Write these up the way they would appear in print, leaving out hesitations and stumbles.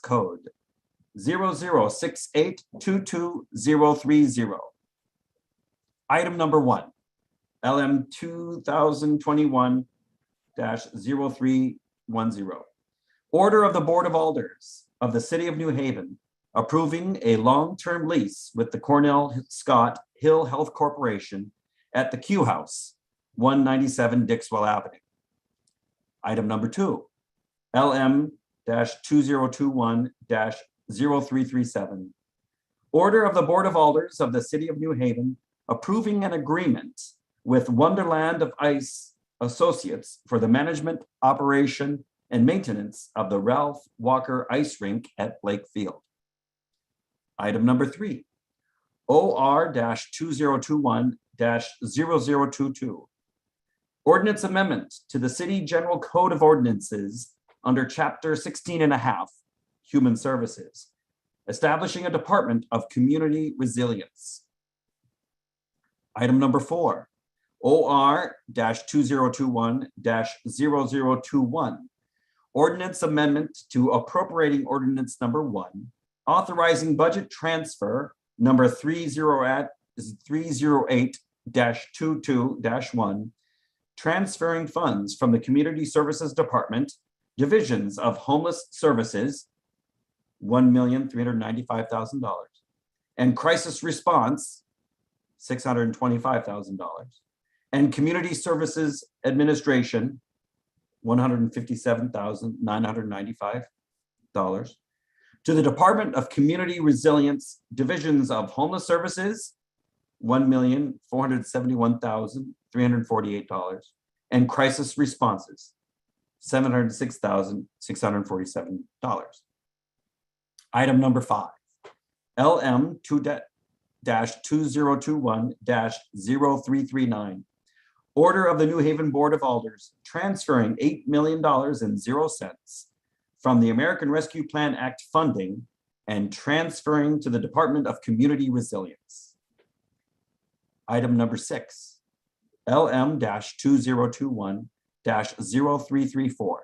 code 0068222030. Item number 1, LM 2021-0310. Order of the Board of Alders of the City of New Haven approving a long-term lease with the Cornell Scott Hill Health Corporation at the Q House, 197 Dixwell Avenue. Item number 2, LM-2021-0337. Order of the Board of Alders of the City of New Haven approving an agreement with Wonderland of Ice Associates for the management, operation, and maintenance of the Ralph Walker Ice Rink at Blake Field. Item number 3, OR-2021-0022. Ordinance amendment to the City General Code of Ordinances under Chapter 16.5, Human Services, establishing a Department of Community Resilience. Item number 4, OR-2021-0021. Ordinance amendment to appropriating ordinance number 1, authorizing budget transfer number 308-22-1, transferring funds from the Community Services Department, Divisions of Homeless Services, $1,395,000, and Crisis Response, $625,000, and Community Services Administration, $157,995, to the Department of Community Resilience, Divisions of Homeless Services, $1,471,348, and Crisis Responses, $706,647. Item number 5, LM 2-2021-0339. Order of the New Haven Board of Alders transferring $8 million and 0 cents from the American Rescue Plan Act funding and transferring to the Department of Community Resilience. Item number 6, LM-2021-0334.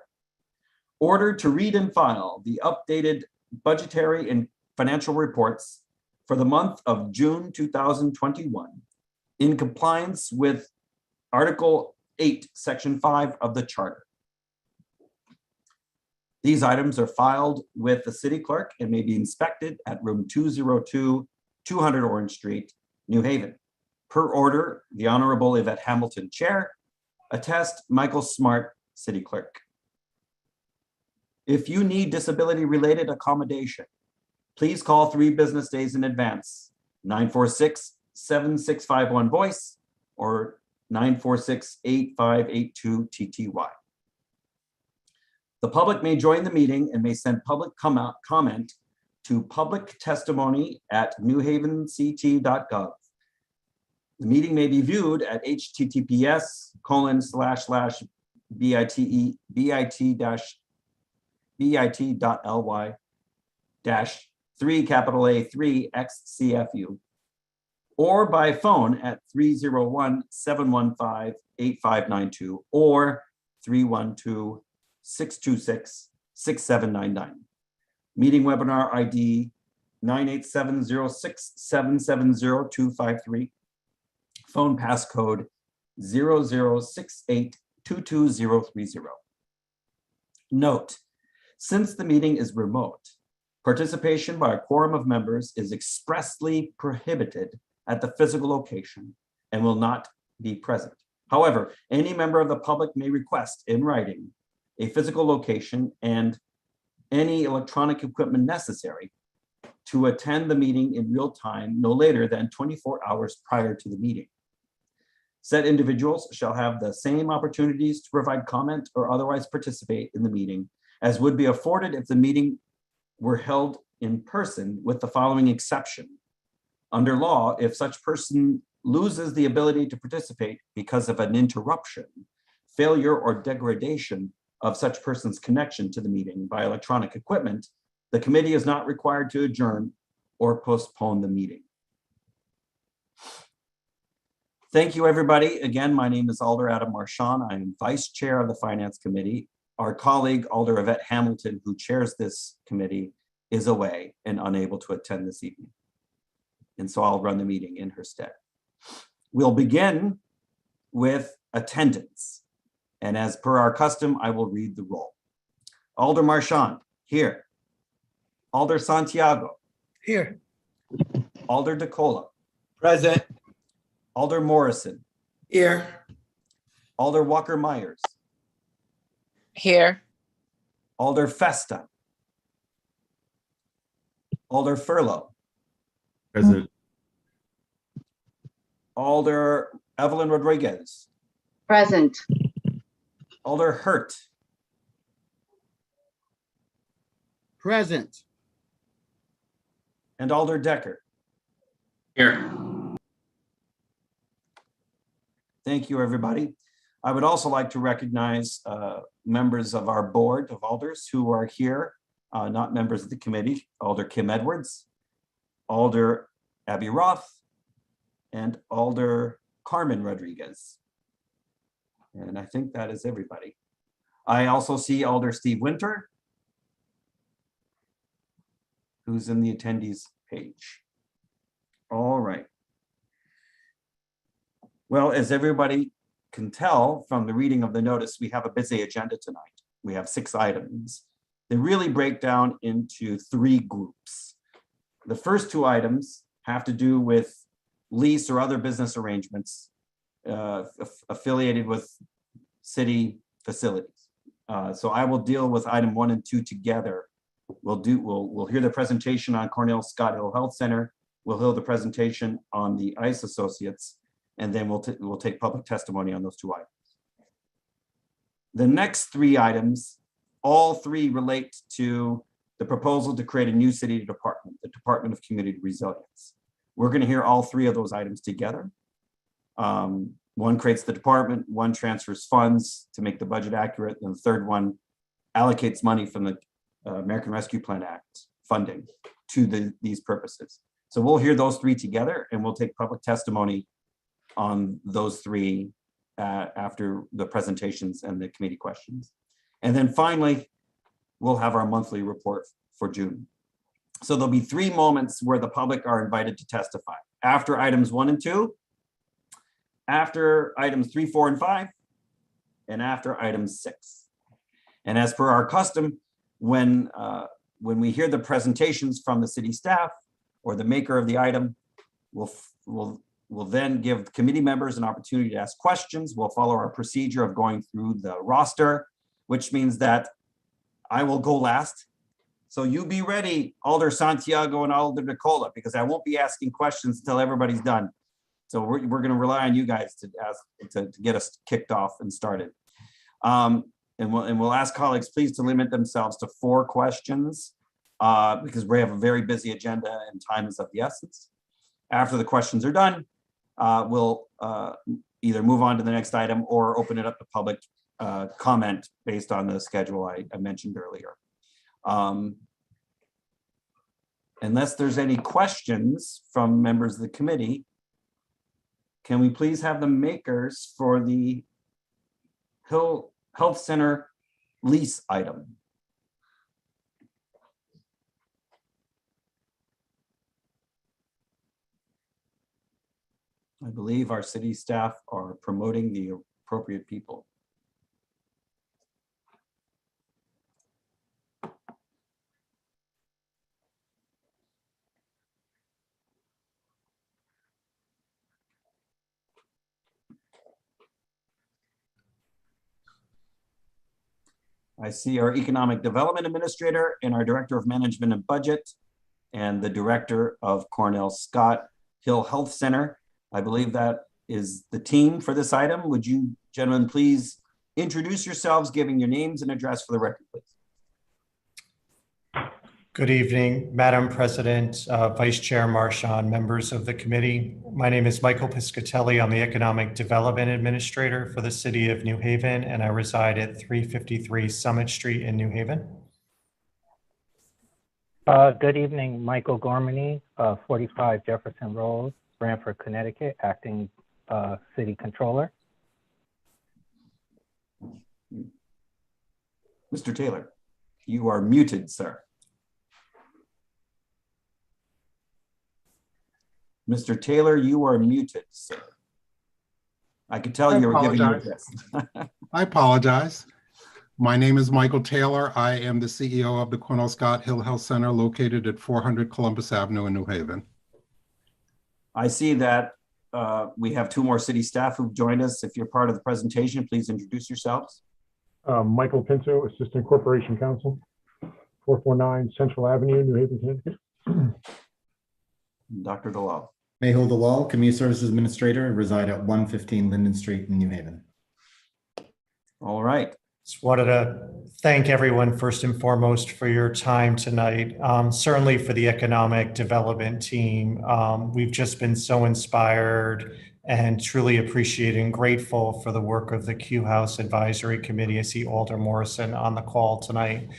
Order to read and file the updated budgetary and financial reports for the month of June 2021 in compliance with Article 8, Section 5 of the Charter. These items are filed with the City Clerk and may be inspected at room 202, 200 Orange Street, New Haven. Per order, the Honorable Yvette Hamilton, Chair. Attest, Michael Smart, City Clerk. If you need disability-related accommodation, please call 3 business days in advance, 946-7651 voice or 946-8582 TTY. The public may join the meeting and may send public comment to publictestimony@newhavenct.gov. The meeting may be viewed at https://bit.ly-3A3XCFU or by phone at 301-715-8592 or 312-626-6799. Meeting webinar ID 98706770253. Phone passcode 0068223030. Note, since the meeting is remote, participation by a quorum of members is expressly prohibited at the physical location and will not be present. However, any member of the public may request in writing a physical location and any electronic equipment necessary to attend the meeting in real time no later than 24 hours prior to the meeting. Said individuals shall have the same opportunities to provide comment or otherwise participate in the meeting as would be afforded if the meeting were held in person, with the following exception. Under law, if such person loses the ability to participate because of an interruption, failure, or degradation of such person's connection to the meeting by electronic equipment, the committee is not required to adjourn or postpone the meeting. Thank you, everybody. Again, my name is Alder Adam Marchand. I am Vice Chair of the Finance Committee. Our colleague, Alder Yvette Hamilton, who chairs this committee, is away and unable to attend this evening. And so I'll run the meeting in her stead. We'll begin with attendance. And as per our custom, I will read the roll. Alder Marchand, here. Alder Santiago. Here. Alder DeCola. Present. Alder Morrison. Here. Alder Walker Myers. Here. Alder Festa. Alder Furlow. Present. Alder Evelyn Rodriguez. Present. Alder Hurt. Present. And Alder Decker. Here. Thank you, everybody. I would also like to recognize members of our board of alders who are here, not members of the committee. Alder Kim Edwards, Alder Abby Roth, and Alder Carmen Rodriguez. And I think that is everybody. I also see Alder Steve Winter, who's in the attendees page. All right. Well, as everybody can tell from the reading of the notice, we have a busy agenda tonight. We have 6 items. They really break down into 3 groups. The first 2 items have to do with lease or other business arrangements affiliated with city facilities. So I will deal with item 1 and 2 together. We'll hear the presentation on Cornell Scott Hill Health Center. We'll hear the presentation on the ICE Associates, and then we'll take public testimony on those 2 items. The next 3 items, all 3 relate to the proposal to create a new city department, the Department of Community Resilience. We're going to hear all 3 of those items together. One creates the department, one transfers funds to make the budget accurate, and the third one allocates money from the American Rescue Plan Act funding to these purposes. So we'll hear those 3 together, and we'll take public testimony on those 3 after the presentations and the committee questions. And then finally, we'll have our monthly report for June. So there'll be 3 moments where the public are invited to testify. After items 1 and 2, after items 3, 4, and 5, and after item 6. And as per our custom, when we hear the presentations from the city staff or the maker of the item, we'll then give committee members an opportunity to ask questions. We'll follow our procedure of going through the roster, which means that I will go last. So you be ready, Alder Santiago and Alder Nicola, because I won't be asking questions until everybody's done. So we're going to rely on you guys to get us kicked off and started. And we'll ask colleagues please to limit themselves to 4 questions because we have a very busy agenda and time is of the essence. After the questions are done, we'll either move on to the next item or open it up to public comment based on the schedule I mentioned earlier. Unless there's any questions from members of the committee, can we please have the makers for the Hill Health Center lease item? I believe our city staff are promoting the appropriate people. I see our Economic Development Administrator and our Director of Management and Budget and the Director of Cornell Scott Hill Health Center. I believe that is the team for this item. Would you gentlemen please introduce yourselves, giving your names and address for the record, please. Good evening, Madam President, Vice Chair Marchand, members of the committee. My name is Michael Piscatelli. I'm the Economic Development Administrator for the City of New Haven, and I reside at 353 Summit Street in New Haven. Good evening, Michael Gormany, 45 Jefferson Road, Branford, Connecticut, Acting City Controller. Mr. Taylor, you are muted, sir. Mr. Taylor, you are muted, sir. I could tell I you were giving your apologize. best. I apologize. My name is Michael Taylor. I am the CEO of the Cornell Scott Hill Health Center located at 400 Columbus Avenue in New Haven. I see that we have two more city staff who've joined us. If you're part of the presentation, please introduce yourselves. Michael Pinto, Assistant Corporation Counsel, 449 Central Avenue, New Haven, Connecticut. Dr. Dalal. Mehul Dalal, Community Services Administrator, reside at 115 Linden Street in New Haven. All right. Just wanted to thank everyone first and foremost for your time tonight. Certainly for the economic development team. We've just been so inspired and truly appreciating, grateful for the work of the Q House Advisory Committee. I see Alder Morrison on the call tonight.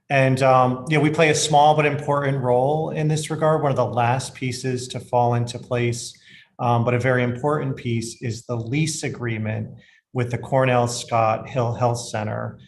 And we play a small but important role in this regard. One of the last pieces to fall into place, but a very important piece is the lease agreement with the Cornell Scott Hill Health Center,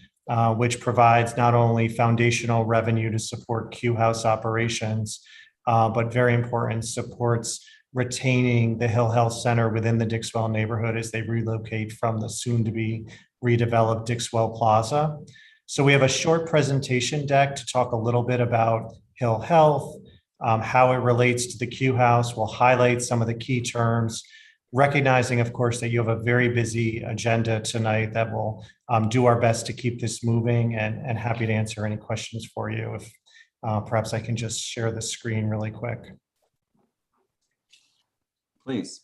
which provides not only foundational revenue to support Q House operations, but very important, supports retaining the Hill Health Center within the Dixwell neighborhood as they relocate from the soon-to-be redeveloped Dixwell Plaza. So we have a short presentation deck to talk a little bit about Hill Health, how it relates to the Q House. We'll highlight some of the key terms, recognizing, of course, that you have a very busy agenda tonight that will do our best to keep this moving, and happy to answer any questions for you. If perhaps I can just share the screen really quick. Please.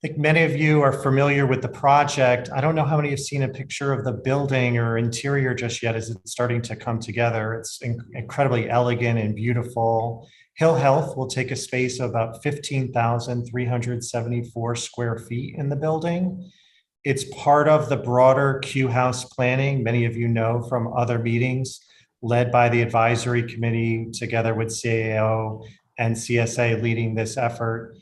I think many of you are familiar with the project. I don't know how many have seen a picture of the building or interior just yet as it's starting to come together. It's incredibly elegant and beautiful. Hill Health will take a space of about 15,374 square feet in the building. It's part of the broader Q House planning. Many of you know from other meetings led by the advisory committee together with CAO and CSA leading this effort.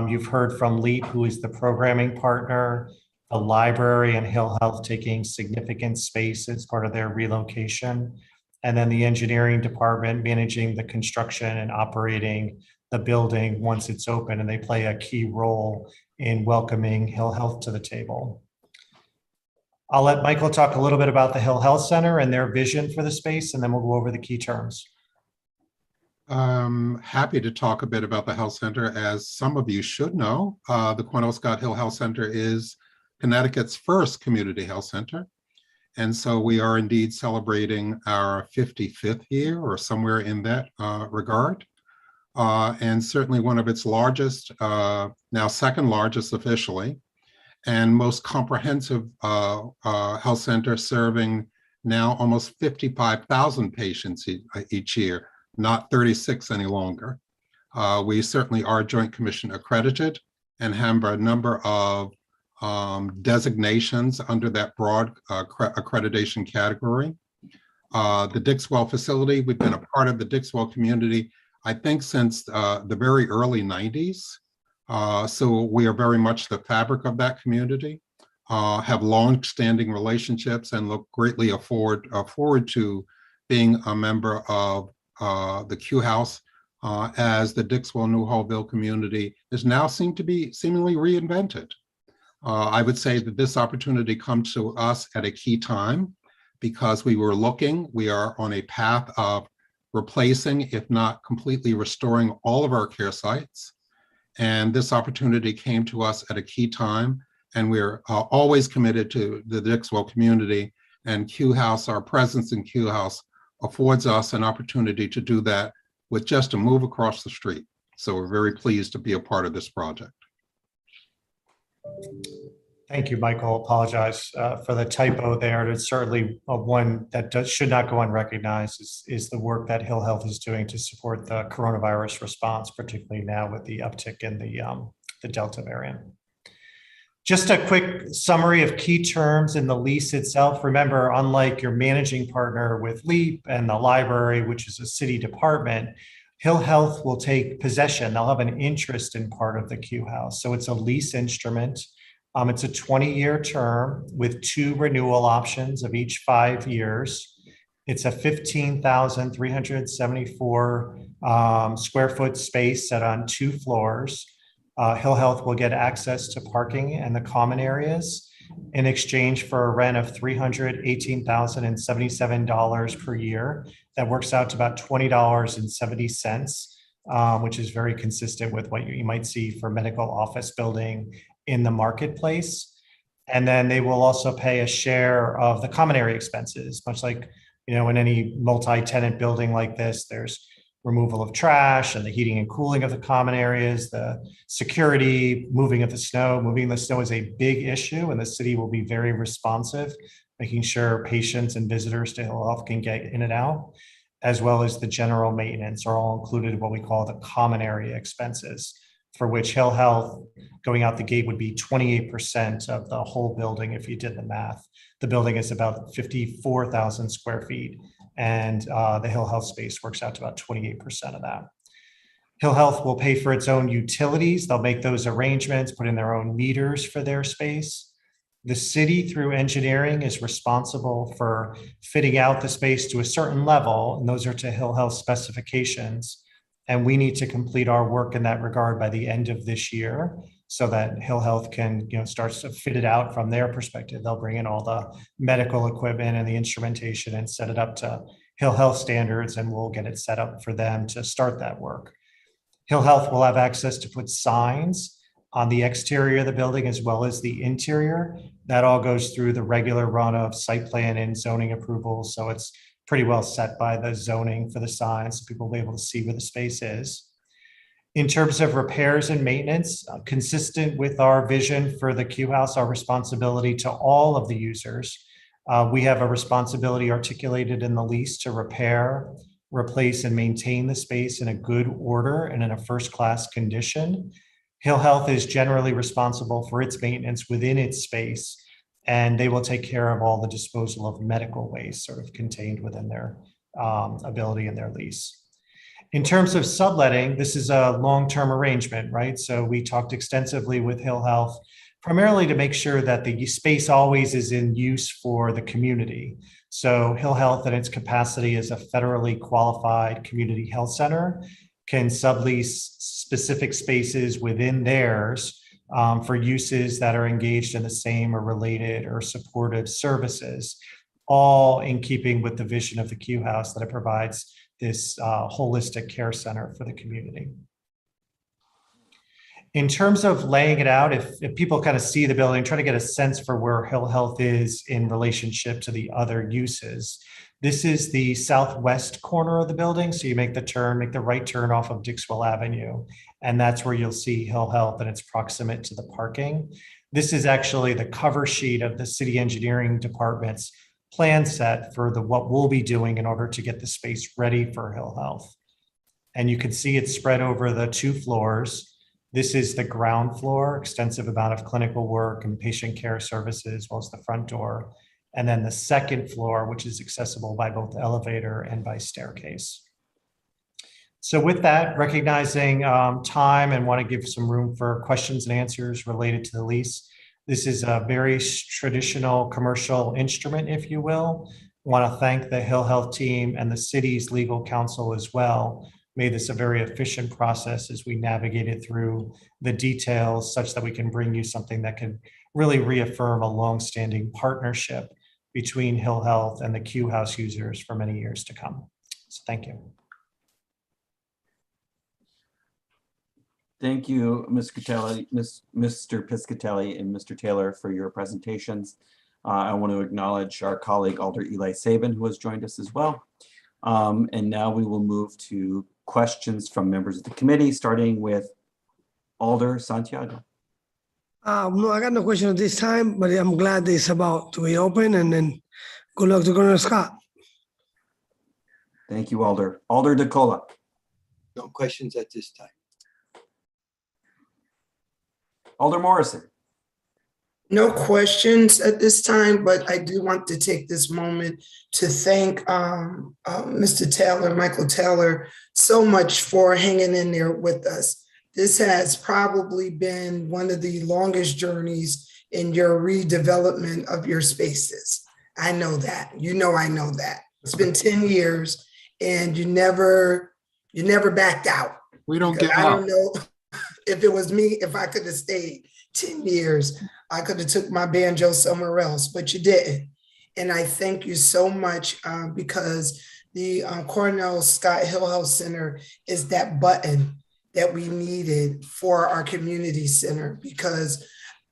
You've heard from LEAP, who is the programming partner, the library and Hill Health taking significant space as part of their relocation, and then the engineering department managing the construction and operating the building once it's open, and they play a key role in welcoming Hill Health to the table. I'll let Michael talk a little bit about the Hill Health Center and their vision for the space, and then we'll go over the key terms. Happy to talk a bit about the health center. As some of you should know, the Cornell Scott Hill Health Center is Connecticut's first community health center. And so we are indeed celebrating our 55th year or somewhere in that regard. And certainly one of its largest, now second largest officially, and most comprehensive health center, serving now almost 55,000 patients each year. Not 36 any longer. We certainly are Joint Commission accredited and have a number of designations under that broad accreditation category. The Dixwell facility, we've been a part of the Dixwell community, I think since the very early 90s. So we are very much the fabric of that community, have long-standing relationships, and look greatly forward to being a member of the Q House as the Dixwell New Hallville community is now seemingly reinvented. I would say that this opportunity comes to us at a key time because we are on a path of replacing, if not completely restoring, all of our care sites. And this opportunity came to us at a key time, and we're always committed to the Dixwell community, and Q House, our presence in Q House affords us an opportunity to do that with just a move across the street. So we're very pleased to be a part of this project. Thank you, Michael. Apologize for the typo there. It's certainly one that should not go unrecognized is the work that Hill Health is doing to support the coronavirus response, particularly now with the uptick in the Delta variant. Just a quick summary of key terms in the lease itself. Remember, unlike your managing partner with LEAP and the library, which is a city department, Hill Health will take possession. They'll have an interest in part of the Q House. So it's a lease instrument. It's a 20-year term with 2 renewal options of each 5 years. It's a 15,374 square foot space set on 2 floors. Hill Health will get access to parking and the common areas in exchange for a rent of $318,077 per year. That works out to about $20.70, which is very consistent with what you might see for medical office building in the marketplace. And then they will also pay a share of the common area expenses, much like, in any multi-tenant building like this, there's removal of trash and the heating and cooling of the common areas, the security, moving of the snow. Moving the snow is a big issue, and the city will be very responsive, making sure patients and visitors to Hill Health can get in and out, as well as the general maintenance are all included in what we call the common area expenses, for which Hill Health going out the gate would be 28% of the whole building if you did the math. The building is about 54,000 square feet, and the Hill Health space works out to about 28% of that. Hill Health will pay for its own utilities. They'll make those arrangements, put in their own meters for their space. The city, through engineering, is responsible for fitting out the space to a certain level, and those are to Hill Health specifications. And we need to complete our work in that regard by the end of this year, so that Hill Health can, start to fit it out from their perspective. They'll bring in all the medical equipment and the instrumentation and set it up to Hill Health standards, and we'll get it set up for them to start that work. Hill Health will have access to put signs on the exterior of the building as well as the interior. That all goes through the regular run of site plan and zoning approvals. So it's pretty well set by the zoning for the signs, so people will be able to see where the space is. In terms of repairs and maintenance, consistent with our vision for the Q House, our responsibility to all of the users, we have a responsibility articulated in the lease to repair, replace, and maintain the space in a good order and in a first-class condition. Hill Health is generally responsible for its maintenance within its space, and they will take care of all the disposal of medical waste sort of contained within their ability in their lease. In terms of subletting, this is a long-term arrangement, right? So we talked extensively with Hill Health, primarily to make sure that the space always is in use for the community. So Hill Health, in its capacity as a federally qualified community health center, can sublease specific spaces within theirs for uses that are engaged in the same or related or supportive services, all in keeping with the vision of the Q House that it provides this holistic care center for the community. In terms of laying it out, if people kind of see the building, try to get a sense for where Hill Health is in relationship to the other uses. This is the southwest corner of the building. So you make the right turn off of Dixwell Avenue, and that's where you'll see Hill Health, and it's proximate to the parking. This is actually the cover sheet of the city engineering department's plan set for what we'll be doing in order to get the space ready for Hill Health. And you can see it's spread over the 2 floors. This is the ground floor, extensive amount of clinical work and patient care services, as well as the front door. And then the second floor, which is accessible by both elevator and by staircase. So with that, recognizing time and want to give some room for questions and answers related to the lease, this is a very traditional commercial instrument, if you will. I want to thank the Hill Health team and the city's legal counsel as well. Made this a very efficient process as we navigated through the details such that we can bring you something that can really reaffirm a longstanding partnership between Hill Health and the Q House users for many years to come. So thank you. Thank you, Mr. Piscatelli and Mr. Taylor for your presentations. I want to acknowledge our colleague Alder Eli Sabin, who has joined us as well. And now we will move to questions from members of the committee, starting with Alder Santiago. No, I got no question at this time, but I'm glad it's about to be open, and then good luck to Governor Scott. Thank you, Alder. Alder DeCola. No questions at this time. Alder Morrison. No questions at this time, but I do want to take this moment to thank Mr. Taylor, Michael Taylor, so much for hanging in there with us. This has probably been one of the longest journeys in your redevelopment of your spaces. I know that. You know I know that. It's been 10 years and you never backed out. We don't Because give I up. don't know if it was me, if I could have stayed 10 years, I could have took my banjo somewhere else, but you didn't. And I thank you so much because the Cornell Scott Hill Health Center is that button that we needed for our community center, because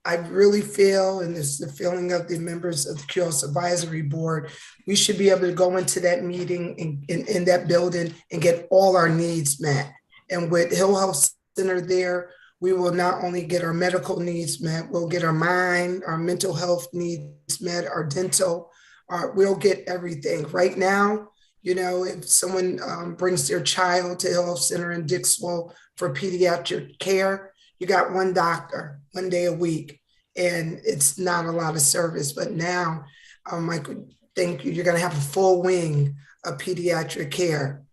I really feel, and this is the feeling of the members of the QS Advisory Board, we should be able to go into that meeting in that building and get all our needs met. And with Hill Health Center there, we will not only get our medical needs met, we'll get our mind, our mental health needs met, our dental, we'll get everything. Right now, you know, if someone brings their child to Hill Health Center in Dixwell for pediatric care, you got one doctor, 1 day a week, and it's not a lot of service. But now, I could thank you, you're gonna have a full wing of pediatric care.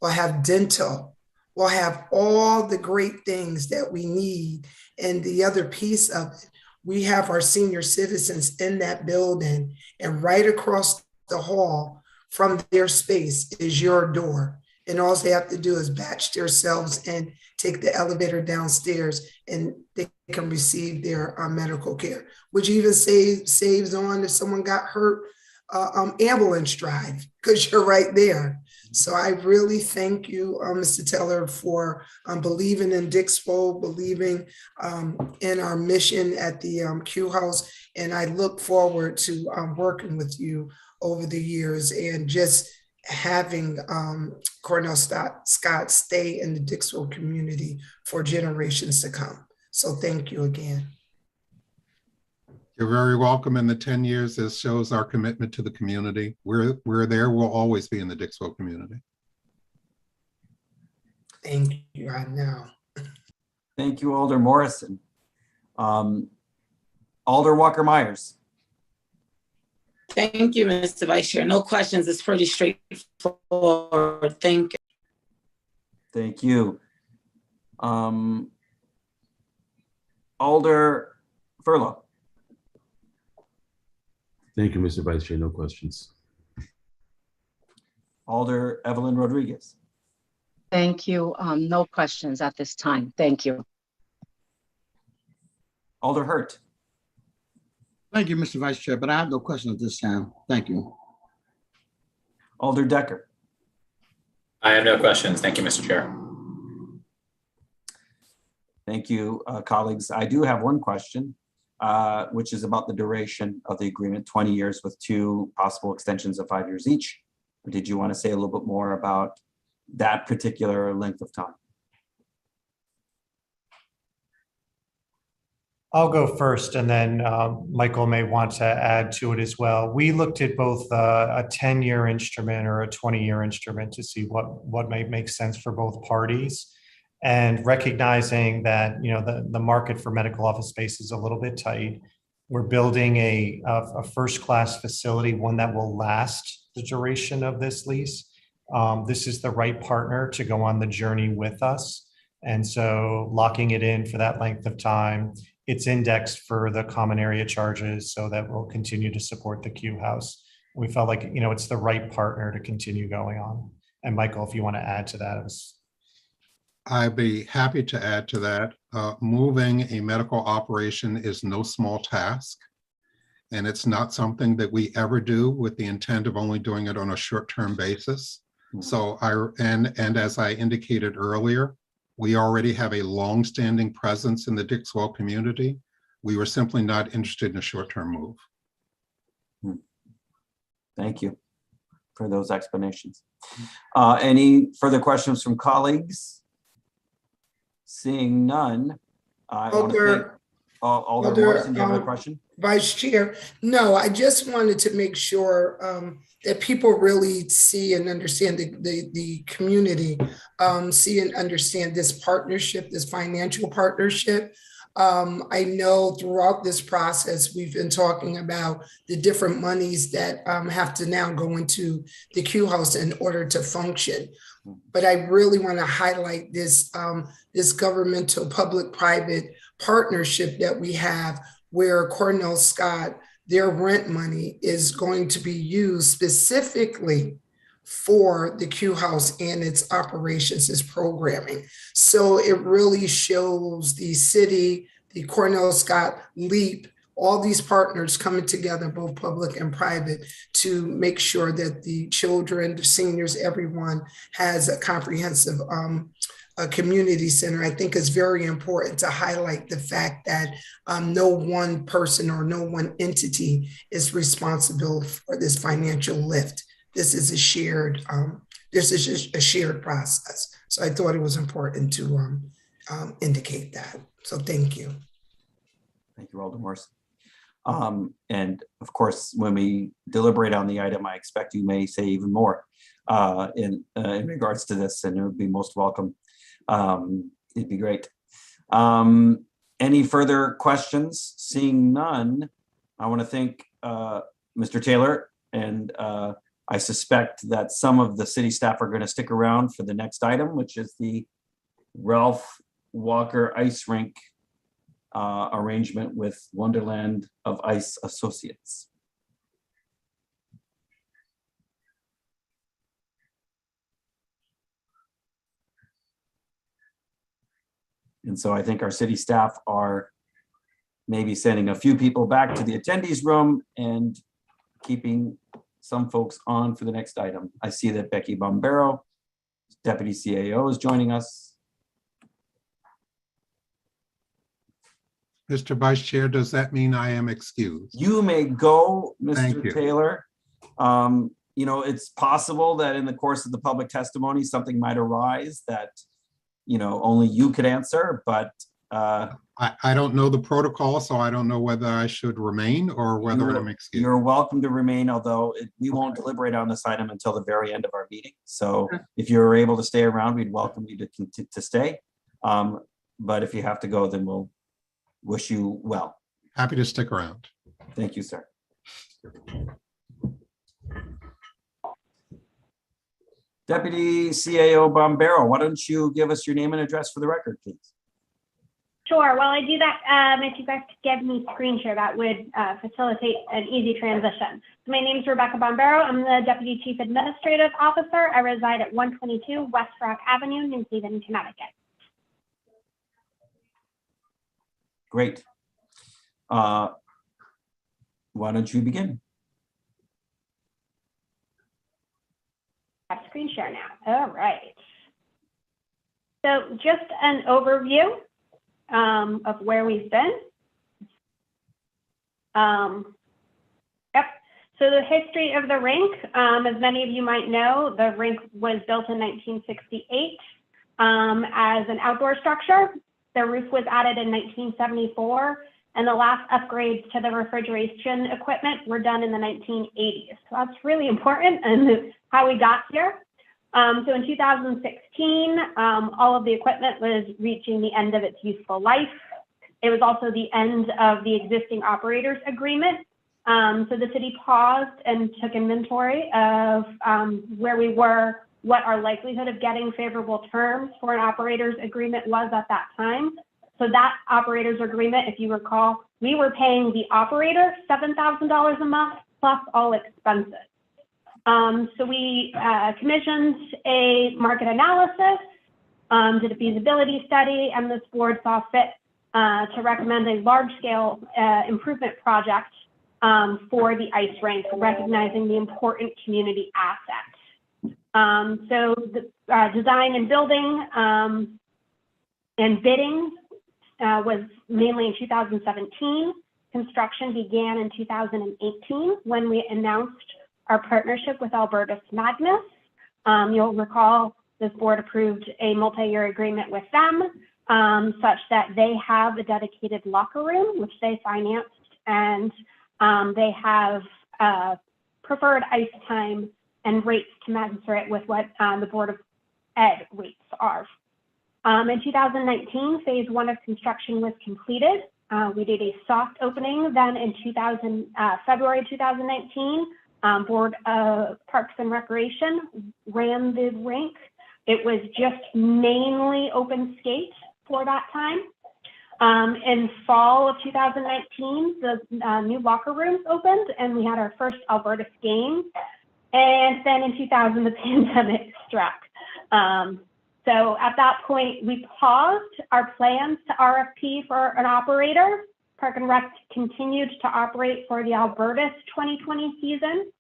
We'll have dental. We'll have all the great things that we need. And the other piece of it, we have our senior citizens in that building, and right across the hall from their space is your door. And all they have to do is batch themselves and take the elevator downstairs, and they can receive their medical care, which even saves on if someone got hurt, ambulance drive, because you're right there. So I really thank you, Mr. Taylor, for believing in Dixwell, believing in our mission at the Q House. And I look forward to working with you over the years and just having Cornell Scott stay in the Dixwell community for generations to come. So thank you again. You're very welcome. In the 10 years, this shows our commitment to the community. We're there. We'll always be in the Dixwell community. Thank you. I know. Thank you, Alder Morrison. Alder Walker-Myers. Thank you, Mr. Vice Chair. No questions. It's pretty straightforward. Thank you. Thank you. Alder Furlow. Thank you, Mr. Vice Chair. No questions. Alder Evelyn Rodriguez. Thank you. No questions at this time. Thank you. Alder Hurt. Thank you, Mr. Vice Chair, but I have no questions at this time. Thank you. Alder Decker. I have no questions. Thank you, Mr. Chair. Thank you, colleagues. I do have one question, which is about the duration of the agreement, 20 years with 2 possible extensions of 5 years each. Did you want to say a little bit more about that particular length of time? I'll go first, and then Michael may want to add to it as well. We looked at both a 10-year instrument or a 20-year instrument to see what might make sense for both parties, and recognizing that the market for medical office space is a little bit tight. We're building a first-class facility, one that will last the duration of this lease. This is the right partner to go on the journey with us, and so locking it in for that length of time. It's indexed for the common area charges, so that will continue to support the Q House. We felt like, it's the right partner to continue going on. And Michael, if you want to add to that. I'd be happy to add to that. Moving a medical operation is no small task, and it's not something that we ever do with the intent of only doing it on a short-term basis. So and as I indicated earlier, we already have a long-standing presence in the Dixwell community. We were simply not interested in a short-term move. Thank you for those explanations. Any further questions from colleagues? Seeing none, I want to thank Alder Morrison. Do you have a question? Vice Chair, no, I just wanted to make sure that people really see and understand the community, see and understand this partnership, this financial partnership. I know throughout this process, we've been talking about the different monies that have to now go into the Q House in order to function. But I really want to highlight this, this governmental public-private partnership that we have where Cornell Scott, their rent money is going to be used specifically for the Q House and its operations, its programming. So it really shows the city, the Cornell Scott, LEAP, all these partners coming together, both public and private, to make sure that the children, the seniors, everyone has a comprehensive a community center. I think it's very important to highlight the fact that no one person or no one entity is responsible for this financial lift. This is a shared process. So I thought it was important to indicate that. So thank you. Thank you, Alderman Morris. And of course, when we deliberate on the item, I expect you may say even more in regards to this, and it would be most welcome. It'd be great. Any further questions? Seeing none, I want to thank Mr. Taylor, and I suspect that some of the city staff are going to stick around for the next item, which is the Ralph Walker Ice Rink arrangement with Wonderland of Ice Associates. And so I think our city staff are maybe sending a few people back to the attendees room and keeping some folks on for the next item. I see that Becky Bombero, Deputy CAO, is joining us. Mr. Vice Chair, does that mean I am excused? You may go, Thank Mr. you. Taylor. You know, it's possible that in the course of the public testimony, something might arise that, you know, only you could answer, but I don't know the protocol, so I don't know whether I should remain or whether I'm excused. You're welcome to remain, although we won't deliberate on this item until the very end of our meeting. So if you're able to stay around, we'd welcome you to stay. But if you have to go, then we'll wish you well. Happy to stick around. Thank you, sir. Deputy CAO Bombero, why don't you give us your name and address for the record, please? Sure. While I do that, if you guys could give me screen share, that would facilitate an easy transition. So my name is Rebecca Bombero. I'm the Deputy Chief Administrative Officer. I reside at 122 West Rock Avenue, New Haven, Connecticut. Great. Why don't you begin? I have screen share now. All right. So just an overview of where we've been. Yep. So the history of the rink, as many of you might know, the rink was built in 1968 as an outdoor structure. The roof was added in 1974, and the last upgrades to the refrigeration equipment were done in the 1980s. So that's really important and how we got here. So in 2016, all of the equipment was reaching the end of its useful life. It was also the end of the existing operators agreement. So the city paused and took inventory of where we were, what our likelihood of getting favorable terms for an operator's agreement was at that time. So that operator's agreement, if you recall, we were paying the operator $7,000 a month plus all expenses. So we commissioned a market analysis, did a feasibility study, and this board saw fit to recommend a large-scale improvement project for the ice rink, recognizing the important community asset. So the design and building and bidding was mainly in 2017. Construction began in 2018 when we announced our partnership with Albertus Magnus. You'll recall this board approved a multi-year agreement with them such that they have a dedicated locker room, which they financed, and they have preferred ice time and rates commensurate with what the Board of Ed rates are. In 2019, phase one of construction was completed. We did a soft opening then in February 2019. Board of Parks and Recreation ran the rink. It was just mainly open skate for that time. In fall of 2019, the new locker rooms opened and we had our first Alberta game. And then in 2000, the pandemic struck. So at that point, we paused our plans to RFP for an operator. Park and Rec continued to operate for the Alberta's 2020 season.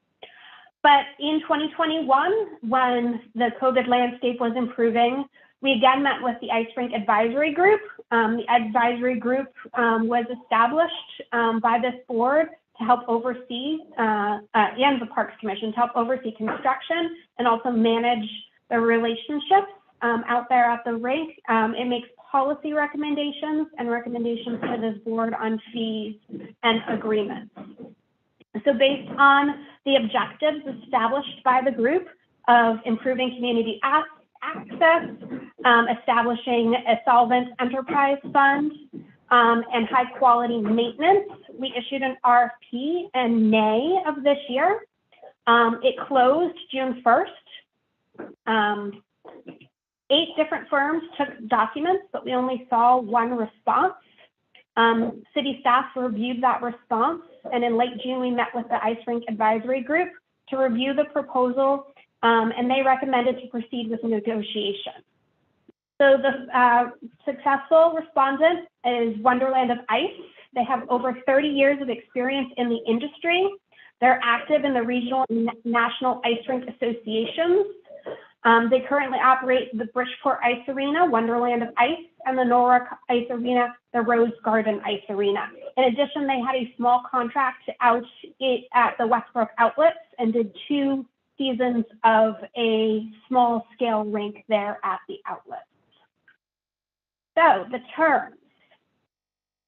But in 2021, when the COVID landscape was improving, we again met with the Ice Rink Advisory Group. The advisory group was established by this board to help oversee, and the Parks Commission to help oversee construction and also manage the relationships out there at the rink. It makes policy recommendations and recommendations to this board on fees and agreements. So based on the objectives established by the group of improving community access, establishing a solvent enterprise fund, and high quality maintenance, we issued an RFP in May of this year. It closed June 1st. 8 different firms took documents, but we only saw one response. City staff reviewed that response, and in late June, we met with the Ice Rink Advisory Group to review the proposal, and they recommended to proceed with negotiations. So the successful respondent is Wonderland of Ice. They have over 30 years of experience in the industry. They're active in the regional and national ice rink associations. They currently operate the Bridgeport Ice Arena, Wonderland of Ice, and the Norwalk Ice Arena, the Rose Garden Ice Arena. In addition, they had a small contract out at the Westbrook Outlets and did 2 seasons of a small scale rink there at the outlets. So the terms.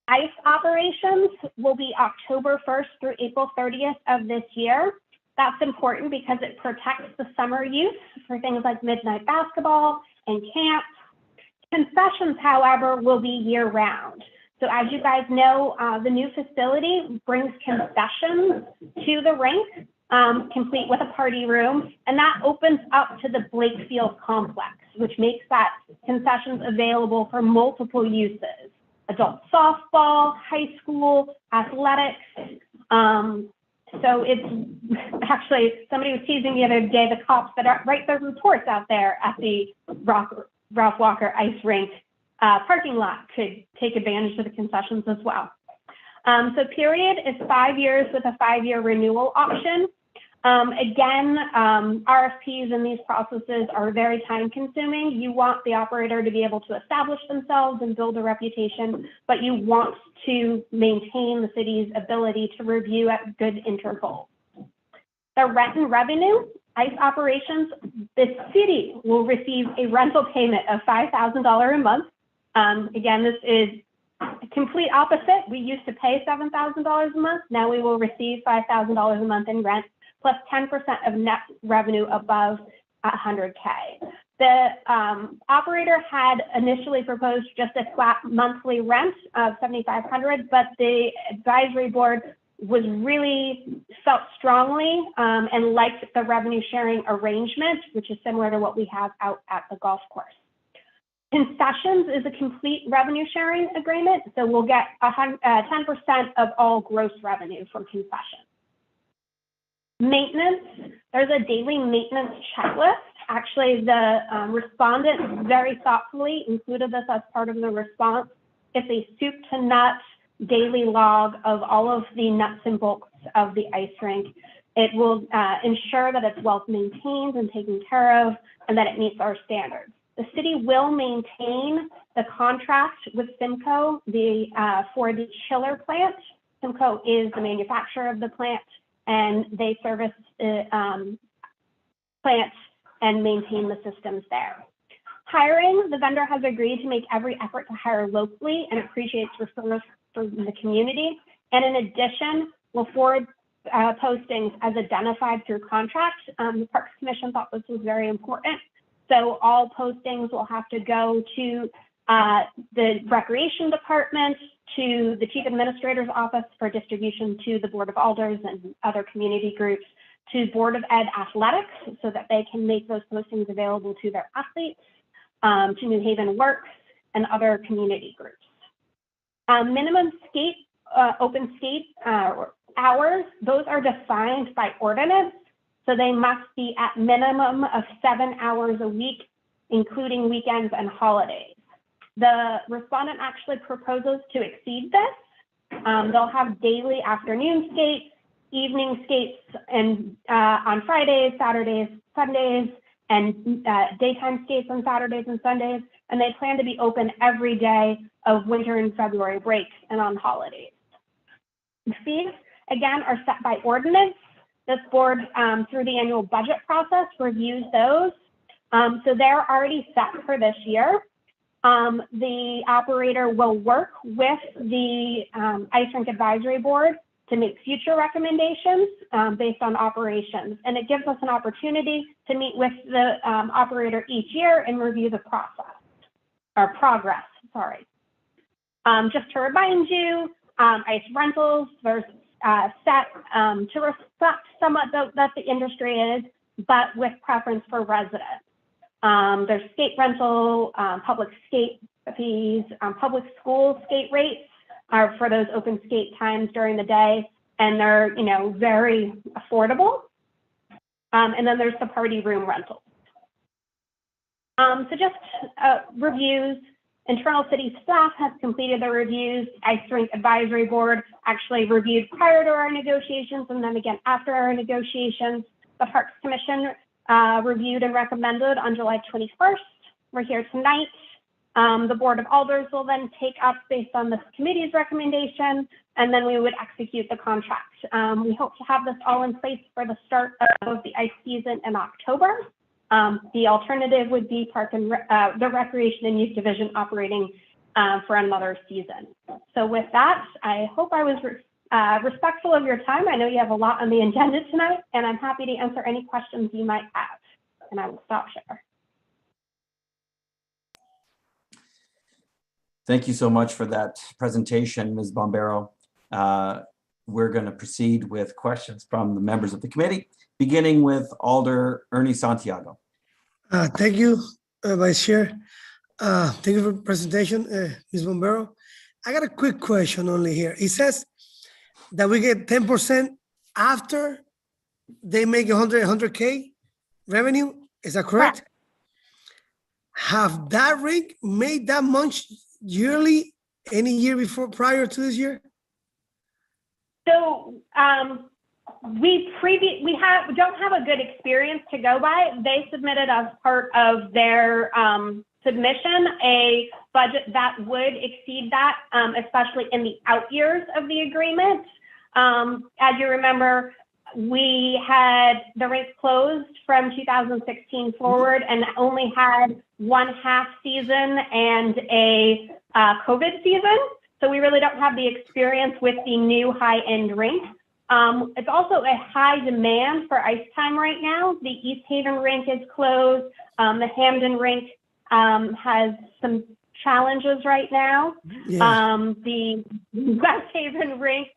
Ice operations will be October 1st through April 30th of this year. That's important because it protects the summer use for things like midnight basketball and camps. Concessions, however, will be year round. So as you guys know, the new facility brings concessions to the rink, complete with a party room, and that opens up to the Blakefield complex, which makes that concessions available for multiple uses: adult softball, high school, athletics. So it's actually, somebody was teasing the other day, the cops that write their reports out there at the Ralph Walker Ice Rink parking lot could take advantage of the concessions as well. So period is 5 years with a 5-year renewal option. Again, RFPs and these processes are very time consuming. You want the operator to be able to establish themselves and build a reputation, but you want to maintain the city's ability to review at good intervals. The rent and revenue, ice operations, the city will receive a rental payment of $5,000 a month. Again, this is a complete opposite. We used to pay $7,000 a month. Now we will receive $5,000 a month in rent, plus 10% of net revenue above $100K. The operator had initially proposed just a flat monthly rent of $7,500, but the advisory board felt strongly and liked the revenue sharing arrangement, which is similar to what we have out at the golf course. Concessions is a complete revenue sharing agreement, so we'll get 10% of all gross revenue from concessions. Maintenance, there's a daily maintenance checklist. Actually, the respondent very thoughtfully included this as part of the response. It's a soup to nuts daily log of all of the nuts and bolts of the ice rink. It will ensure that it's well maintained and taken care of and that it meets our standards. The city will maintain the contract with Simcoe for the chiller plant. Simcoe is the manufacturer of the plant, and they service the plant and maintain the systems there. Hiring, the vendor has agreed to make every effort to hire locally and appreciates referrals from the community. And in addition, will forward postings as identified through contract. The Parks Commission thought this was very important. So all postings will have to go to the Recreation Department, to the Chief Administrator's Office for distribution to the Board of Alders and other community groups, to Board of Ed Athletics so that they can make those postings available to their athletes, to New Haven Works and other community groups. Minimum skate, open skate hours, those are defined by ordinance. So they must be at minimum of 7 hours a week, including weekends and holidays. The respondent actually proposes to exceed this. They'll have daily afternoon skates, evening skates, and on Fridays, Saturdays, Sundays, and daytime skates on Saturdays and Sundays. And they plan to be open every day of winter and February breaks and on holidays. The fees, again, are set by ordinance. This board, through the annual budget process, reviews those. So they're already set for this year. The operator will work with the Ice Rink Advisory Board to make future recommendations based on operations. And it gives us an opportunity to meet with the operator each year and review the process, or progress, sorry. Just to remind you, ice rentals, there's set to reflect somewhat that the industry is, but with preference for residents. There's skate rental, public skate fees, public school skate rates are for those open skate times during the day, and they're, very affordable. And then there's the party room rental. So just reviews. Internal city staff has completed the reviews. Ice Rink Advisory Board actually reviewed prior to our negotiations and then again after our negotiations. The Parks Commission reviewed and recommended on July 21st. We're here tonight. The Board of Alders will then take up based on this committee's recommendation, and then we would execute the contract. We hope to have this all in place for the start of the ice season in October. The alternative would be the Recreation and Youth Division operating for another season. So with that, I hope I was respectful of your time. I know you have a lot on the agenda tonight, and I'm happy to answer any questions you might have. And I will stop share. Thank you so much for that presentation, Ms. Bombero. We're going to proceed with questions from the members of the committee, beginning with Alder Ernie Santiago. Thank you, Vice Chair. Thank you for the presentation, Ms. Bombero. I got a quick question only here. It says that we get 10% after they make 100K revenue. Is that correct? Have that rink made that much yearly any year before, prior to this year? So we don't have a good experience to go by. They submitted as part of their submission a budget that would exceed that, especially in the out years of the agreement. As you remember, we had the rink closed from 2016 forward and only had one half season and a COVID season. So we really don't have the experience with the new high-end rink. It's also a high demand for ice time right now. The East Haven rink is closed. The Hamden rink has some challenges right now. Yeah. The West Haven rink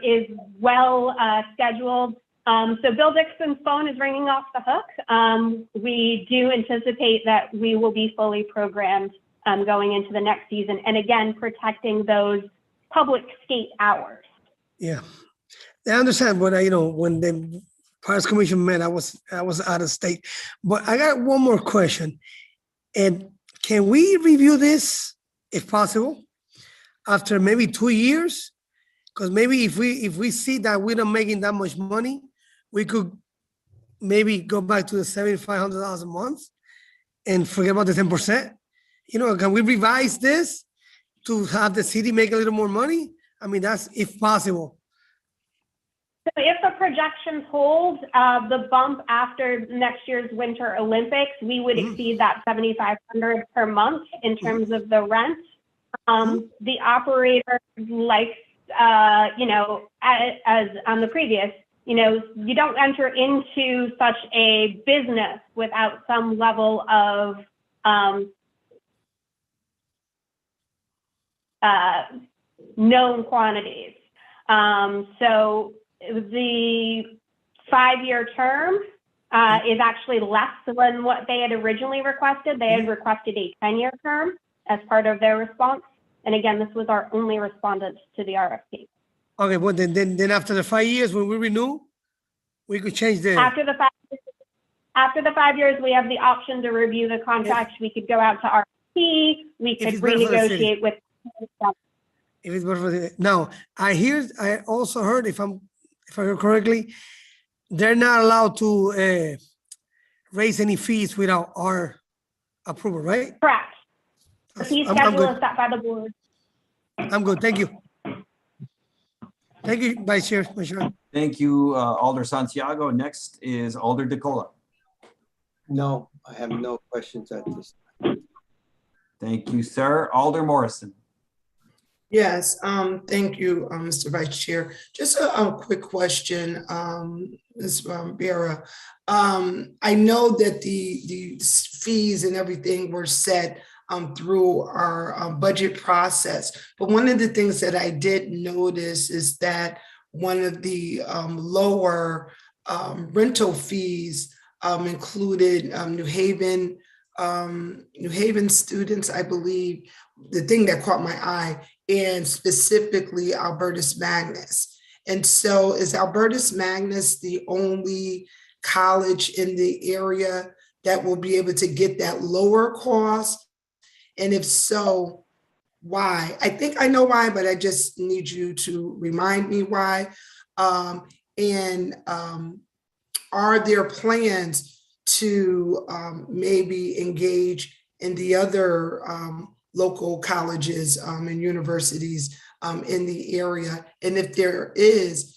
is well scheduled. So Bill Dixon's phone is ringing off the hook. We do anticipate that we will be fully programmed going into the next season, and again, protecting those public skate hours. Yeah, I understand, but when the Parks Commission met, I was out of state. But I got one more question, and can we review this, if possible, after maybe 2 years? Because maybe if we see that we're not making that much money, we could maybe go back to the $7,500 a month and forget about the 10%. Can we revise this to have the city make a little more money? I mean, that's if possible. So if the projections hold, the bump after next year's Winter Olympics, we would exceed that $7,500 per month in terms of the rent. The operator likes, as on the previous, you don't enter into such a business without some level of known quantities. So the 5-year term is actually less than what they had originally requested. They had requested a 10-year term as part of their response. And again, this was our only respondent to the RFP. Okay, well, then after the 5 years, when we renew, we could change the, After the 5 years, we have the option to review the contract. We could go out to RFP. We could it's better for the city. renegotiate with. if it's better for the, now, I also heard, if I heard correctly, they're not allowed to raise any fees without our approval, right? Correct. The fee I'm schedule good. is set by the board. I'm good, thank you. Thank you, Vice Chair. Thank you, Alder Santiago. Next is Alder DeCola. No, I have no questions at this time. Thank you, sir. Alder Morrison. Yes, thank you, Mr. Vice Chair. Just a quick question, Ms. Vera. I know that the fees and everything were set through our budget process, but one of the things that I did notice is that one of the lower rental fees included New Haven students, I believe. The thing that caught my eye, and specifically Albertus Magnus. And so is Albertus Magnus the only college in the area that will be able to get that lower cost? And if so, why? I think I know why, but I just need you to remind me why. Are there plans to maybe engage in the other local colleges and universities in the area? And if there is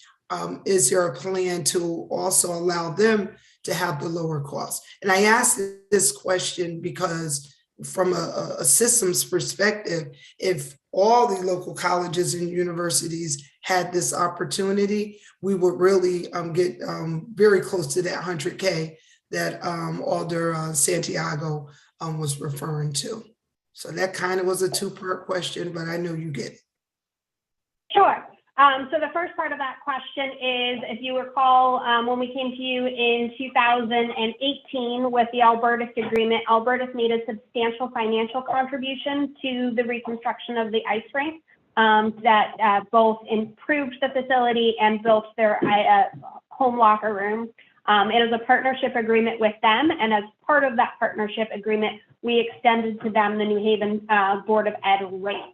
there a plan to also allow them to have the lower cost? And I ask this question because from a systems perspective, if all the local colleges and universities had this opportunity, we would really get very close to that 100K that Alder Santiago was referring to. So that kind of was a two-part question, but I know you get it. Sure. So the first part of that question is, if you recall, when we came to you in 2018 with the Albertus agreement, Albertus made a substantial financial contribution to the reconstruction of the ice rink that both improved the facility and built their home locker room. It is a partnership agreement with them, and as part of that partnership agreement, we extended to them the New Haven Board of Ed rates.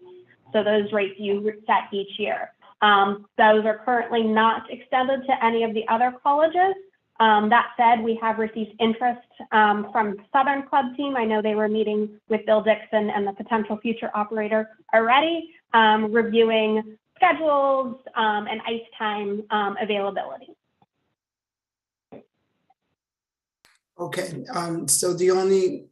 So those rates you set each year. Those are currently not extended to any of the other colleges. That said, we have received interest from Southern Club team. I know they were meeting with Bill Dixon and the potential future operator already, reviewing schedules and ice time availability. Okay, so the only,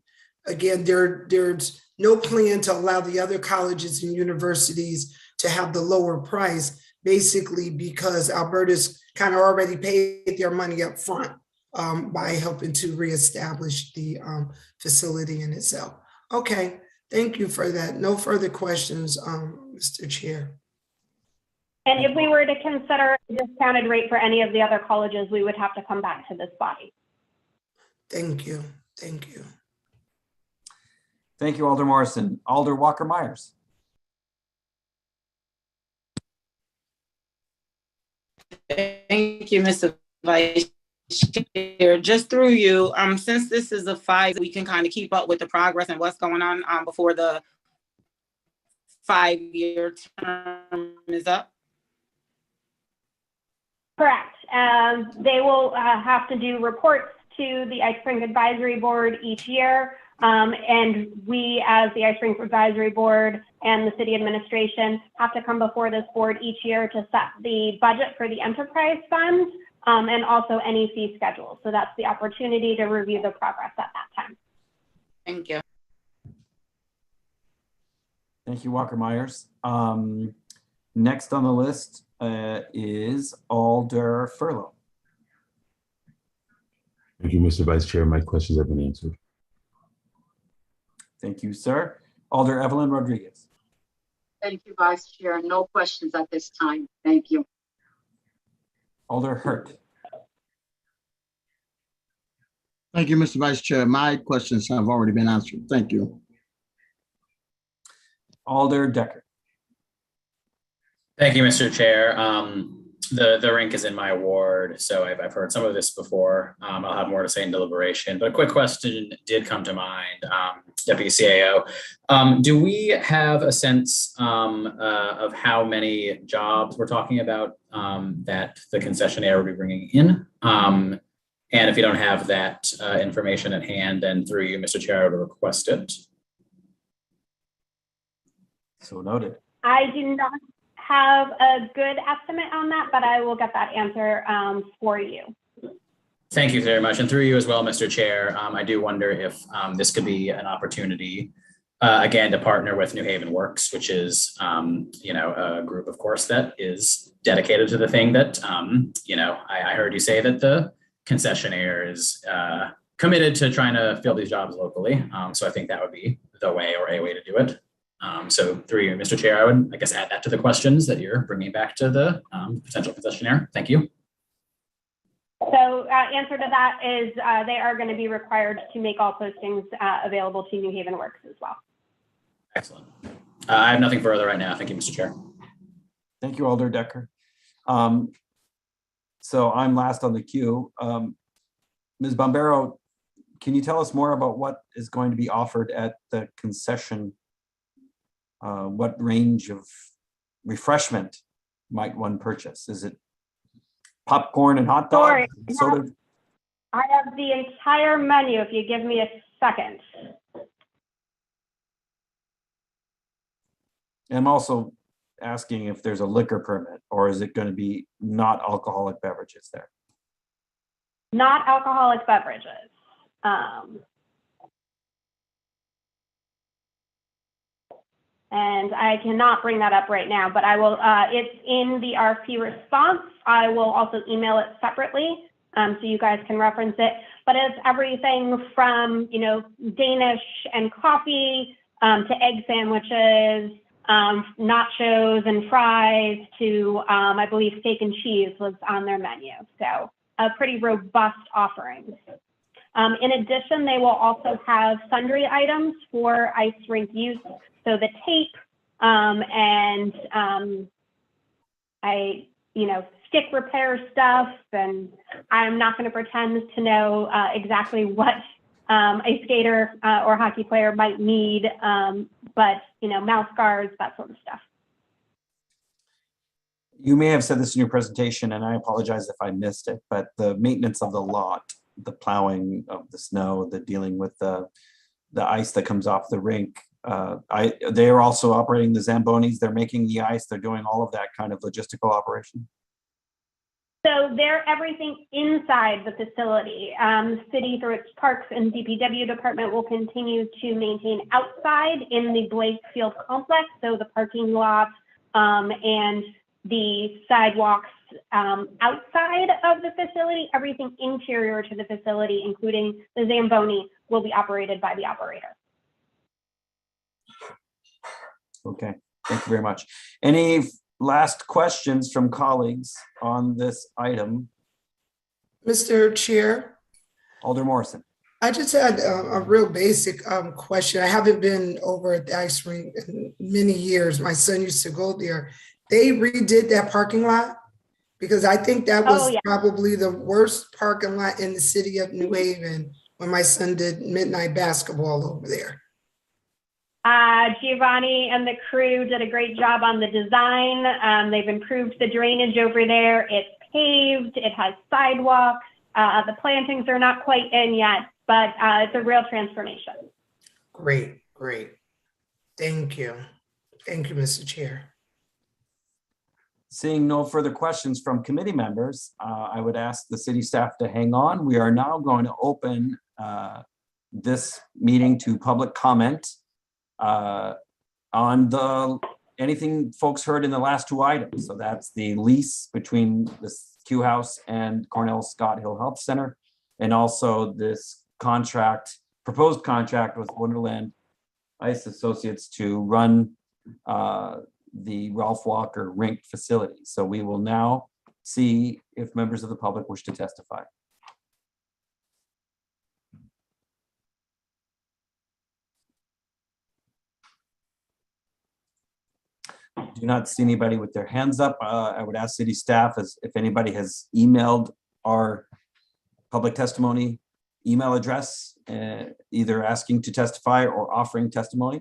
again, there's no plan to allow the other colleges and universities to have the lower price, basically because Albertus kind of already paid their money up front by helping to reestablish the facility in itself. Okay, thank you for that. No further questions, Mr. Chair. And if we were to consider a discounted rate for any of the other colleges, we would have to come back to this body. Thank you. Thank you. Thank you, Alder Morrison. Alder Walker Myers. Thank you, Mr. Vice Chair. Just through you, since this is a 5, we can kind of keep up with the progress and what's going on before the 5-year term is up. Correct. They will have to do reports to the Ice Rink Advisory Board each year. And we, as the Ice Rink Advisory Board and the city administration, have to come before this board each year to set the budget for the enterprise fund and also any fee schedule. So that's the opportunity to review the progress at that time. Thank you. Thank you, Walker Myers. Next on the list is Alder Furlow. Thank you, Mr. Vice Chair. My questions have been answered. Thank you, sir. Alder Evelyn Rodriguez. Thank you, Vice Chair. No questions at this time. Thank you. Alder Hurt. Thank you, Mr. Vice Chair. My questions have already been answered. Thank you. Alder Decker. Thank you, Mr. Chair. The rink is in my ward, so I've heard some of this before. I'll have more to say in deliberation, but a quick question did come to mind, Deputy CAO. Do we have a sense of how many jobs we're talking about that the concessionaire will be bringing in? And if you don't have that information at hand, then through you, Mr. Chair, I would request it. So noted. I do not have a good estimate on that, but I will get that answer for you. Thank you very much. And through you as well, Mr. Chair, I do wonder if this could be an opportunity, again, to partner with New Haven Works, which is, a group, of course, that is dedicated to the thing that, I heard you say that the concessionaire is committed to trying to fill these jobs locally. So I think that would be the way or a way to do it. So through you, Mr. Chair, I would, I guess, add that to the questions that you're bringing back to the potential concessionaire. Thank you. So answer to that is they are going to be required to make all postings available to New Haven Works as well. Excellent. I have nothing further right now. Thank you, Mr. Chair. Thank you, Alder Decker. So I'm last on the queue. Ms. Bombero, can you tell us more about what is going to be offered at the concession? What range of refreshment might one purchase? Is it popcorn and hot dogs? Sorry, Soda? I have the entire menu if you give me a second. I'm also asking if there's a liquor permit, or is it going to be not alcoholic beverages there? Not alcoholic beverages. And I cannot bring that up right now, but I will, it's in the RFP response. I will also email it separately so you guys can reference it. But it's everything from, Danish and coffee to egg sandwiches, nachos and fries to, I believe, steak and cheese was on their menu. So a pretty robust offering. In addition, they will also have sundry items for ice rink use. So the tape and stick repair stuff, and I'm not going to pretend to know exactly what a skater or hockey player might need, but mouth guards, that sort of stuff. You may have said this in your presentation, and I apologize if I missed it, but the maintenance of the lot, the plowing of the snow, the dealing with the ice that comes off the rink, they are also operating the Zambonis. They're making the ice. They're doing all of that kind of logistical operation. So they're everything inside the facility. The city, through its parks and DPW department, will continue to maintain outside in the Blake Field complex. So the parking lot and the sidewalks outside of the facility, everything interior to the facility, including the Zamboni, will be operated by the operator. Okay, thank you very much. Any last questions from colleagues on this item? Mr. Chair. Alder Morrison. I just had a real basic question. I haven't been over at the ice rink in many years. My son used to go there. They redid that parking lot because I think that was probably the worst parking lot in the city of New Haven when my son did midnight basketball over there. Giovanni and the crew did a great job on the design. They've improved the drainage over there. It's paved, it has sidewalks. The plantings are not quite in yet, but it's a real transformation. Great, great. Thank you. Thank you, Mr. Chair. Seeing no further questions from committee members, I would ask the city staff to hang on. We are now going to open this meeting to public comment on anything folks heard in the last two items. So that's the lease between the Q House and Cornell Scott Hill Health Center, and also this proposed contract with Wonderland Ice Associates to run the Ralph Walker Rink facility. So we will now see if members of the public wish to testify. Do do not see anybody with their hands up. I would ask city staff as if anybody has emailed our public testimony email address, either asking to testify or offering testimony.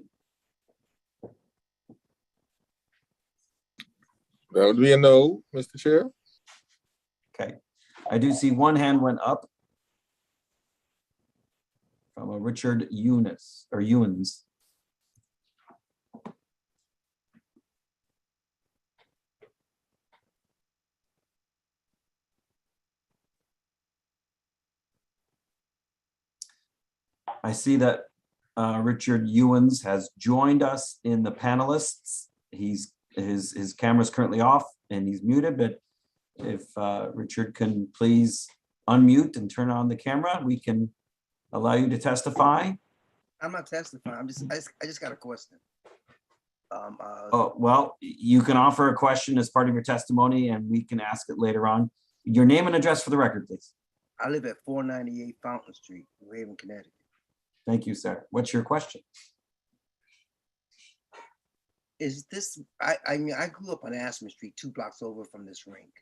That would be a no, Mr. Chair. Okay, I do see one hand went up from a Richard Ewens. I see that Richard Ewens has joined us in the panelists. His camera is currently off and he's muted, but if Richard can please unmute and turn on the camera, we can allow you to testify. I'm not testifying. I just got a question. Oh, well, you can offer a question as part of your testimony and we can ask it later on. Your name and address for the record, please. I live at 498 Fountain Street, New Haven, Connecticut. Thank you, sir. What's your question? Is this, I mean, I grew up on Aspen Street, 2 blocks over from this rink.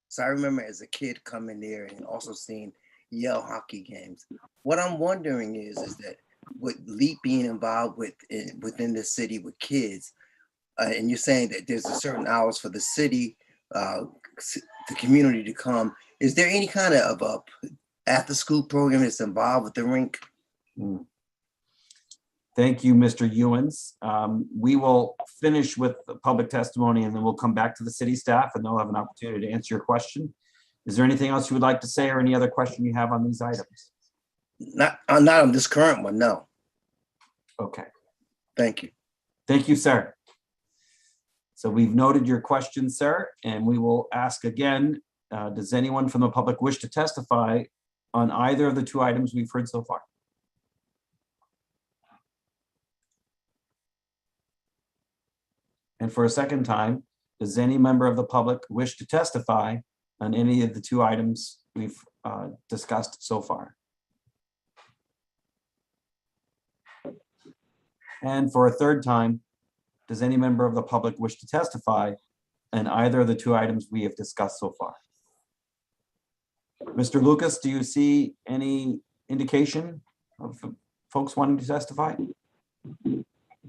So I remember as a kid coming there and also seeing Yale hockey games. What I'm wondering is that with LEAP being involved within the city with kids, and you're saying that there's a certain hours for the city, the community to come, is there any kind of after school program that's involved with the rink? Thank you, Mr. Ewens. We will finish with the public testimony and then we'll come back to the city staff and they'll have an opportunity to answer your question. Is there anything else you would like to say or any other question you have on these items? Not on this current one, no. Okay. Thank you. Thank you, sir. So we've noted your question, sir, and we will ask again, does anyone from the public wish to testify on either of the 2 items we've heard so far? And for a second time, does any member of the public wish to testify on any of the 2 items we've discussed so far? And for a third time, does any member of the public wish to testify on either of the 2 items we have discussed so far? Mr. Lucas, do you see any indication of folks wanting to testify?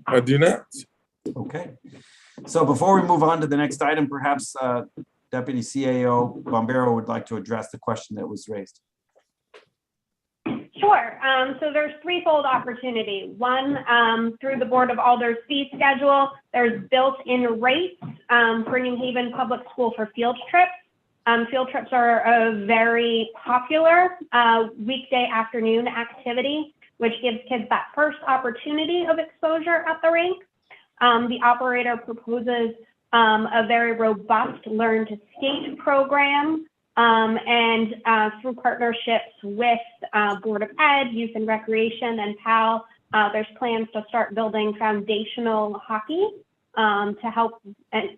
I do not. Okay. So before we move on to the next item, perhaps Deputy CAO Bombero would like to address the question that was raised. Sure. So there's threefold opportunity. One, through the Board of Alders fee schedule, there's built-in rates for New Haven Public School for field trips. Field trips are a very popular weekday afternoon activity, which gives kids that first opportunity of exposure at the rink. The operator proposes a very robust Learn to Skate program and through partnerships with Board of Ed, Youth and Recreation, and PAL, there's plans to start building foundational hockey to help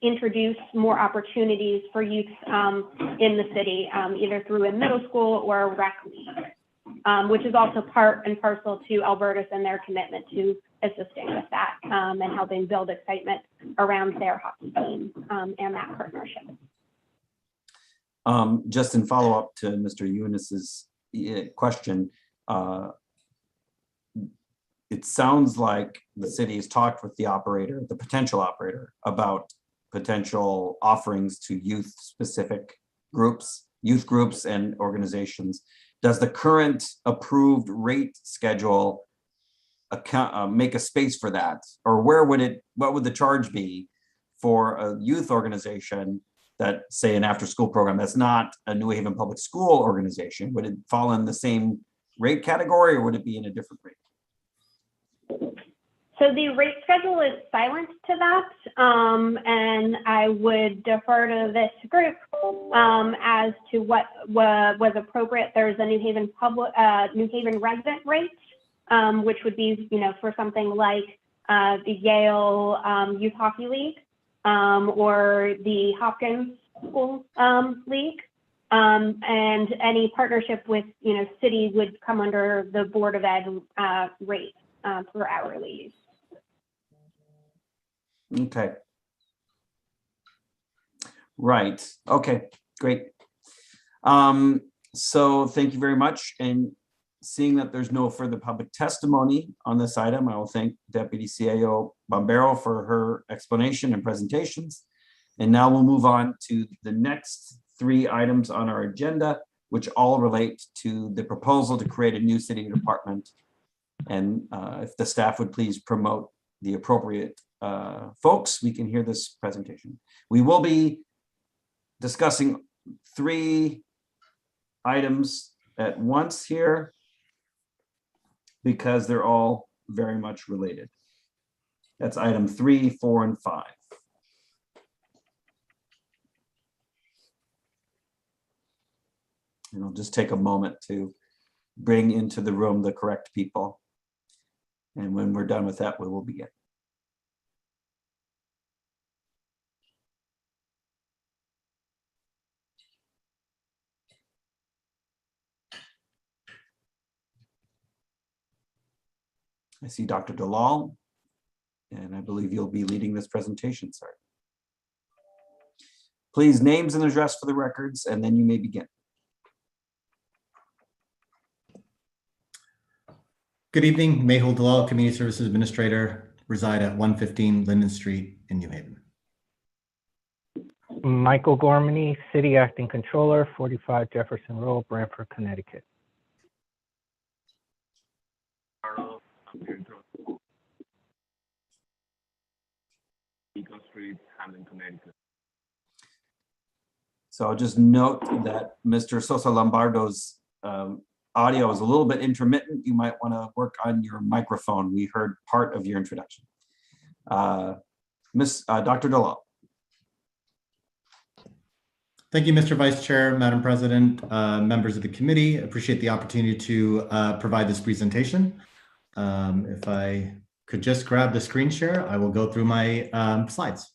introduce more opportunities for youth in the city, either through a middle school or a rec league, which is also part and parcel to Albertus and their commitment to assisting with that and helping build excitement around their hockey team and that partnership. Just in follow-up to Mr. Eunice's question, it sounds like the city has talked with the operator, the potential operator, about potential offerings to youth-specific groups, youth groups and organizations. Does the current approved rate schedule make a space for that? Or what would the charge be for a youth organization that, say, an after-school program that's not a New Haven Public School organization? Would it fall in the same rate category or would it be in a different rate? So the rate schedule is silent to that, and I would defer to this group as to what was appropriate. There's a New Haven resident rate, which would be, for something like the Yale Youth Hockey League or the Hopkins School League, and any partnership with city would come under the Board of Ed rate for hourly use. Okay. Right. Okay, great. So thank you very much. And seeing that there's no further public testimony on this item, I will thank Deputy CAO Bombero for her explanation and presentations. And now we'll move on to the next 3 items on our agenda, which all relate to the proposal to create a new city department. And if the staff would please promote the appropriate folks, we can hear this presentation. We will be discussing 3 items at once here because they're all very much related. That's item 3, 4, and 5. And I'll just take a moment to bring into the room the correct people. And when we're done with that, we will begin. I see Dr. Dalal, and I believe you'll be leading this presentation, sir. Please, names and address for the records, and then you may begin. Good evening, Mehul Dalal, Community Services Administrator, reside at 115 Linden Street in New Haven. Michael Gormany, City Acting Controller, 45 Jefferson Road, Branford, Connecticut. So I'll just note that Mr. Sosa Lombardo's audio is a little bit intermittent. You might want to work on your microphone. We heard part of your introduction. Dr. Dalal. Thank you, Mr. Vice Chair, Madam President, members of the committee. Appreciate the opportunity to provide this presentation. If I could just grab the screen share, I will go through my slides.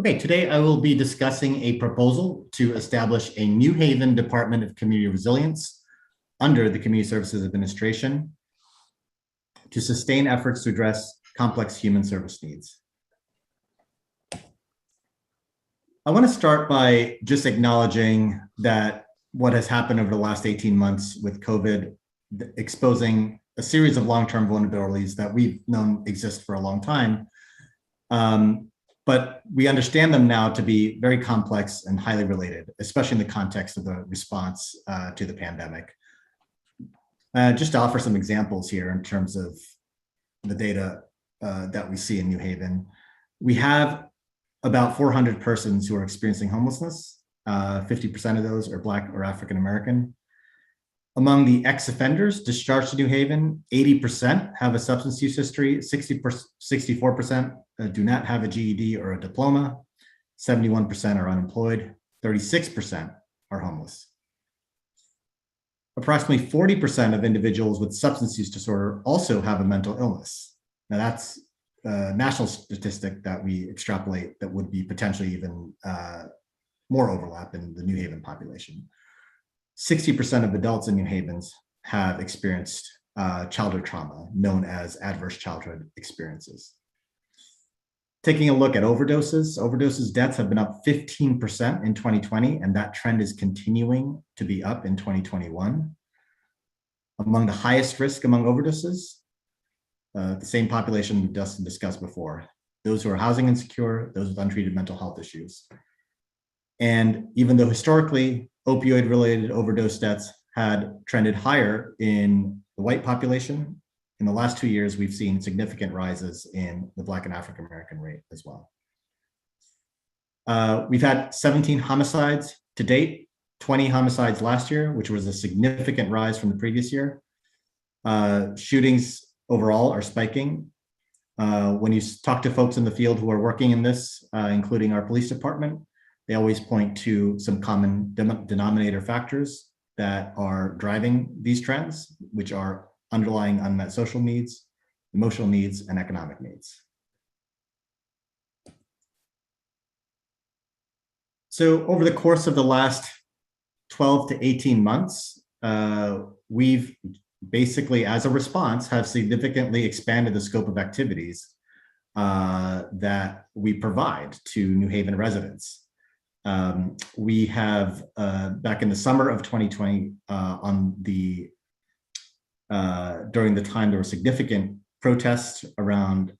Okay, today I will be discussing a proposal to establish a New Haven Department of Community Resilience under the Community Services Administration to sustain efforts to address complex human service needs. I want to start by just acknowledging that what has happened over the last 18 months with COVID, exposing a series of long-term vulnerabilities that we've known exist for a long time. But we understand them now to be very complex and highly related, especially in the context of the response to the pandemic. Just to offer some examples here in terms of the data that we see in New Haven, we have about 400 persons who are experiencing homelessness. 50% of those are Black or African American. Among the ex-offenders discharged to New Haven, 80% have a substance use history, 64% do not have a GED or a diploma, 71% are unemployed, 36% are homeless. Approximately 40% of individuals with substance use disorder also have a mental illness. Now that's a national statistic that we extrapolate that would be potentially even more overlap in the New Haven population. 60% of adults in New Havens have experienced childhood trauma, known as adverse childhood experiences. Taking a look at overdoses deaths have been up 15% in 2020, and that trend is continuing to be up in 2021. Among the highest risk among overdoses, the same population we've just discussed before, those who are housing insecure, those with untreated mental health issues. And even though historically opioid-related overdose deaths had trended higher in the white population, in the last 2 years, we've seen significant rises in the Black and African American rate as well. We've had 17 homicides to date, 20 homicides last year, which was a significant rise from the previous year. Shootings overall are spiking. When you talk to folks in the field who are working in this, including our police department, they always point to some common denominator factors that are driving these trends, which are underlying unmet social needs, emotional needs, and economic needs. So over the course of the last 12 to 18 months, we've basically, as a response, have significantly expanded the scope of activities that we provide to New Haven residents. We have, back in the summer of 2020, during the time there were significant protests around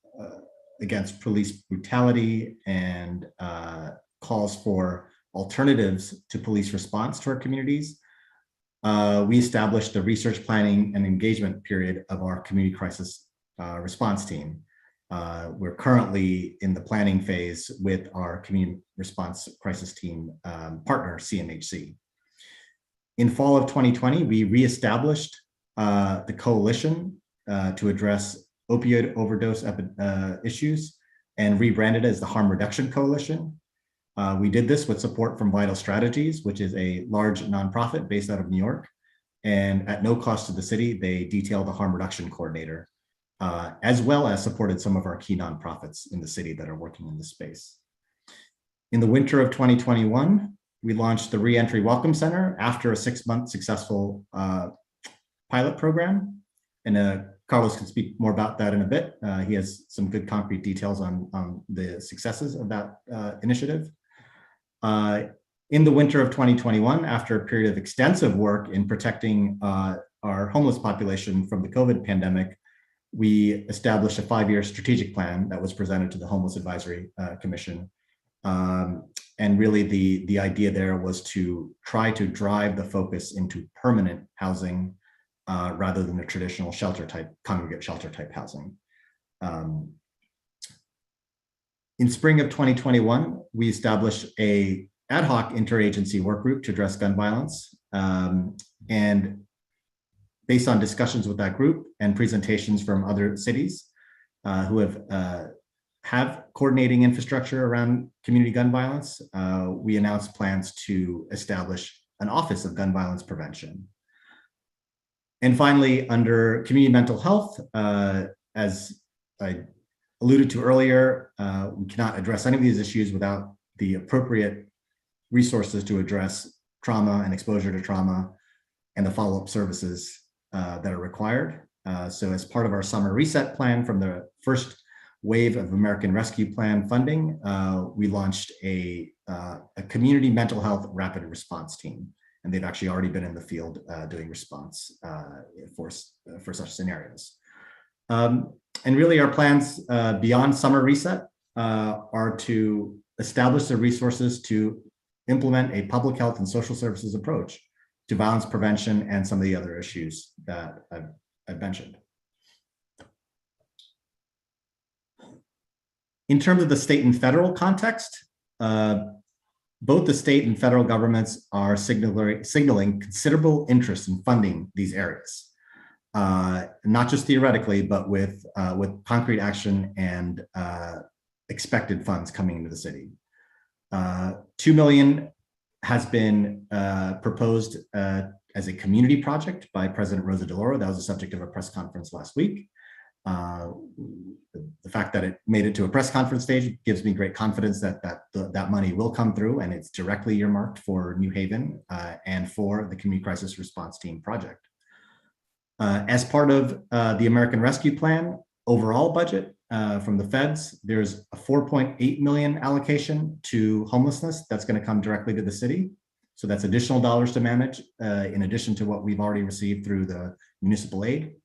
against police brutality and calls for alternatives to police response to our communities, we established the research, planning, and engagement period of our community crisis response team. We're currently in the planning phase with our community response crisis team partner, CMHC. In fall of 2020, we reestablished the coalition to address opioid overdose issues and rebranded as the Harm Reduction Coalition. We did this with support from Vital Strategies, which is a large nonprofit based out of New York. And at no cost to the city, they detailed a harm reduction coordinator, as well as supported some of our key nonprofits in the city that are working in this space. In the winter of 2021, we launched the Reentry Welcome Center after a 6-month successful pilot program. And Carlos can speak more about that in a bit. He has some good concrete details on the successes of that initiative. In the winter of 2021, after a period of extensive work in protecting our homeless population from the COVID pandemic, we established a 5-year strategic plan that was presented to the Homeless Advisory Commission. And really the idea there was to try to drive the focus into permanent housing rather than the traditional shelter type, congregate shelter type housing. In spring of 2021, we established a ad hoc interagency work group to address gun violence. And based on discussions with that group and presentations from other cities who have coordinating infrastructure around community gun violence, we announced plans to establish an Office of Gun Violence Prevention. And finally, under community mental health, as I alluded to earlier, we cannot address any of these issues without the appropriate resources to address trauma and exposure to trauma and the follow-up services that are required. So as part of our summer reset plan from the first wave of American Rescue Plan funding, we launched a community mental health rapid response team. And they've actually already been in the field doing response for such scenarios. And really our plans beyond summer reset are to establish the resources to implement a public health and social services approach to violence prevention and some of the other issues that I've mentioned. In terms of the state and federal context, both the state and federal governments are signaling considerable interest in funding these areas, not just theoretically, but with concrete action and expected funds coming into the city. $2 million has been proposed as a community project by President Rosa DeLauro. That was the subject of a press conference last week. The fact that it made it to a press conference stage gives me great confidence that that money will come through, and it's directly earmarked for New Haven and for the Community Crisis Response Team project. As part of the American Rescue Plan overall budget from the feds, there's a $4.8 million allocation to homelessness that's going to come directly to the city. So that's additional dollars to manage in addition to what we've already received through the municipal aid.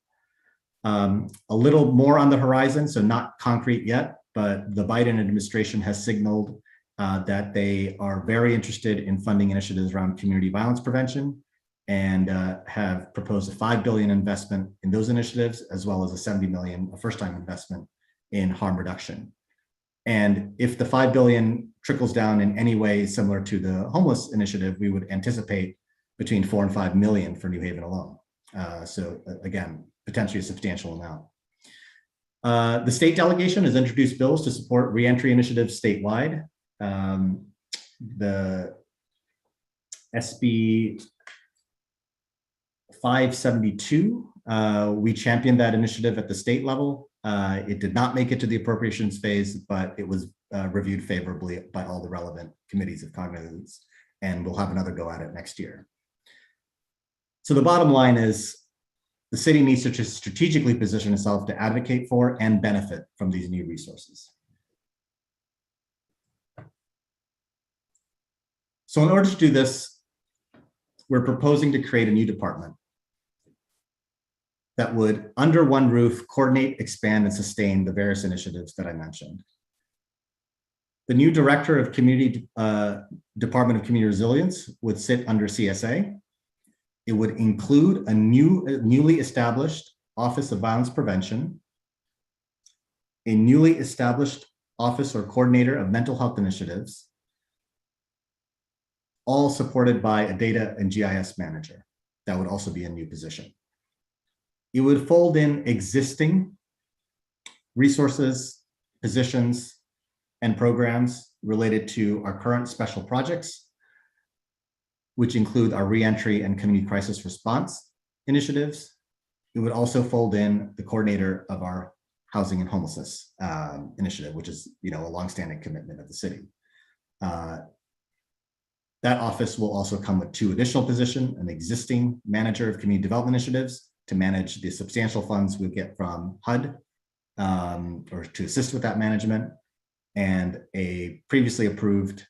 A little more on the horizon, so not concrete yet, but the Biden administration has signaled that they are very interested in funding initiatives around community violence prevention and have proposed a $5 billion investment in those initiatives, as well as a $70 million, a first-time investment in harm reduction. And if the $5 billion trickles down in any way similar to the homeless initiative, we would anticipate between $4 and $5 million for New Haven alone. So again, potentially a substantial amount. The state delegation has introduced bills to support reentry initiatives statewide. the SB 572. We championed that initiative at the state level. It did not make it to the appropriations phase, but it was reviewed favorably by all the relevant committees of cognizance, and we'll have another go at it next year. So the bottom line is the city needs to just strategically position itself to advocate for and benefit from these new resources. So in order to do this, we're proposing to create a new department that would, under one roof, coordinate, expand, and sustain the various initiatives that I mentioned. The new director of Community Department of Community Resilience would sit under CSA. It would include a newly established Office of Violence Prevention, a newly established Office or Coordinator of Mental Health Initiatives, all supported by a data and GIS manager. That would also be a new position. It would fold in existing resources, positions, and programs related to our current special projects, which include our reentry and community crisis response initiatives. It would also fold in the coordinator of our housing and homelessness initiative, which is, a longstanding commitment of the city. That office will also come with 2 additional positions: an existing manager of community development initiatives to manage the substantial funds we get from HUD, or to assist with that management, and a previously approved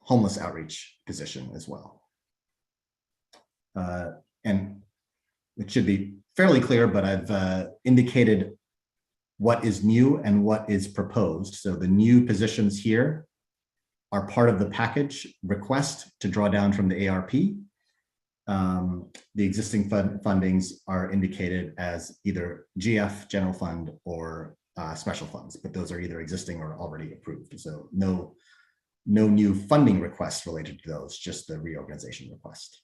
homeless outreach position as well. And it should be fairly clear, but I've indicated what is new and what is proposed. So the new positions here are part of the package request to draw down from the ARP. The existing fundings are indicated as either GF, general fund, or special funds, but those are either existing or already approved. So no new funding requests related to those, just the reorganization request.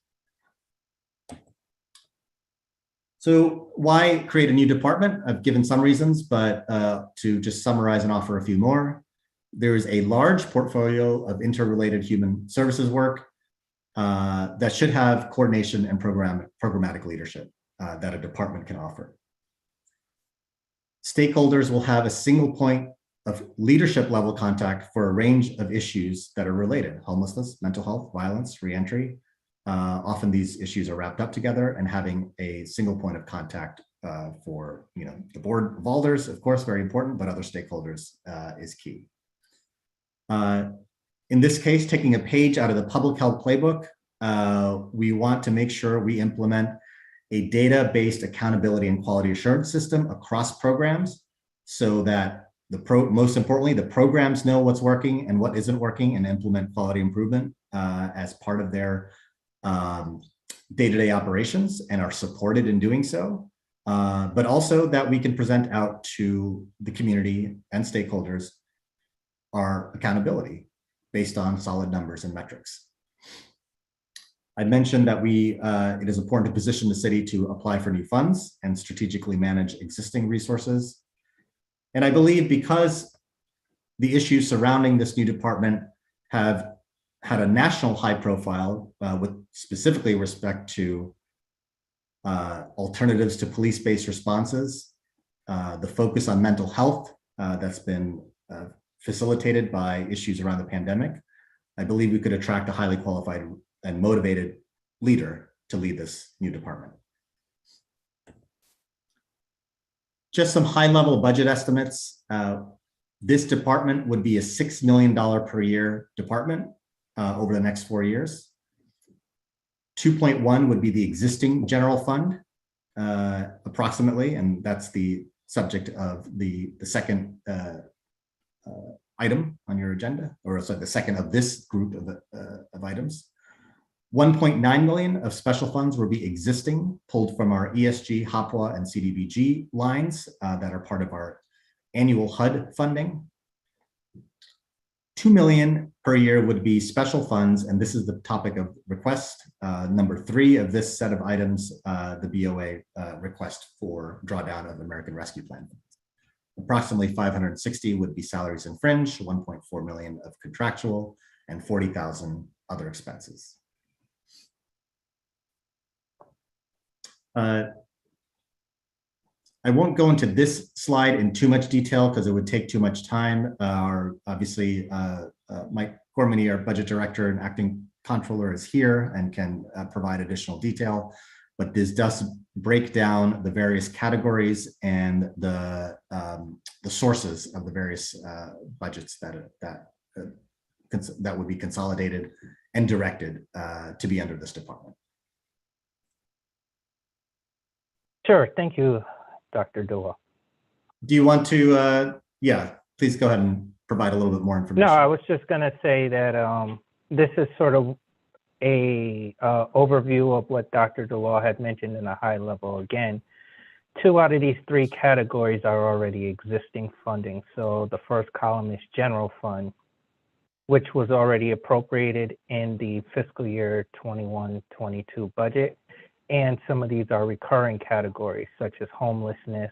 So why create a new department? I've given some reasons, but to just summarize and offer a few more. There is a large portfolio of interrelated human services work that should have coordination and programmatic leadership that a department can offer. Stakeholders will have a single point of leadership level contact for a range of issues that are related: homelessness, mental health, violence, reentry. Often these issues are wrapped up together, and having a single point of contact for the board of alders, of course, very important, but other stakeholders is key. In this case, taking a page out of the public health playbook, we want to make sure we implement a data-based accountability and quality assurance system across programs, so that most importantly, the programs know what's working and what isn't working, and implement quality improvement as part of their day-to-day operations, and are supported in doing so. But also that we can present out to the community and stakeholders our accountability based on solid numbers and metrics. I mentioned that it is important to position the city to apply for new funds and strategically manage existing resources. And I believe because the issues surrounding this new department have had a national high profile with specifically respect to alternatives to police-based responses, the focus on mental health that's been facilitated by issues around the pandemic, I believe we could attract a highly qualified and motivated leader to lead this new department. Just some high-level budget estimates. This department would be a $6 million per year department over the next 4 years. 2.1 would be the existing general fund, approximately, and that's the subject of the second item on your agenda, or sorry, the second of this group of items. 1.9 million of special funds will be existing, pulled from our ESG, HOPWA, and CDBG lines that are part of our annual HUD funding. 2 million per year would be special funds, and this is the topic of request. Number 3 of this set of items, the BoA request for drawdown of American Rescue Plan. Approximately 560 would be salaries and fringe, 1.4 million of contractual, and 40,000 other expenses. I won't go into this slide in too much detail because it would take too much time. Obviously, Mike Gormany, our budget director and acting controller, is here and can provide additional detail. But this does break down the various categories and the sources of the various budgets that would be consolidated and directed to be under this department. Sure, thank you, Dr. Dua. Do you want to, yeah, please go ahead and provide a little bit more information. No, I was just gonna say that this is sort of a overview of what Dr. Dua had mentioned in a high level. Again, 2 out of these 3 categories are already existing funding. So the first column is general fund, which was already appropriated in the fiscal year 21-22 budget. And some of these are recurring categories, such as homelessness.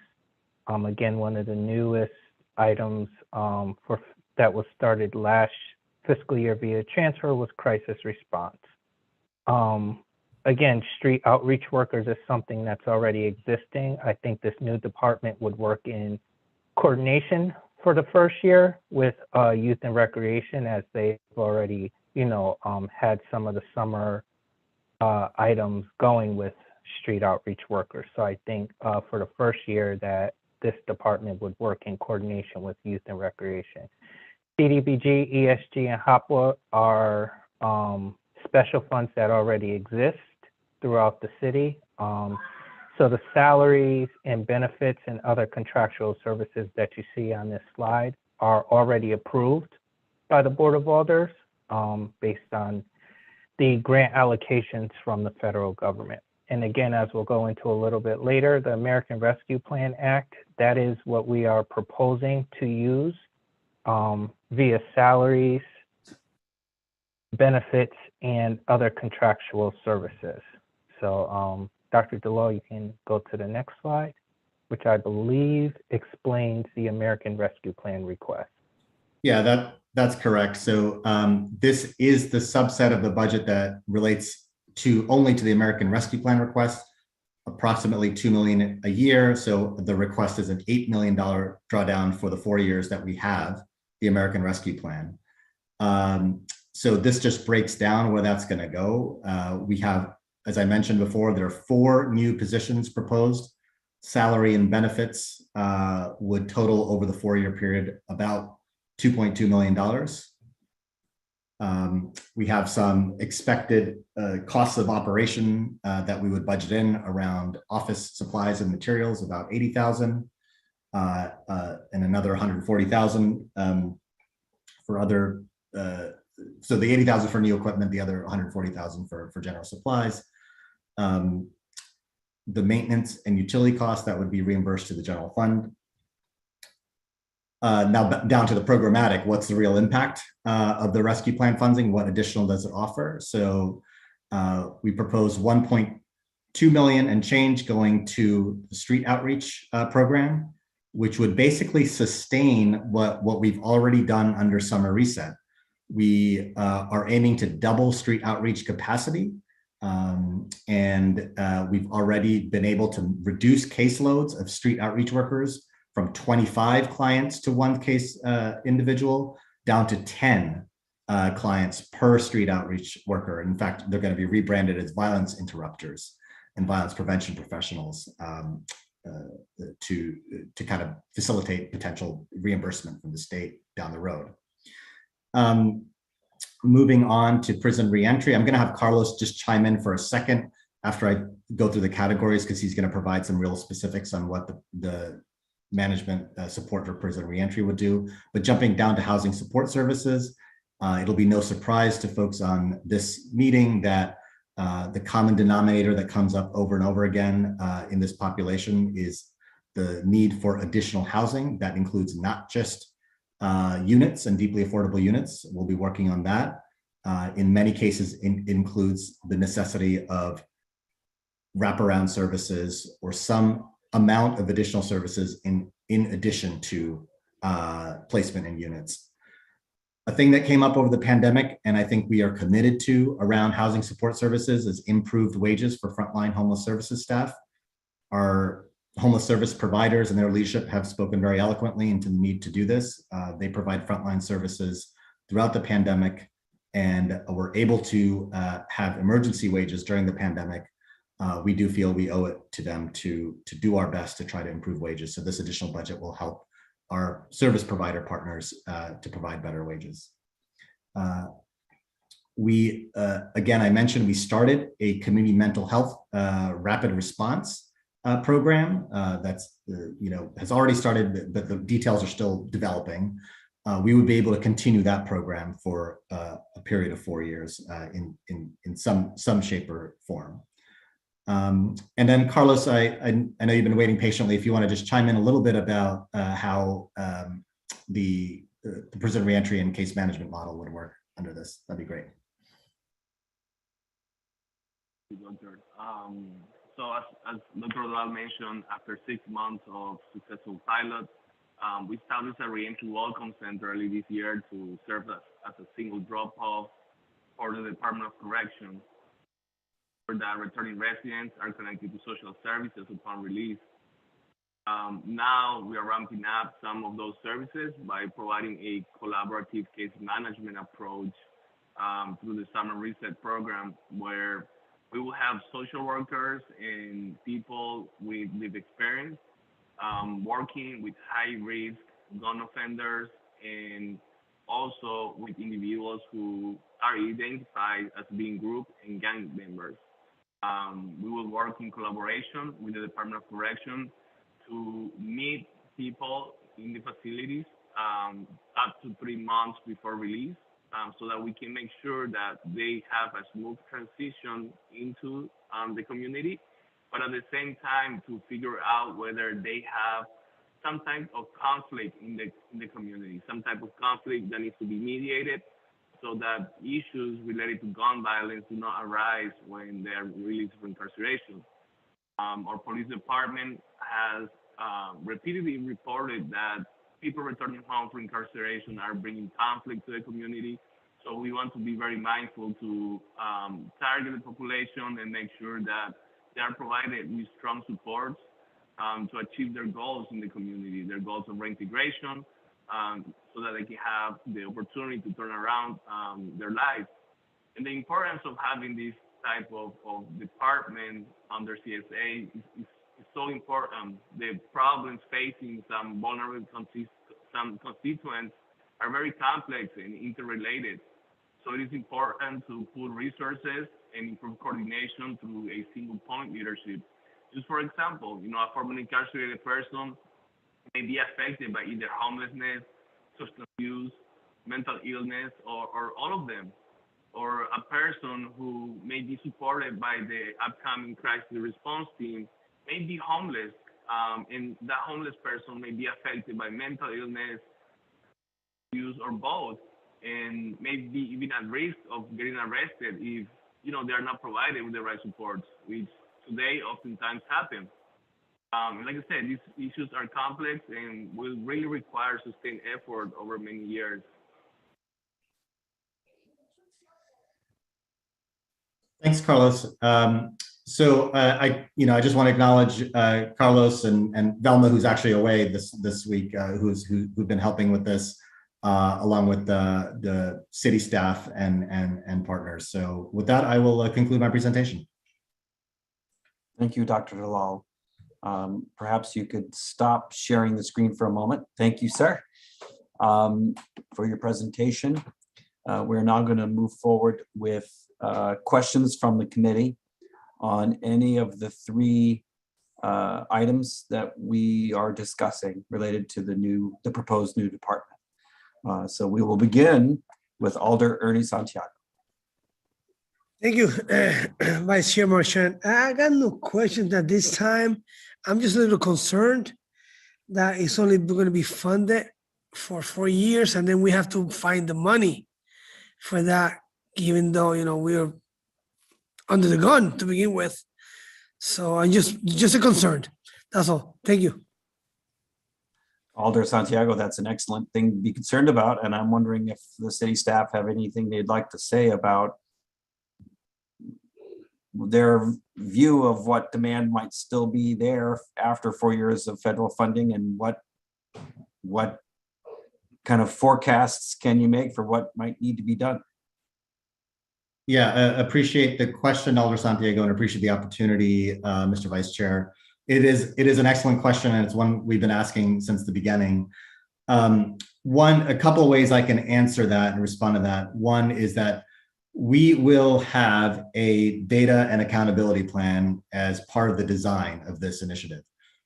Again, one of the newest items that was started last fiscal year via transfer was crisis response. Again, street outreach workers is something that's already existing. I think this new department would work in coordination for the first year with youth and recreation, as they've already, had some of the summer items going with street outreach workers. So I think for the first year that this department would work in coordination with youth and recreation. CDBG, ESG, and HOPWA are special funds that already exist throughout the city. So the salaries and benefits and other contractual services that you see on this slide are already approved by the Board of Alders based on the grant allocations from the federal government. And again, as we'll go into a little bit later, the American Rescue Plan Act, that is what we are proposing to use via salaries, benefits, and other contractual services. So Dr. Delo, you can go to the next slide, which I believe explains the American Rescue Plan request. Yeah, that's correct. So this is the subset of the budget that relates only to the American Rescue Plan request, approximately $2 million a year. So the request is an $8 million drawdown for the 4 years that we have the American Rescue Plan. So this just breaks down where that's going to go. We have, as I mentioned before, there are 4 new positions proposed. Salary and benefits would total over the 4-year period about $2.2 million. We have some expected costs of operation that we would budget in around office supplies and materials, about $80,000, and another $140,000 for other. So the $80,000 for new equipment, the other $140,000 for general supplies. The maintenance and utility costs that would be reimbursed to the general fund. Now down to the programmatic, what's the real impact of the rescue plan funding? What additional does it offer? So we propose $1.2 million and change going to the street outreach program, which would basically sustain what we've already done under summer reset. We are aiming to double street outreach capacity. And we've already been able to reduce caseloads of street outreach workers from 25 clients to 1 case individual down to 10 clients per street outreach worker. In fact, they're going to be rebranded as violence interrupters and violence prevention professionals to kind of facilitate potential reimbursement from the state down the road. Moving on to prison reentry, I'm going to have Carlos just chime in for a second after I go through the categories, because he's going to provide some real specifics on what the management support for prison reentry would do. But jumping down to housing support services, it'll be no surprise to folks on this meeting that the common denominator that comes up over and over again in this population is the need for additional housing. That includes not just units and deeply affordable units. We'll be working on that. In many cases, it includes the necessity of wraparound services or some amount of additional services in addition to placement in units. A thing that came up over the pandemic, and I think we are committed to around housing support services, is improved wages for frontline homeless services staff. Our homeless service providers and their leadership have spoken very eloquently into the need to do this. They provide frontline services throughout the pandemic and were able to have emergency wages during the pandemic. We do feel we owe it to them to do our best to try to improve wages. So this additional budget will help our service provider partners to provide better wages. Again, I mentioned we started a community mental health rapid response program that's has already started, but the details are still developing. We would be able to continue that program for a period of 4 years in some shape or form. And then Carlos, I know you've been waiting patiently. If you want to just chime in a little bit about how the prison reentry and case management model would work under this, that'd be great. So as Dr. Lal mentioned, after 6 months of successful pilot, we established a reentry welcome center early this year to serve as a single drop-off for the Department of Corrections, where the returning residents are connected to social services upon release. Now we are ramping up some of those services by providing a collaborative case management approach through the summer reset program, where we will have social workers and people with lived experience working with high-risk gun offenders and also with individuals who are identified as being group and gang members. We will work in collaboration with the Department of Corrections to meet people in the facilities up to 3 months before release, so that we can make sure that they have a smooth transition into the community, but at the same time to figure out whether they have some type of conflict in the community, some type of conflict that needs to be mediated, so that issues related to gun violence do not arise when they are released from incarceration. Our police department has repeatedly reported that people returning home from incarceration are bringing conflict to the community. So we want to be very mindful to target the population and make sure that they are provided with strong support to achieve their goals in the community, their goals of reintegration, so that they can have the opportunity to turn around their lives. And the importance of having this type of department under CSA is so important. The problems facing some vulnerable constituents are very complex and interrelated. So it is important to put resources and improve coordination through a single point leadership. Just for example, a formerly incarcerated person may be affected by either homelessness, substance abuse, mental illness, or all of them. Or a person who may be supported by the upcoming crisis response team may be homeless, and that homeless person may be affected by mental illness, abuse, or both, and may be even at risk of getting arrested if they are not provided with the right supports, which today oftentimes happen. Like I said, these issues are complex and will really require sustained effort over many years. Thanks, Carlos. So I just want to acknowledge Carlos and Velma, who's actually away this week, who've been helping with this, along with the city staff and partners. So with that, I will conclude my presentation. Thank you, Dr. Dalal. Perhaps you could stop sharing the screen for a moment. Thank you, sir, for your presentation. We're now going to move forward with questions from the committee on any of the 3 items that we are discussing related to the proposed new department. So we will begin with Alder Ernie Santiago. Thank you, Vice Chair Marchand. I got no questions at this time. I'm just a little concerned that it's only going to be funded for 4 years, and then we have to find the money for that, even though we're under the gun to begin with. So I'm just a concern. That's all. Thank you. Alder Santiago, that's an excellent thing to be concerned about. And I'm wondering if the city staff have anything they'd like to say about their view of what demand might still be there after 4 years of federal funding, and what kind of forecasts can you make for what might need to be done? Yeah, appreciate the question, Alder Santiago, and appreciate the opportunity, Mr. Vice Chair. It is an excellent question, and it's one we've been asking since the beginning. A couple of ways I can answer that and respond to that. One is that we will have a data and accountability plan as part of the design of this initiative.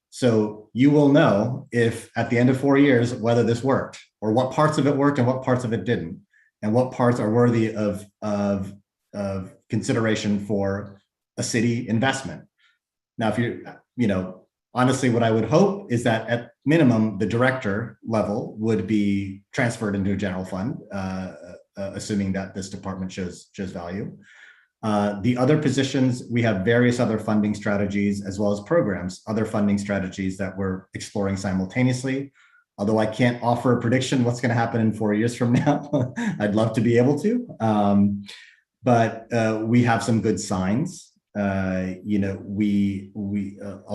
So you will know if at the end of 4 years, whether this worked, or what parts of it worked and what parts of it didn't, and what parts are worthy of consideration for a city investment. Now, if honestly, what I would hope is that at minimum, the director level would be transferred into a general fund, assuming that this department shows value. The other positions, we have various other funding strategies as well as programs, other funding strategies that we're exploring simultaneously. Although I can't offer a prediction what's going to happen in 4 years from now, I'd love to be able to. But we have some good signs. I'll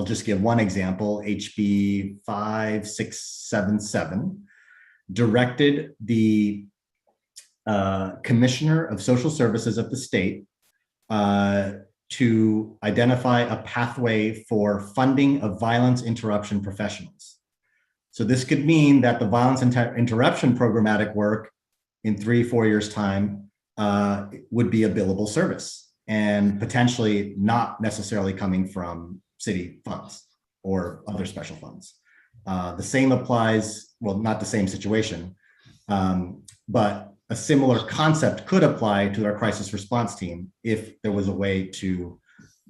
just give one example. HB 5677 directed the Commissioner of Social Services of the state to identify a pathway for funding of violence interruption professionals. So this could mean that the violence interruption programmatic work in 3-4 years' time would be a billable service, and potentially not necessarily coming from city funds or other special funds. The same applies, well, not the same situation, but a similar concept could apply to our crisis response team if there was a way to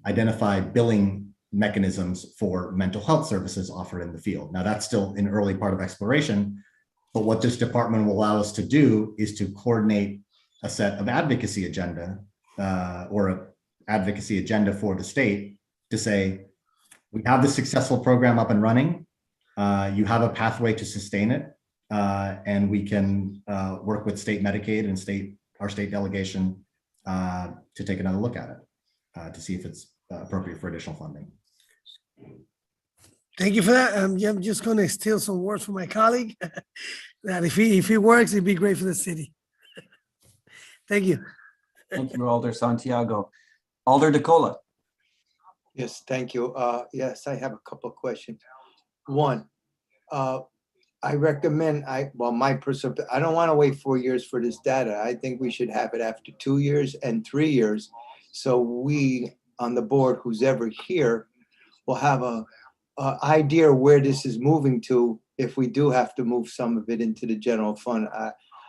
identify billing mechanisms for mental health services offered in the field. Now, that's still an early part of exploration, but what this department will allow us to do is to coordinate a set of advocacy agenda or an advocacy agenda for the state to say, we have this successful program up and running. You have a pathway to sustain it. And we can work with state Medicaid and our state delegation to take another look at it to see if it's appropriate for additional funding. Thank you for that. I'm just going to steal some words from my colleague that if he works, it'd be great for the city. Thank you. Thank you, Alder Santiago. Alder DeCola. Yes, thank you. Yes, I have a couple of questions. One, I recommend, my personal, I don't want to wait 4 years for this data. I think we should have it after 2 years and 3 years. So we on the board, who's ever here, will have a idea where this is moving to if we do have to move some of it into the general fund.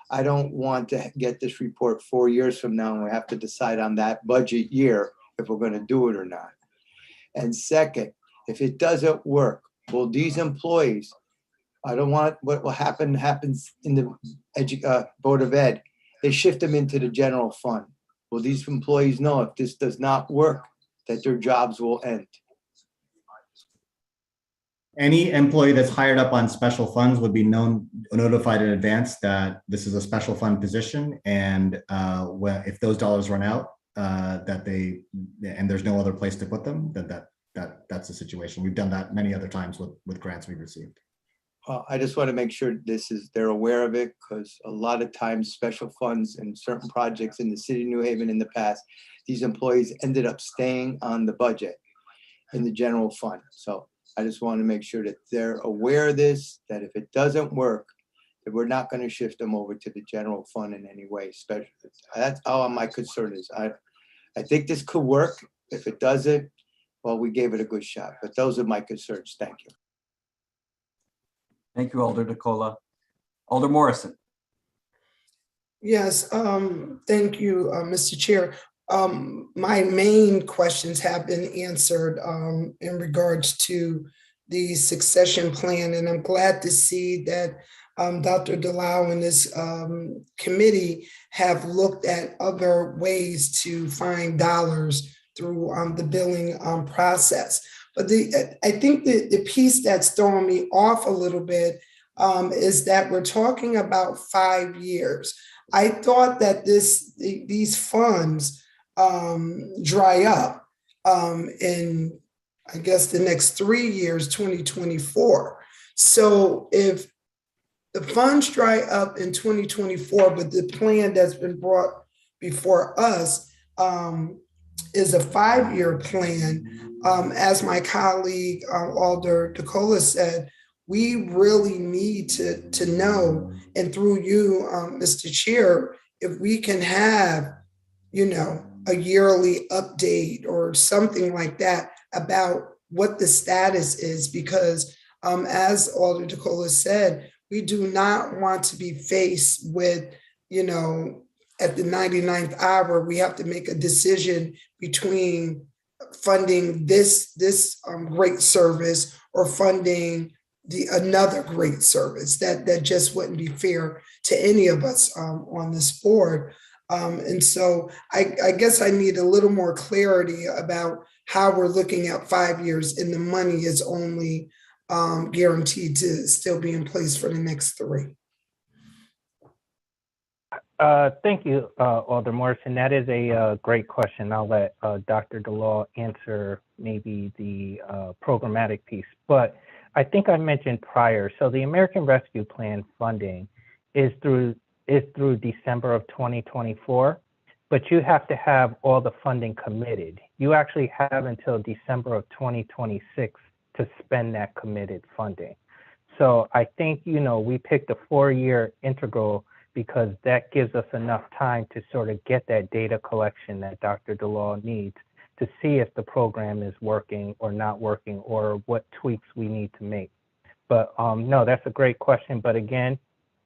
I don't want to get this report 4 years from now and we have to decide on that budget year if we're going to do it or not. And second, if it doesn't work, will these employees, I don't want what will happens in the Board of Ed, they shift them into the general fund. Will these employees know if this does not work, that their jobs will end? Any employee that's hired up on special funds would be notified in advance that this is a special fund position, and if those dollars run out, and there's no other place to put them, then that's the situation. We've done that many other times with grants we've received. I just want to make sure they're aware of it, because a lot of times special funds and certain projects in the city of New Haven in the past, these employees ended up staying on the budget in the general fund. So I just want to make sure that they're aware of this, that if it doesn't work, that we're not going to shift them over to the general fund in any way. That's all my concern is. I think this could work. If it doesn't, well, we gave it a good shot. But those are my concerns. Thank you. Thank you, Alder DeCola. Alder Morrison. Yes, thank you, Mr. Chair. My main questions have been answered in regards to the succession plan, and I'm glad to see that Dr. Delau and this committee have looked at other ways to find dollars through the billing process. But I think the piece that's throwing me off a little bit is that we're talking about 5 years. I thought that these funds dry up in, I guess, the next 3 years, 2024. So if the funds dry up in 2024, but the plan that's been brought before us is a 5-year plan. As my colleague Alder DeCola said, we really need to know, and through you, Mr. Chair, if we can have, a yearly update or something like that about what the status is, because as Alder DeCola said, we do not want to be faced with, at the 99th hour, we have to make a decision between funding this great service or funding another great service. That just wouldn't be fair to any of us on this board. And so I guess I need a little more clarity about how we're looking at 5 years and the money is only guaranteed to still be in place for the next 3. Thank you, Alder Morrison. That is a great question. I'll let Dr. DeLaw answer maybe the programmatic piece. But I think I mentioned prior, so the American Rescue Plan funding is through December of 2024, but you have to have all the funding committed. You actually have until December of 2026 to spend that committed funding. So I think, we picked a 4-year integral because that gives us enough time to sort of get that data collection that Dr. DeLaw needs to see if the program is working or not working or what tweaks we need to make. But no, that's a great question. But again,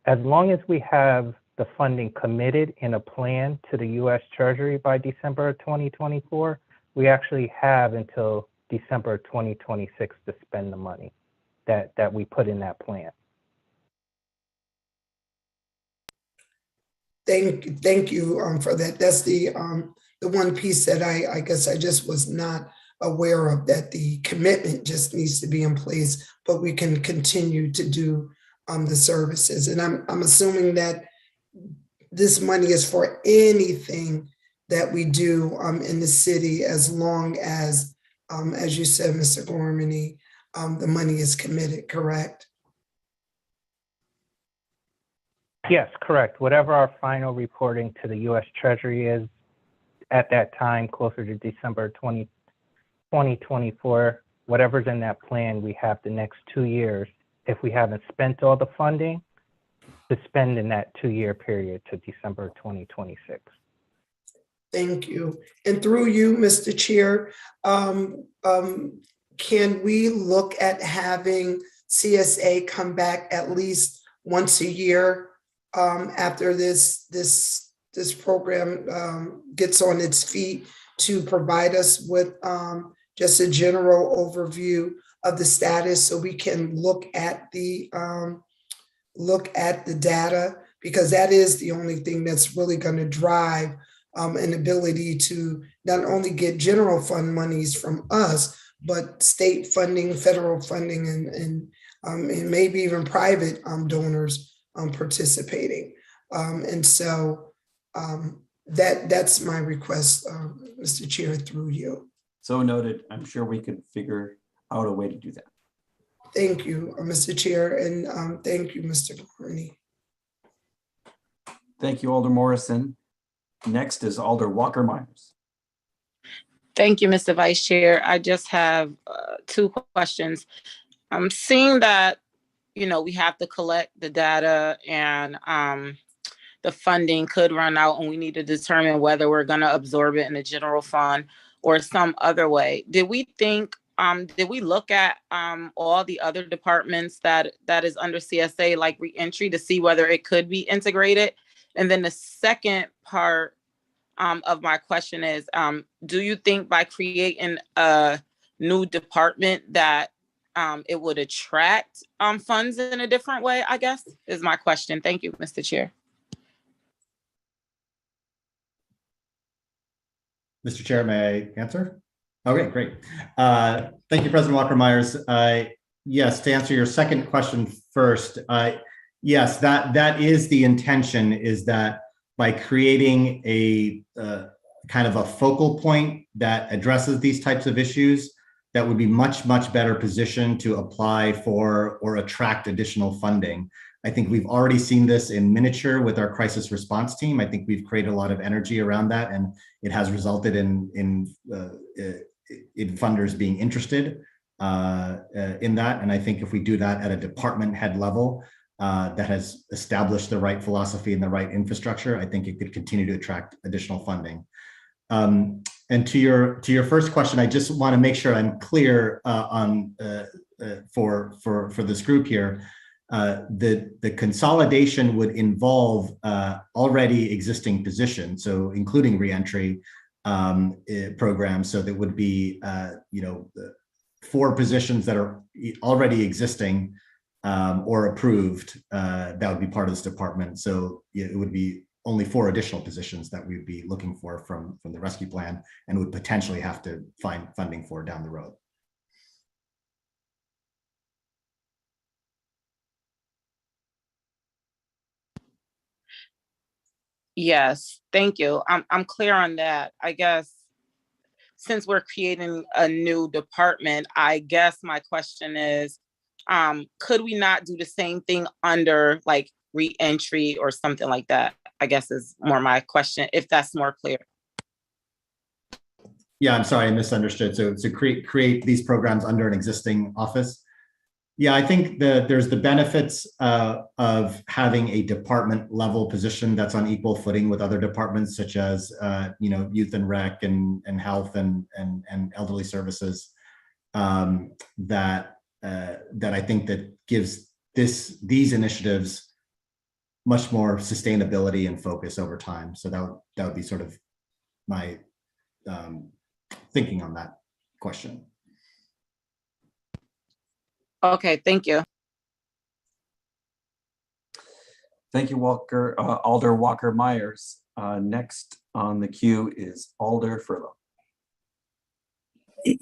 as long as we have the funding committed in a plan to the U.S. Treasury by December of 2024, we actually have until December 2026 to spend the money that we put in that plan. Thank you for that. That's the one piece that I guess I just was not aware of, that the commitment just needs to be in place, but we can continue to do the services. And I'm assuming that this money is for anything that we do in the city, as long as you said, Mr. Gormany, the money is committed, correct? Yes, correct. Whatever our final reporting to the U.S. Treasury is at that time, closer to December 2024, whatever's in that plan, we have the next 2 years, if we haven't spent all the funding, to spend in that 2-year period to December 2026. Thank you. And through you, Mr. Chair, can we look at having CSA come back at least once a year after this program gets on its feet, to provide us with just a general overview of the status, so we can look at the data, because that is the only thing that's really going to drive an ability to not only get general fund monies from us, but state funding, federal funding, and maybe even private donors participating. And so that's my request, Mr. Chair, through you. So noted. I'm sure we could figure out a way to do that. Thank you, Mr. Chair, and thank you, Mr. Gormany. Thank you, Alder Morrison. Next is Alder Walker-Myers. Thank you, Mr. Vice Chair. I just have 2 questions. I'm seeing that, we have to collect the data, and the funding could run out, and we need to determine whether we're going to absorb it in the general fund or some other way. Did we look at all the other departments that is under CSA, like reentry, to see whether it could be integrated? And then the second part of my question is, do you think by creating a new department that it would attract funds in a different way, I guess, is my question. Thank you, Mr. Chair. Mr. Chair, may I answer? Okay, great. Thank you, President Walker-Myers. Yes, to answer your second question first, yes, that is the intention, is that by creating a kind of a focal point that addresses these types of issues, that would be much better positioned to apply for or attract additional funding. I think we've already seen this in miniature with our crisis response team. I think we've created a lot of energy around that, and it has resulted in funders being interested in that. And I think if we do that at a department head level that has established the right philosophy and the right infrastructure, I think it could continue to attract additional funding. And to your first question, I just want to make sure I'm clear on for this group here. The consolidation would involve already existing positions, so including reentry programs. So there would be 4 positions that are already existing or approved that would be part of this department. So it would be only 4 additional positions that we'd be looking for from the rescue plan, and would potentially have to find funding for down the road. Yes, thank you. I'm clear on that. I guess since we're creating a new department, I guess my question is, could we not do the same thing under like re-entry or something like that? I guess is more my question, if that's more clear. Yeah, I'm sorry, I misunderstood. So to create these programs under an existing office. Yeah, I think there's the benefits of having a department level position that's on equal footing with other departments, such as youth and rec and health and elderly services. That I think that gives these initiatives much more sustainability and focus over time. So that would be sort of my thinking on that question. Okay, thank you. Thank you, Alder Walker Myers. Next on the queue is Alder Furlow. Thank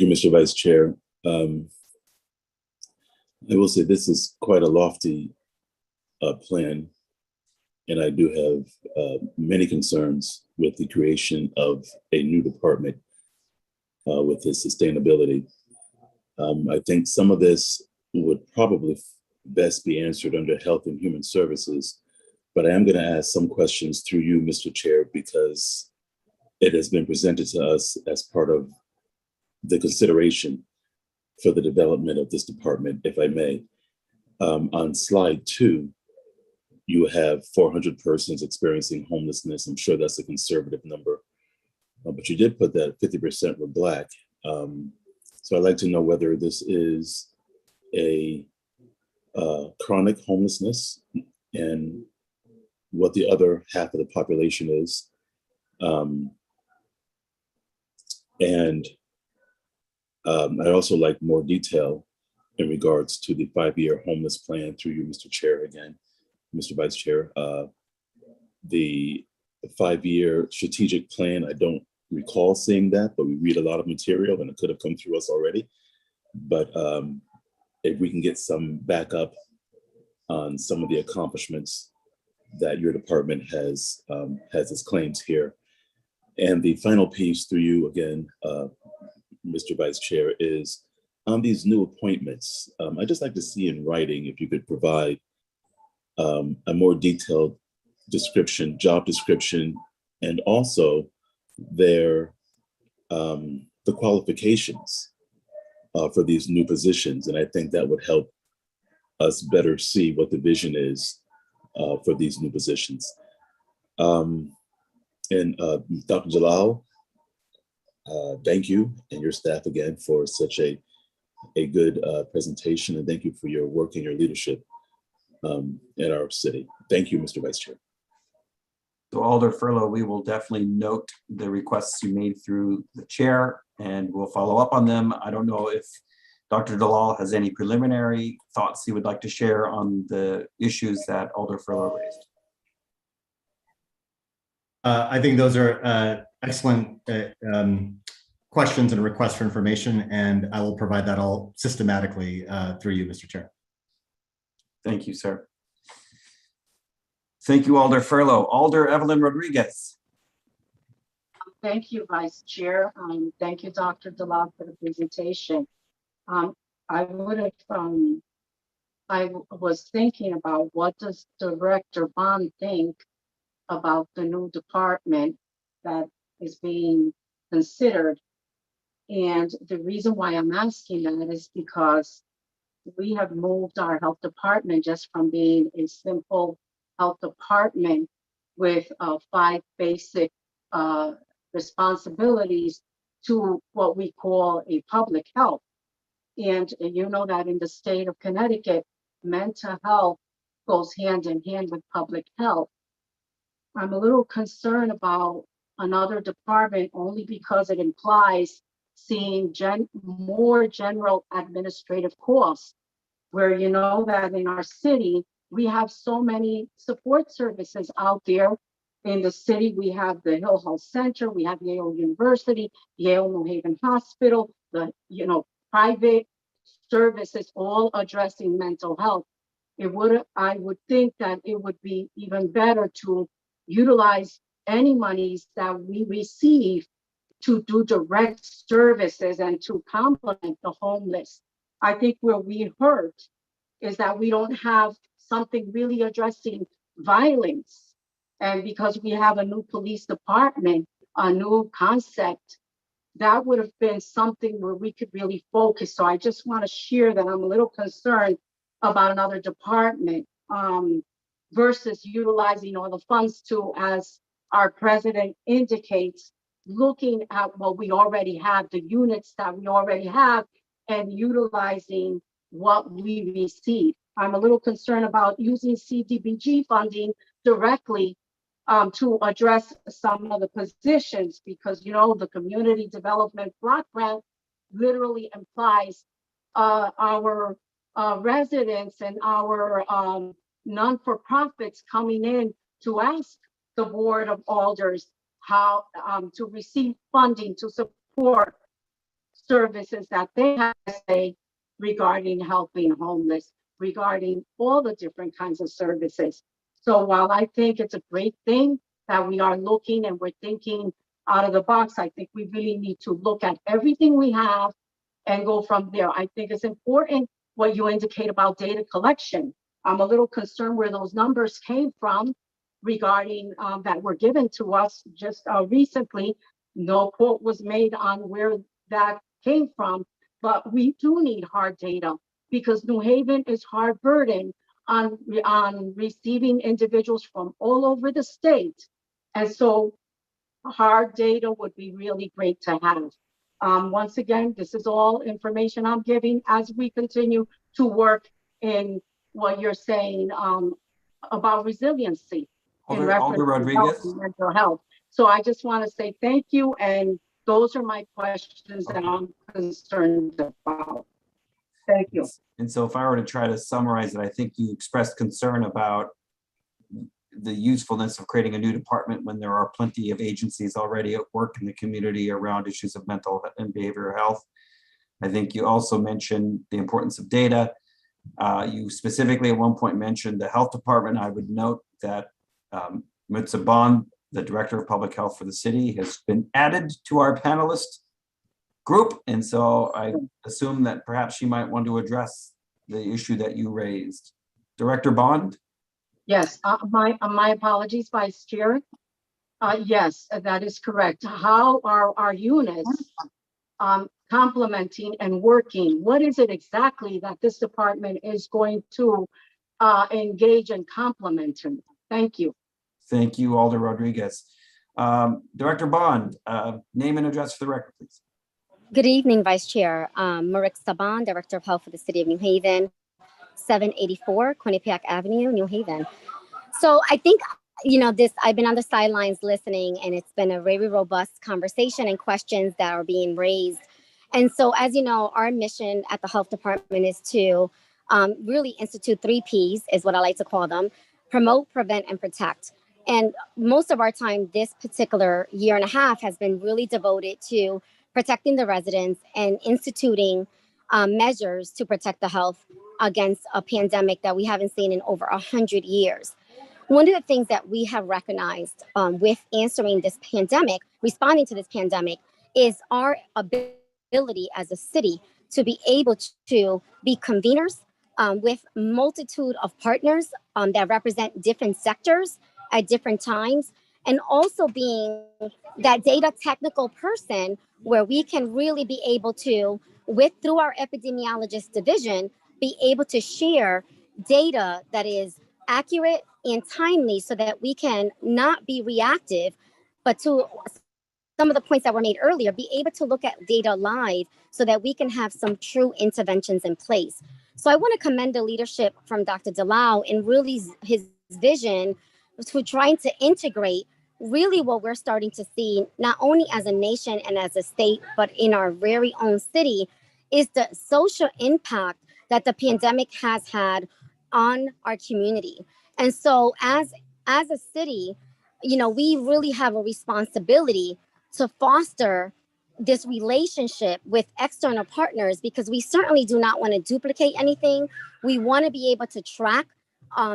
you, Mr. Vice Chair. I will say this is quite a lofty plan, and I do have many concerns with the creation of a new department with its sustainability. I think some of this would probably best be answered under Health and Human Services, but I am going to ask some questions through you, Mr. Chair, because it has been presented to us as part of the consideration for the development of this department, if I may. On slide 2, you have 400 persons experiencing homelessness. I'm sure that's a conservative number, but you did put that 50% were Black. So I'd like to know whether this is a chronic homelessness and what the other half of the population is. And I'd also like more detail in regards to the 5-year homeless plan through you, Mr. Chair, again, Mr. Vice Chair. The 5-year strategic plan, I don't recall seeing that, but we read a lot of material and it could have come through us already. But if we can get some backup on some of the accomplishments that your department has its claims here. And the final piece through you again, Mr. Vice Chair, is on these new appointments. I'd just like to see in writing if you could provide a more detailed job description, and also the qualifications for these new positions. And I think that would help us better see what the vision is for these new positions. And Dr. Jalal, thank you and your staff again for such a good presentation, and thank you for your work and your leadership in our city. Thank you, Mr. Vice Chair. So Alder Furlow, we will definitely note the requests you made through the chair, and we'll follow up on them. I don't know if Dr. Dalal has any preliminary thoughts he would like to share on the issues that Alder Furlow raised. I think those are excellent questions and requests for information, and I will provide that all systematically through you, Mr. Chair. Thank you, sir. Thank you, Alder Furlow. Alder Evelyn Rodriguez. Thank you, Vice Chair. Thank you, Dr. DeLocke, for the presentation. I was thinking about, what does Director Bond think about the new department that is being considered? And the reason why I'm asking that is because we have moved our health department just from being a simple health department with 5 basic responsibilities to what we call a public health. And you know that in the state of Connecticut, mental health goes hand in hand with public health. I'm a little concerned about another department only because it implies seeing more general administrative costs, where you know that in our city, we have so many support services out there. In the city, we have the Hill Health Center, we have Yale University, Yale New Haven Hospital, the private services all addressing mental health. I would think that it would be even better to utilize any monies that we receive to do direct services and to complement the homeless. I think where we hurt is that we don't have something really addressing violence. And because we have a new police department, a new concept, that would have been something where we could really focus. So I just want to share that I'm a little concerned about another department versus utilizing all the funds to, as our president indicates, looking at what we already have, the units that we already have, and utilizing what we receive. I'm a little concerned about using CDBG funding directly to address some of the positions, because the community development block grant literally implies our residents and our non-for-profits coming in to ask the Board of Alders how to receive funding to support services that they have to say regarding helping homeless, regarding all the different kinds of services. So while I think it's a great thing that we are looking and we're thinking out of the box, I think we really need to look at everything we have and go from there. I think it's important what you indicate about data collection. I'm a little concerned where those numbers came from regarding that were given to us just recently. No quote was made on where that came from, but we do need hard data because New Haven is hard burdened on receiving individuals from all over the state. And so hard data would be really great to have. Once again, this is all information I'm giving as we continue to work in what you're saying about resiliency in reference to health and mental health. So I just want to say thank you, and those are my questions that I'm concerned about. Thank you. And so if I were to try to summarize it, I think you expressed concern about the usefulness of creating a new department when there are plenty of agencies already at work in the community around issues of mental and behavioral health. I think you also mentioned the importance of data. You specifically at one point mentioned the health department. I would note that Mutsa Bond, the Director of Public Health for the city, has been added to our panelist group. And so I assume that perhaps she might want to address the issue that you raised. Director Bond? Yes, my apologies, Vice Chair. Yes, that is correct. How are our units complementing and working? What is it exactly that this department is going to engage in complementing? Thank you. Thank you, Alder Rodriguez. Director Bond, name and address for the record, please. Good evening, Vice Chair. Marissa Bond, Director of Health for the City of New Haven, 784 Quinnipiac Avenue, New Haven. So I think, I've been on the sidelines listening, and it's been a very robust conversation and questions that are being raised. And so, as you know, our mission at the health department is to really institute 3 Ps, is what I like to call them: promote, prevent, and protect. And most of our time this particular year and a half has been really devoted to protecting the residents, and instituting measures to protect the health against a pandemic that we haven't seen in over 100 years. One of the things that we have recognized with answering this pandemic, responding to this pandemic, is our ability as a city to be able to be conveners with multitude of partners that represent different sectors at different times, and also being that data technical person where we can really be able to, through our epidemiologist division, be able to share data that is accurate and timely so that we can not be reactive, but to some of the points that were made earlier, be able to look at data live so that we can have some true interventions in place. So I want to commend the leadership from Dr. Delau and really his vision to trying to integrate really what we're starting to see, not only as a nation and as a state, but in our very own city, is the social impact that the pandemic has had on our community. And so as a city, we really have a responsibility to foster this relationship with external partners, because we certainly do not want to duplicate anything. We want to be able to track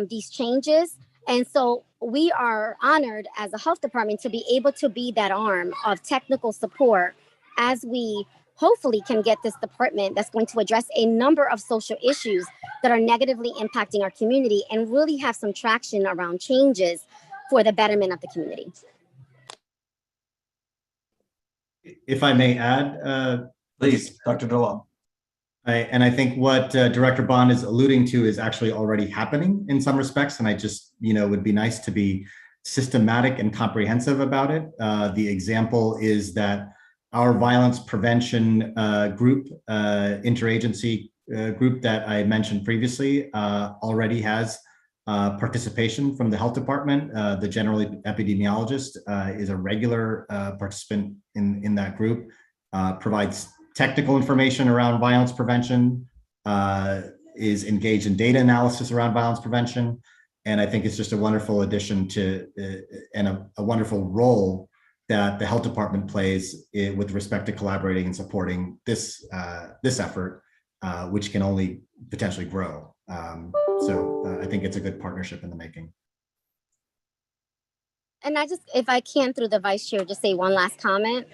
these changes. And so we are honored as a health department to be able to be that arm of technical support as we hopefully can get this department that's going to address a number of social issues that are negatively impacting our community and really have some traction around changes for the betterment of the community. If I may add, please, Dr. Delau. I think what Director Bond is alluding to is actually already happening in some respects, and I just, would be nice to be systematic and comprehensive about it. The example is that our violence prevention group, interagency group that I mentioned previously, already has participation from the health department. The general epidemiologist is a regular participant in that group, provides technical information around violence prevention, is engaged in data analysis around violence prevention. And I think it's just a wonderful addition to and a wonderful role that the health department plays with respect to collaborating and supporting this effort, which can only potentially grow. So I think it's a good partnership in the making. And I just, if I can, through the vice chair, just say one last comment.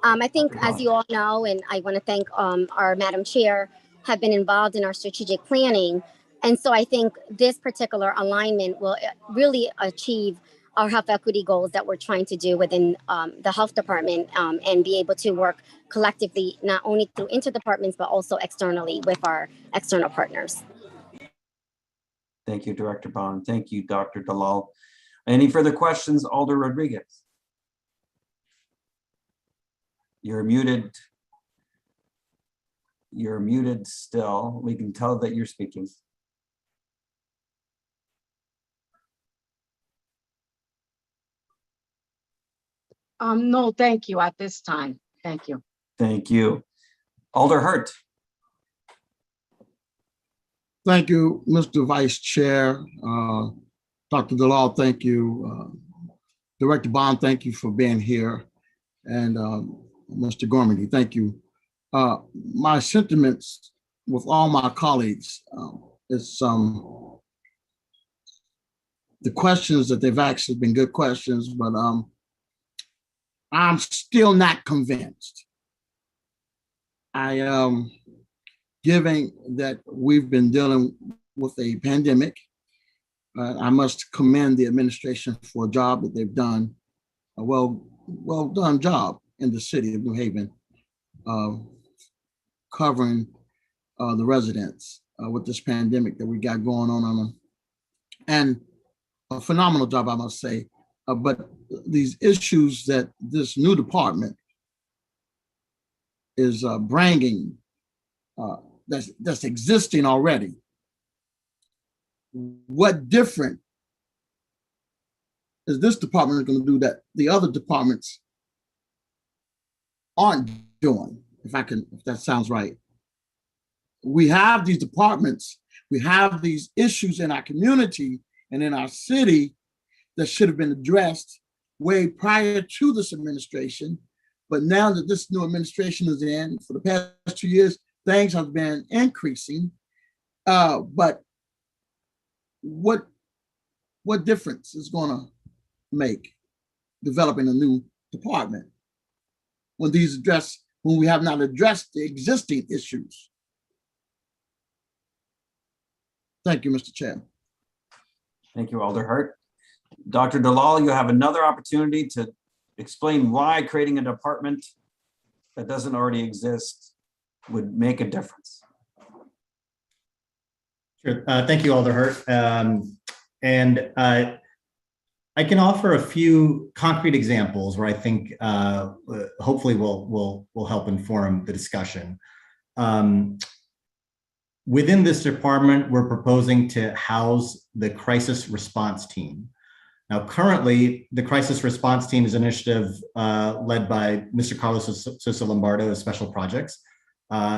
I think, as you all know, and I want to thank our Madam Chair, have been involved in our strategic planning. And so I think this particular alignment will really achieve our health equity goals that we're trying to do within the health department, and be able to work collectively, not only through interdepartments, but also externally with our external partners. Thank you, Director Bond. Thank you, Dr. Delau. Any further questions, Alder Rodriguez? You're muted. You're muted still. We can tell that you're speaking. No, thank you at this time. Thank you. Thank you. Alder Hurt. Thank you, Mr. Vice Chair. Dr. Delau, thank you. Director Bond, thank you for being here. And Mr. Gormady, thank you. My sentiments with all my colleagues is the questions that they've asked have been good questions, but I'm still not convinced. Given that we've been dealing with a pandemic, I must commend the administration for a job that they've done, a well done job in the city of New Haven, covering the residents with this pandemic that we got going on, and a phenomenal job, I must say. But these issues that this new department is bringing, that's existing already. What different is this department going to do that the other departments aren't doing? If that sounds right. We have these departments, we have these issues in our community and in our city that should have been addressed way prior to this administration, But now that this new administration is in, for the past 2 years, things have been increasing. But what difference is going to make developing a new department when we have not addressed the existing issues? Thank you, Mr. Chair. Thank you, Alder Hart. Dr. Dalal, you have another opportunity to explain why creating a department that doesn't already exist would make a difference. Sure. Thank you, Alder Hart. And I can offer a few concrete examples where I think hopefully will help inform the discussion. Within this department, we're proposing to house the crisis response team. Now, currently, the crisis response team is an initiative led by Mr. Carlos Sosa Lombardo of Special Projects.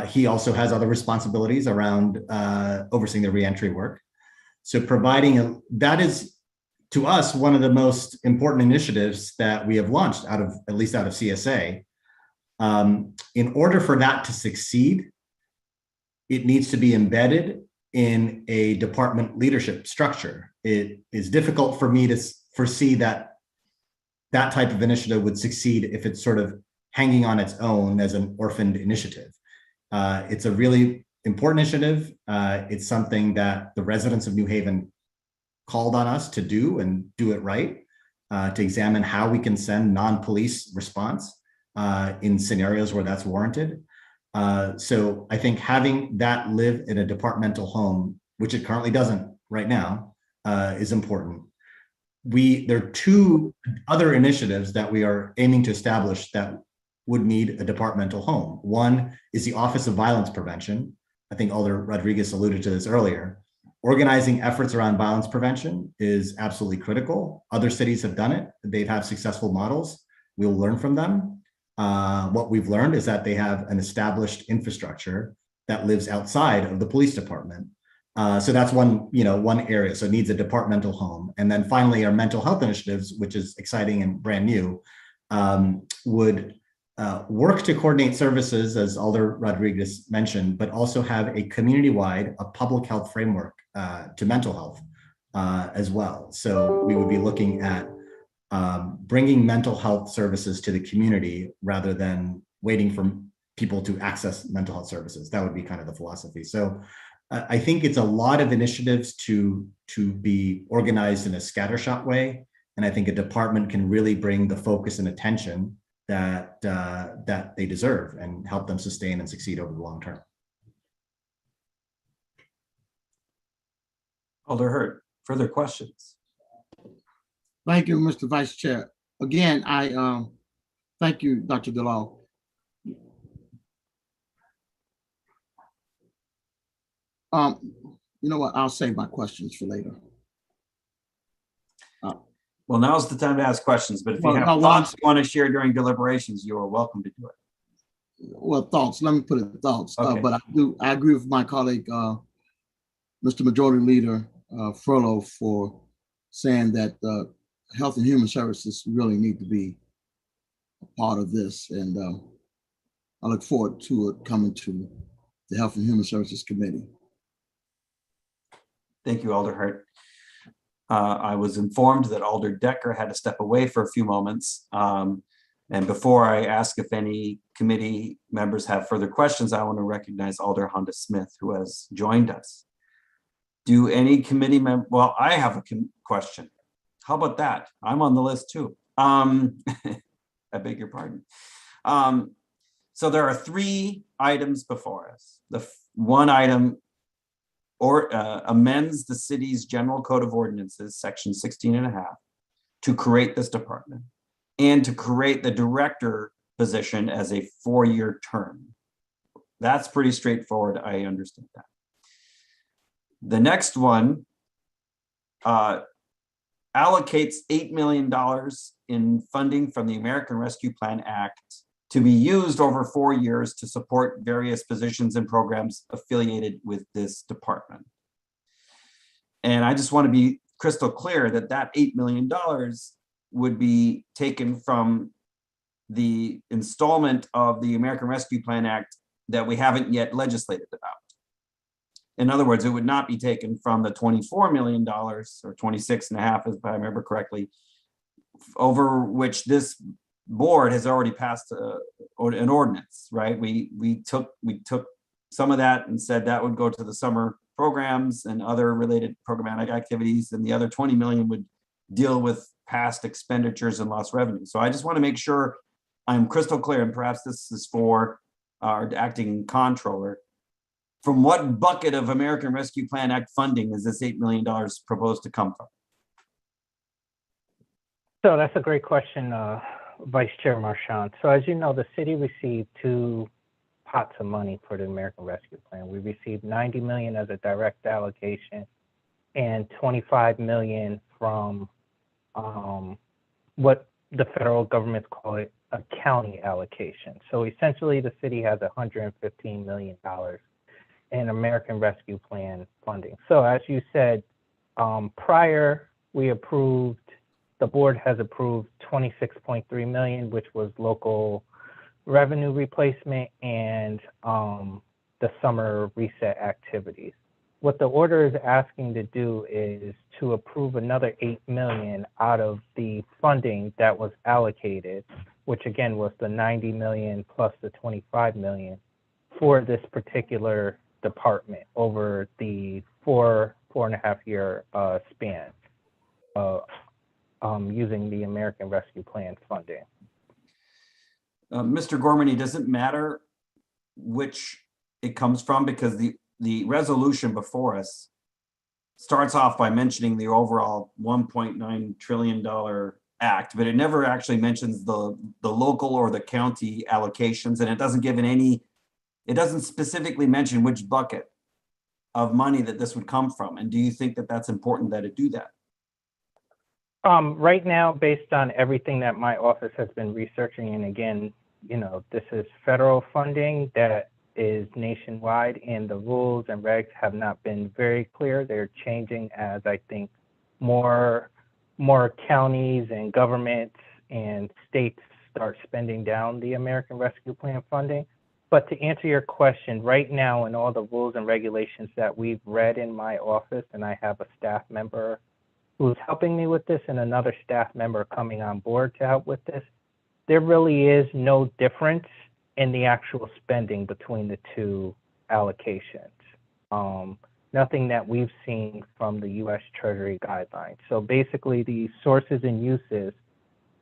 He also has other responsibilities around overseeing the reentry work. So that is, to us, one of the most important initiatives that we have launched at least out of CSA. In order for that to succeed, it needs to be embedded in a department leadership structure. It is difficult for me to foresee that type of initiative would succeed if it's sort of hanging on its own as an orphaned initiative. It's a really important initiative. It's something that the residents of New Haven called on us to do and do it right, to examine how we can send non-police response in scenarios where that's warranted. So I think having that live in a departmental home, which it currently doesn't right now, is important. There are two other initiatives that we are aiming to establish that would need a departmental home. One is the Office of Violence Prevention. I think Alder Rodriguez alluded to this earlier. Organizing efforts around violence prevention is absolutely critical. Other cities have done it. They've had successful models. We'll learn from them. What we've learned is that they have an established infrastructure that lives outside of the police department. So that's one area. So it needs a departmental home. And then finally, our mental health initiatives, which is exciting and brand new, would work to coordinate services, as Alder Rodriguez mentioned, but also have a community-wide, a public health framework to mental health as well. So we would be looking at bringing mental health services to the community rather than waiting for people to access mental health services. That would be kind of the philosophy. So I think it's a lot of initiatives to be organized in a scattershot way. And I think a department can really bring the focus and attention that they deserve and help them sustain and succeed over the long term. Alder Hurt, further questions? Thank you, Mr. Vice Chair. Again, I thank you, Dr. Dalal. You know what? I'll save my questions for later. Well, now's the time to ask questions, but if you have thoughts you want to share during deliberations, you are welcome to do it. Well, thoughts, let me put it thoughts. Okay. But I agree with my colleague, Mr. Majority Leader Furlow, for saying that Health and Human Services really need to be a part of this. And I look forward to it coming to the Health and Human Services Committee. Thank you, Alder Hart. I was informed that Alder Decker had to step away for a few moments. And before I ask if any committee members have further questions, I want to recognize Alder Honda Smith, who has joined us. Do any committee member, well, I have a question. How about that? I'm on the list too. I beg your pardon. So there are 3 items before us. The one item amends the city's general code of ordinances, section 16.5, to create this department and to create the director position as a 4-year term. That's pretty straightforward. I understand that. The next one allocates $8 million in funding from the American Rescue Plan Act to be used over 4 years to support various positions and programs affiliated with this department. And I just want to be crystal clear that that $8 million would be taken from the installment of the American Rescue Plan Act that we haven't yet legislated about. In other words, it would not be taken from the $24 million or 26.5, if I remember correctly, over which this board has already passed an ordinance, right? We took some of that and said that would go to the summer programs and other related programmatic activities, and the other 20 million would deal with past expenditures and lost revenue. So I just want to make sure I'm crystal clear, and perhaps this is for our acting controller. From what bucket of American Rescue Plan Act funding is this $8 million proposed to come from? So that's a great question, Vice Chair Marchand. So as you know, the city received two pots of money for the American Rescue Plan. We received 90 million as a direct allocation and 25 million from what the federal government call it a county allocation. So essentially the city has $115 million in American Rescue Plan funding. So as you said, prior the board has approved 26.3 million, which was local revenue replacement and the summer reset activities. What the order is asking to do is to approve another 8 million out of the funding that was allocated, which again was the 90 million plus the 25 million for this particular department over the four and a half year span using the American Rescue Plan funding. Mr. Gormany, does it matter which it comes from? Because the resolution before us starts off by mentioning the overall $1.9 trillion act, but it never actually mentions the local or the county allocations, and it doesn't give it doesn't specifically mention which bucket of money that this would come from. And do you think that that's important that it do that? Right now, based on everything that my office has been researching, and again, this is federal funding that is nationwide, and the rules and regs have not been very clear. They're changing as I think more counties and governments and states start spending down the American Rescue Plan funding. But to answer your question, right now in all the rules and regulations that we've read in my office, and I have a staff member who's helping me with this and another staff member coming on board to help with this, there really is no difference in the actual spending between the two allocations. Nothing that we've seen from the U.S. Treasury guidelines. So basically the sources and uses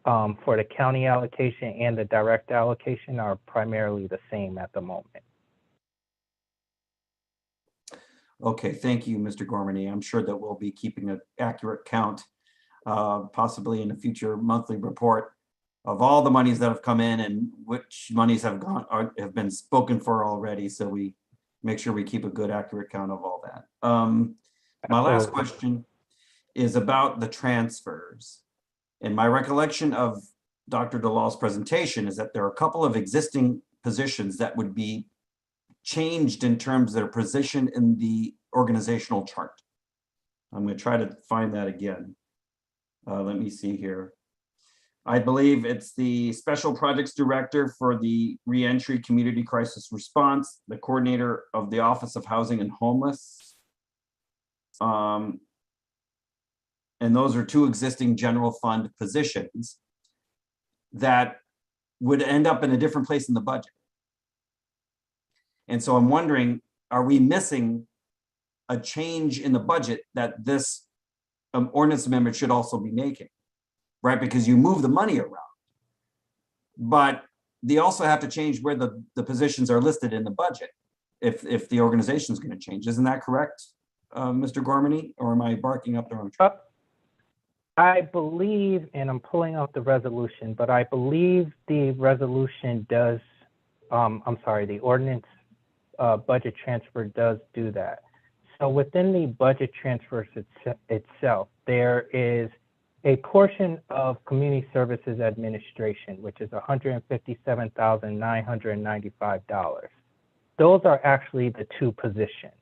for the county allocation and the direct allocation are primarily the same at the moment. Okay, thank you, Mr. Gormany. I'm sure that we'll be keeping an accurate count, possibly in a future monthly report, of all the monies that have come in and which monies have have been spoken for already. So we make sure we keep a good, accurate count of all that. My last question is about the transfers. And my recollection of Dr. DeLaw's presentation is that there are a couple of existing positions that would be changed in terms of their position in the organizational chart. I'm going to try to find that again. Let me see here. I believe it's the Special Projects Director for the Reentry Community Crisis Response, the Coordinator of the Office of Housing and Homeless. And those are two existing general fund positions that would end up in a different place in the budget. And so I'm wondering, are we missing a change in the budget that this ordinance amendment should also be making, right? Because you move the money around, but they also have to change where the positions are listed in the budget if the organization is going to change. Isn't that correct, Mr. Gormany, or am I barking up the wrong tree? I believe, and I'm pulling out the resolution, but I believe the resolution does, the ordinance budget transfer does do that. So within the budget transfers itself, there is a portion of Community Services Administration, which is $157,995. Those are actually the two positions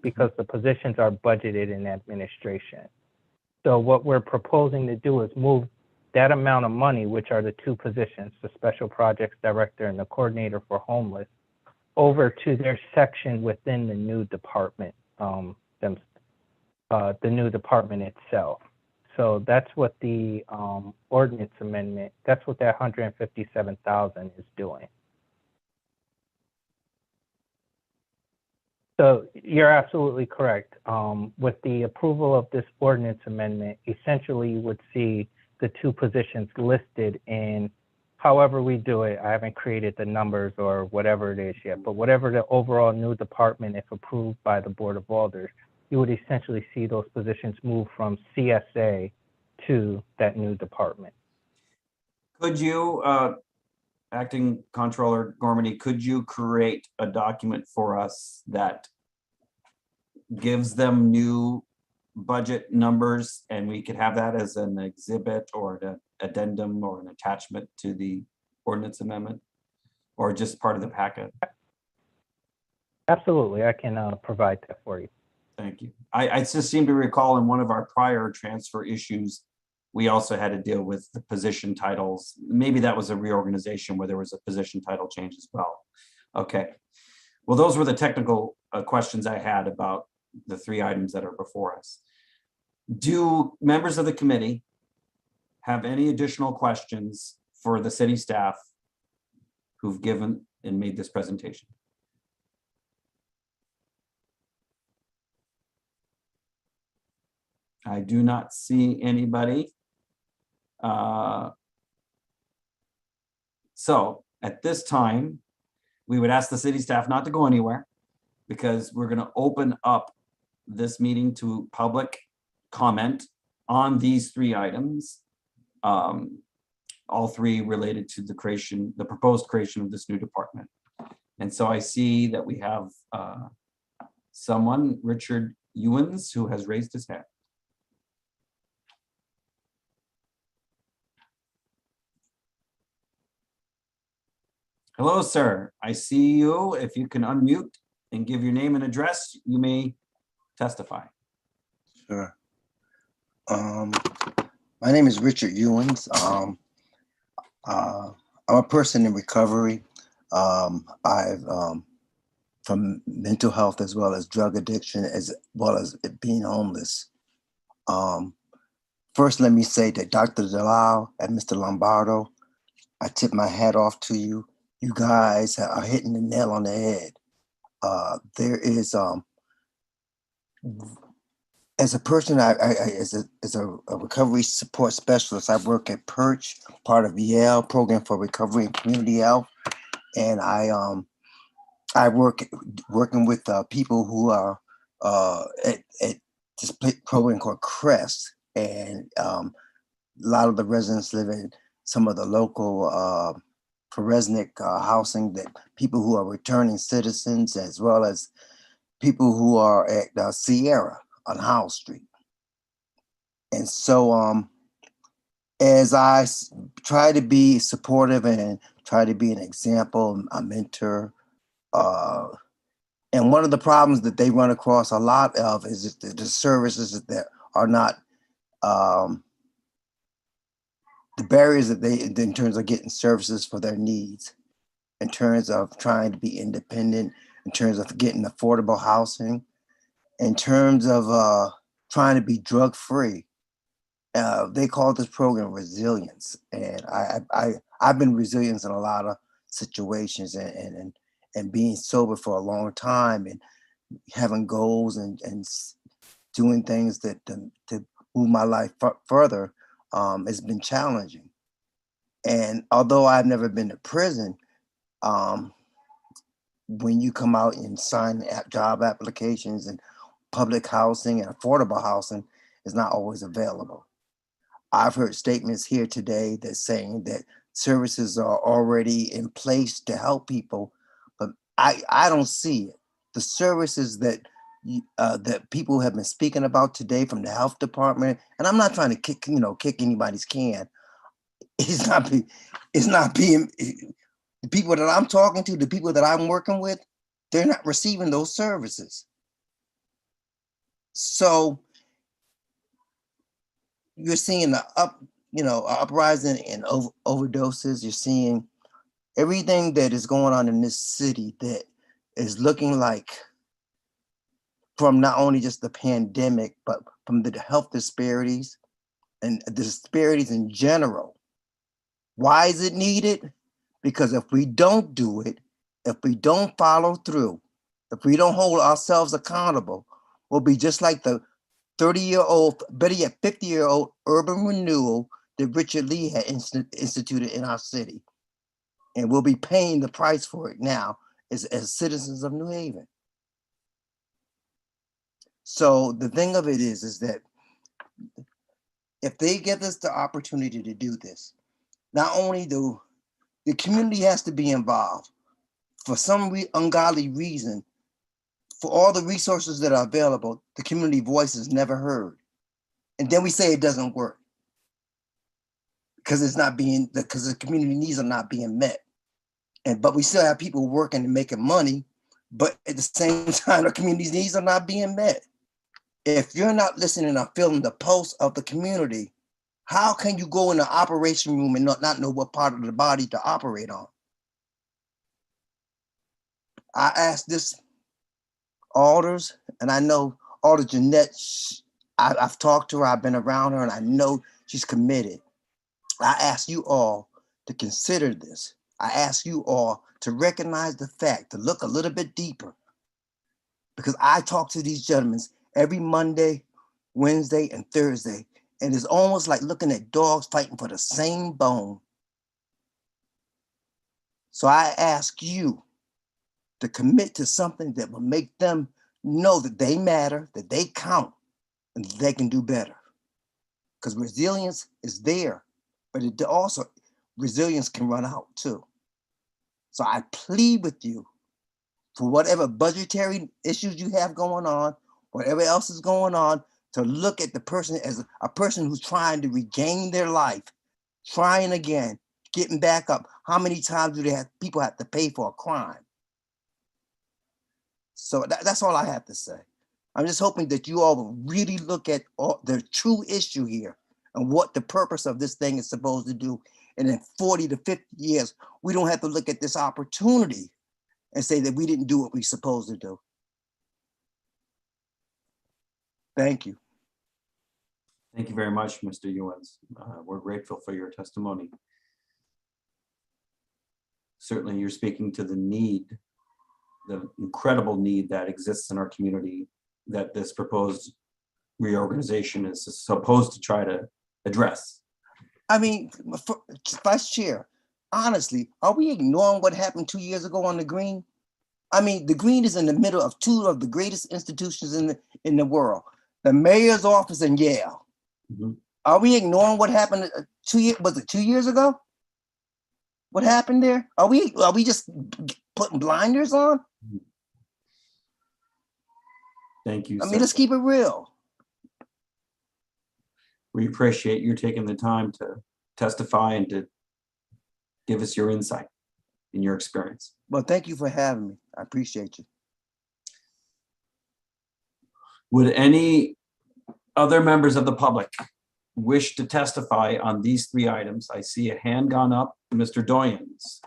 because the positions are budgeted in administration. So what we're proposing to do is move that amount of money, which are the two positions, the special projects director and the coordinator for homeless, over to their section within the new department, the new department itself. So that's what the ordinance amendment, that's what that 157,000 is doing. So you're absolutely correct. With the approval of this ordinance amendment, essentially you would see the two positions listed in however we do it. I haven't created the numbers or whatever it is yet, but whatever the overall new department, if approved by the Board of Alders, you would essentially see those positions move from CSA to that new department. Could you, Acting Controller Gormany, could you create a document for us that gives them new budget numbers, and we could have that as an exhibit or an addendum or an attachment to the ordinance amendment, or just part of the packet? Absolutely, I can provide that for you. Thank you. I just seem to recall in one of our prior transfer issues, we also had to deal with the position titles. Maybe that was a reorganization where there was a position title change as well. Okay. Well, those were the technical questions I had about the three items that are before us. Do members of the committee have any additional questions for the city staff who've given and made this presentation? I do not see anybody. So at this time, we would ask the city staff not to go anywhere, because we're going to open up this meeting to public comment on these three items, all three related to the proposed creation of this new department. And so I see that we have someone, Richard Ewens, who has raised his hand. Hello, sir. I see you. If you can unmute and give your name and address, you may testify. Sure. My name is Richard Ewens. I'm a person in recovery. I've from mental health as well as drug addiction, as well as being homeless. First, let me say that Dr. Dalal and Mr. Lombardo, I tip my hat off to you. You guys are hitting the nail on the head. There is, as a person, as a recovery support specialist, I work at Perch, part of Yale Program for Recovery and Community Health, and I working with people who are at this program called CREST, and a lot of the residents live in some of the local Resnick housing, that people who are returning citizens, as well as people who are at Sierra on Howell Street. And so as I try to be supportive and try to be an example, a mentor, and one of the problems that they run across a lot of is the services that are not, the barriers that they, in terms of getting services for their needs, in terms of trying to be independent, in terms of getting affordable housing, in terms of trying to be drug-free. They call this program resilience. And I've been resilient in a lot of situations, and being sober for a long time, and having goals and doing things that to move my life further has been challenging. And although I've never been to prison, when you come out and sign job applications, and public housing and affordable housing is not always available. I've heard statements here today that saying that services are already in place to help people, but I don't see it. The services that that people have been speaking about today from the health department, and I'm not trying to kick anybody's can. It's not being, the people that I'm talking to, the people that I'm working with, they're not receiving those services. So you're seeing uprising and overdoses. You're seeing everything that is going on in this city that is looking like, from not only just the pandemic, but from the health disparities and the disparities in general. Why is it needed? Because if we don't do it, if we don't follow through, if we don't hold ourselves accountable, we'll be just like the 30-year-old, better yet 50-year-old urban renewal that Richard Lee had instituted in our city. And we'll be paying the price for it now as citizens of New Haven. So the thing of it is that if they give us the opportunity to do this, not only do the community has to be involved. For some ungodly reason, for all the resources that are available, the community voice is never heard. And then we say it doesn't work because because the community needs are not being met. But we still have people working and making money, but at the same time, the community's needs are not being met. If you're not listening or feeling the pulse of the community, how can you go in the operation room and not know what part of the body to operate on? I asked this alders, and I know Alder Jeanette, I've talked to her, I've been around her, and I know she's committed. I ask you all to consider this. I ask you all to recognize the fact, to look a little bit deeper, because I talk to these gentlemen every Monday, Wednesday, and Thursday, and it's almost like looking at dogs fighting for the same bone. So I ask you to commit to something that will make them know that they matter, that they count, and that they can do better. Because resilience is there, but it also, resilience can run out too. So I plead with you, for whatever budgetary issues you have going on, whatever else is going on, to look at the person as a person who's trying to regain their life, trying again, getting back up. How many times do people have to pay for a crime? So that's all I have to say. I'm just hoping that you all will really look at the true issue here and what the purpose of this thing is supposed to do. And in 40 to 50 years, we don't have to look at this opportunity and say that we didn't do what we're supposed to do. Thank you. Thank you very much, Mr. Ewens. We're grateful for your testimony. Certainly you're speaking to the need, the incredible need that exists in our community that this proposed reorganization is supposed to try to address. I mean, Vice Chair, honestly, are we ignoring what happened 2 years ago on the Green? I mean, the Green is in the middle of two of the greatest institutions in the world, the mayor's office and Yale. Mm-hmm. Are we ignoring what happened 2 years? Was it 2 years ago? What happened there? Are we just putting blinders on? Thank you. I mean, let's keep it real. We appreciate you taking the time to testify and to give us your insight and your experience. Well, thank you for having me. I appreciate you. Would any other members of the public wish to testify on these three items? I see a hand gone up, Mr. Doyens.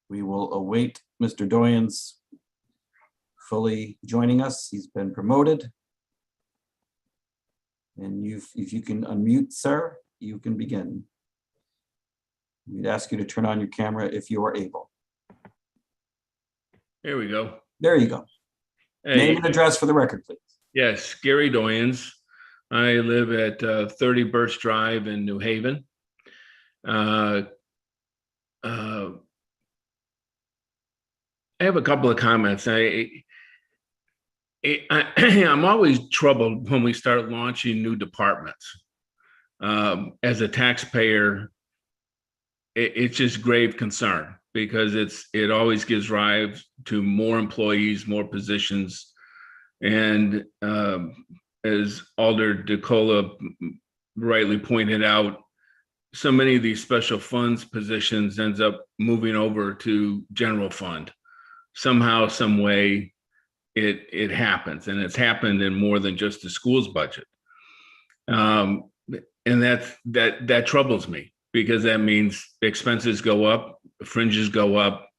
We will await Mr. Doyens fully joining us. He's been promoted. And if you can unmute, sir, you can begin. We'd ask you to turn on your camera if you are able. Here we go. There you go. Hey. Name and address for the record, please. Yes, Gary Doyens. I live at 30 Birch Drive in New Haven. I have a couple of comments. I'm always troubled when we start launching new departments. As a taxpayer, it's just grave concern because it always gives rise to more employees, more positions. And as Alder DeCola rightly pointed out, so many of these special funds positions ends up moving over to general fund. somehow, some way, it happens, and it's happened in more than just the school's budget. And that troubles me, because that means expenses go up, fringes go up,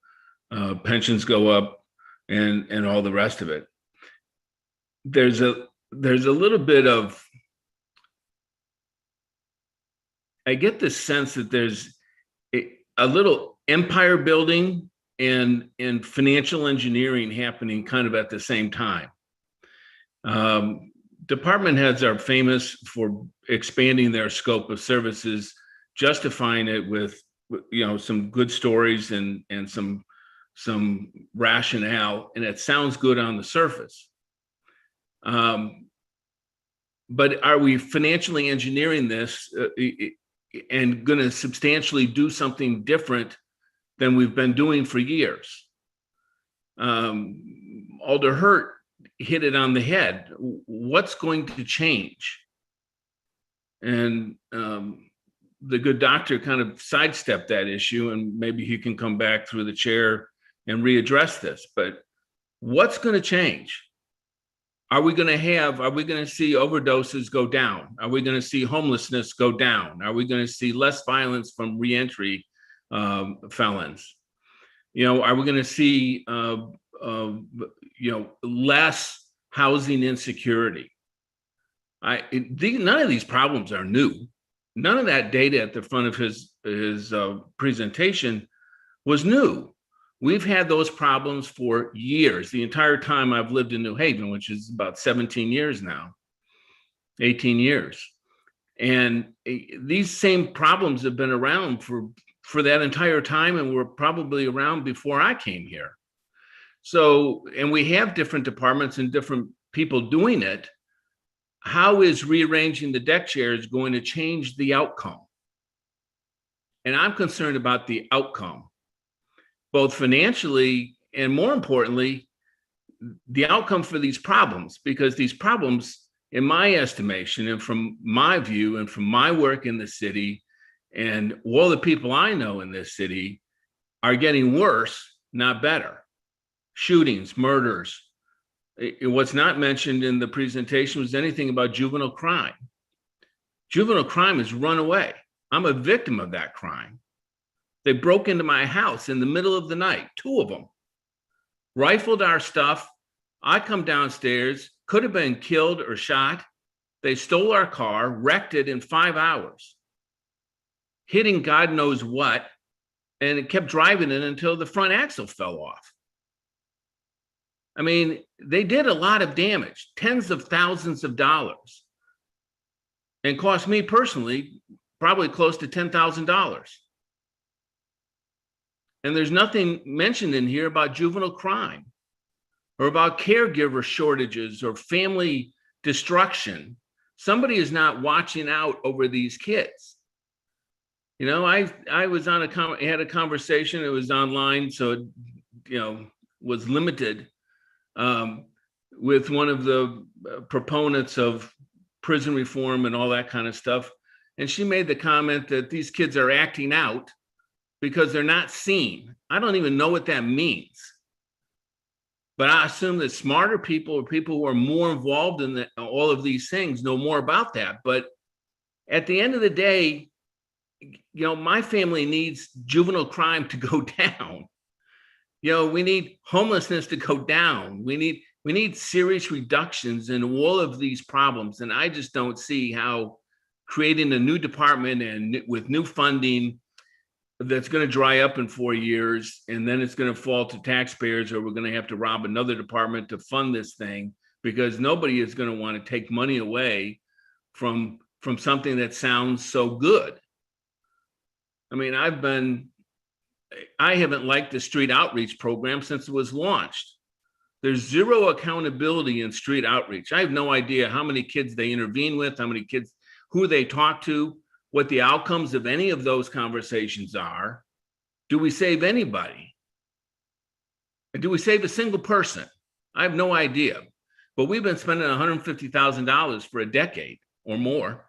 pensions go up, and all the rest of it. There's a little bit of, I get the sense that there's a little empire building and financial engineering happening kind of at the same time. Department heads are famous for expanding their scope of services, justifying it with some good stories and some rationale, and it sounds good on the surface. But are we financially engineering this and going to substantially do something different than we've been doing for years? Alder Hurt hit it on the head. What's going to change? And the good doctor kind of sidestepped that issue, and maybe he can come back through the chair and readdress this. But what's going to change? Are we going to see overdoses go down? Are we going to see homelessness go down? Are we going to see less violence from reentry felons? Are we going to see less housing insecurity? None of these problems are new. None of that data at the front of his presentation was new. We've had those problems for years, the entire time I've lived in New Haven, which is about 17 years now, 18 years. And these same problems have been around for that entire time, and were probably around before I came here. So, and we have different departments and different people doing it. How is rearranging the deck chairs going to change the outcome? And I'm concerned about the outcome, both financially and, more importantly, the outcome for these problems, because these problems, in my estimation, and from my view and from my work in the city and all the people I know in this city, are getting worse, not better. Shootings, murders. What's not mentioned in the presentation was anything about juvenile crime. Juvenile crime has run away. I'm a victim of that crime. They broke into my house in the middle of the night, 2 of them, rifled our stuff. I come downstairs, could have been killed or shot. They stole our car, wrecked it in 5 hours, hitting God knows what, and it kept driving it until the front axle fell off. I mean, they did a lot of damage, tens of thousands of dollars, and cost me personally probably close to $10,000. And there's nothing mentioned in here about juvenile crime or about caregiver shortages or family destruction. Somebody is not watching out over these kids. I was on had a conversation. It was online, so it, was limited, with one of the proponents of prison reform and all that kind of stuff. And she made the comment that these kids are acting out because they're not seen. I don't even know what that means. But I assume that smarter people, or people who are more involved in all of these things, know more about that. But at the end of the day, my family needs juvenile crime to go down. We need homelessness to go down. We need serious reductions in all of these problems. And I just don't see how creating a new department and with new funding that's going to dry up in 4 years, and then it's going to fall to taxpayers, or we're going to have to rob another department to fund this thing, because nobody is going to want to take money away from something that sounds so good. I mean, I haven't liked the street outreach program since it was launched. There's zero accountability in street outreach. I have no idea how many kids they intervene with, how many kids, who they talk to, what the outcomes of any of those conversations are. Do we save anybody? And do we save a single person? I have no idea. But we've been spending $150,000 for a decade or more.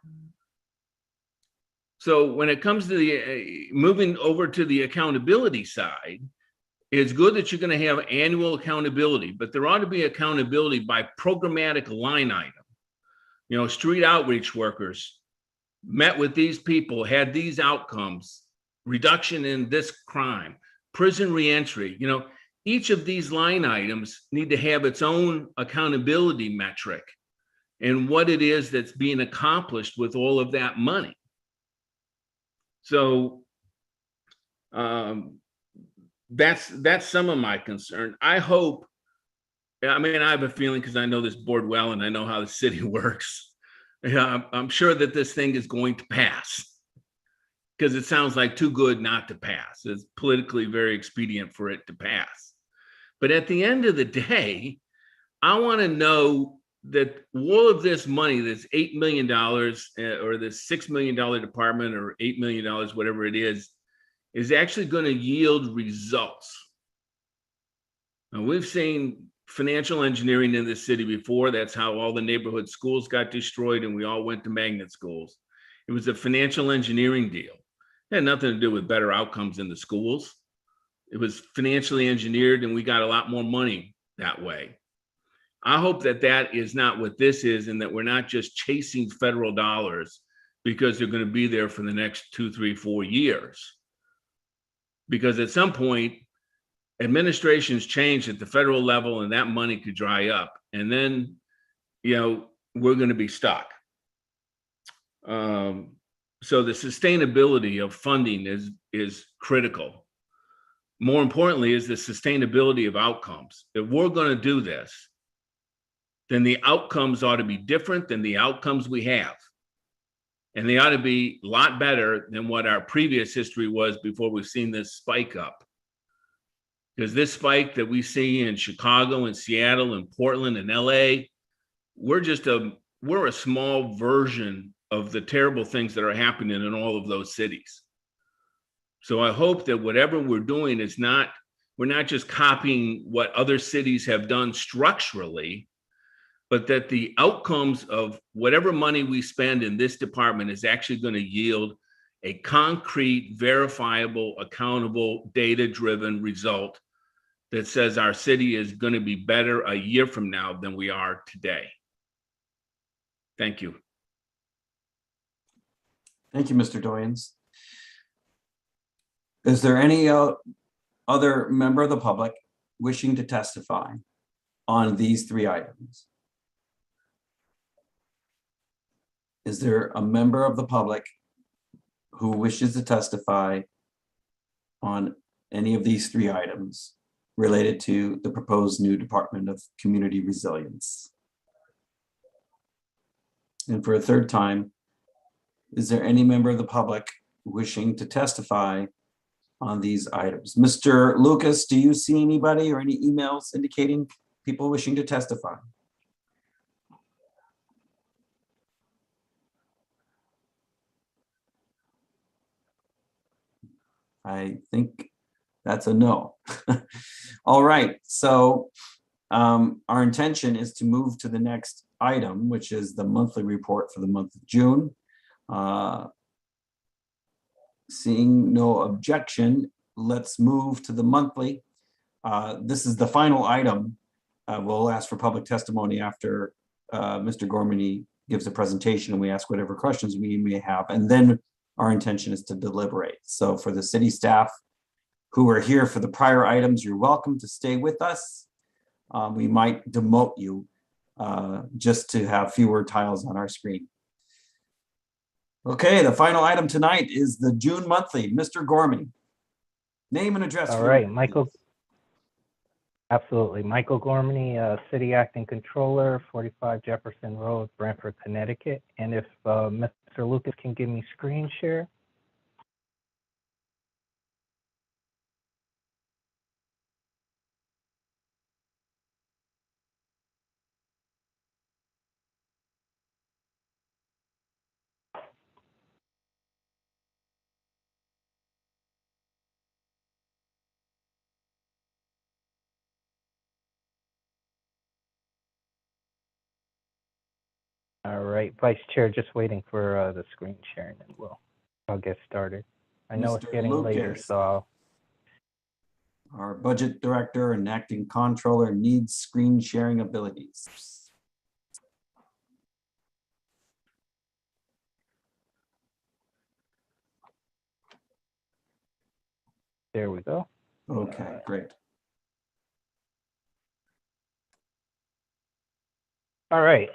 So when it comes to the moving over to the accountability side, It's good that you're going to have annual accountability, but there ought to be accountability by programmatic line item. You know, street outreach workers met with these people, had these outcomes, reduction in this crime, prison reentry. You know, each of these line items need to have its own accountability metric and what it is that's being accomplished with all of that money. So that's some of my concern. I hope, I mean, I have a feeling, because I know this board well and I know how the city works. I'm sure that this thing is going to pass, because it sounds like too good not to pass. It's politically very expedient for it to pass. But at the end of the day, I want to know that all of this money, this $8 million or this $6 million department or $8 million, whatever it is actually going to yield results. Now, we've seen financial engineering in this city before. That's how all the neighborhood schools got destroyed and we all went to magnet schools. It was a financial engineering deal. It had nothing to do with better outcomes in the schools. It was financially engineered and we got a lot more money that way. I hope that that is not what this is, and that we're not just chasing federal dollars because they're going to be there for the next 2, 3, 4 years. Because at some point, administrations change at the federal level and that money could dry up. And then, you know, we're going to be stuck. So the sustainability of funding is critical. More importantly is the sustainability of outcomes. If we're going to do this, then the outcomes ought to be different than the outcomes we have. And they ought to be a lot better than what our previous history was before we've seen this spike up. Because this spike that we see in Chicago and Seattle and Portland and LA, we're a small version of the terrible things that are happening in all of those cities. So I hope that whatever we're doing is we're not just copying what other cities have done structurally, but that the outcomes of whatever money we spend in this department is actually going to yield a concrete, verifiable, accountable, data-driven result that says our city is going to be better a year from now than we are today. Thank you. Thank you, Mr. Doyens. Is there any other member of the public wishing to testify on these 3 items? Is there a member of the public who wishes to testify on any of these 3 items related to the proposed new Department of Community Resilience? And for a third time, is there any member of the public wishing to testify on these items? Mr. Lucas, do you see anybody or any emails indicating people wishing to testify? I think that's a no. All right, so our intention is to move to the next item, which is the monthly report for the month of June. Seeing no objection, let's move to the monthly. This is the final item. We'll ask for public testimony after Mr. Gormany gives a presentation and we ask whatever questions we may have. And then our intention is to deliberate. So for the city staff who are here for the prior items, you're welcome to stay with us. We might demote you just to have fewer tiles on our screen. Okay, the final item tonight is the June monthly. Mr. Gormany, name and address. All right, Michael. Absolutely. Michael Gormany, City Acting Controller, 45 Jefferson Road, Brantford, Connecticut. And if Mr. Lucas can give me screen share. All right, Vice Chair, just waiting for the screen sharing and I'll get started. I know it's Mr. getting later, Lucas. so Our budget director and acting controller needs screen sharing abilities. There we go. Okay, great. All right,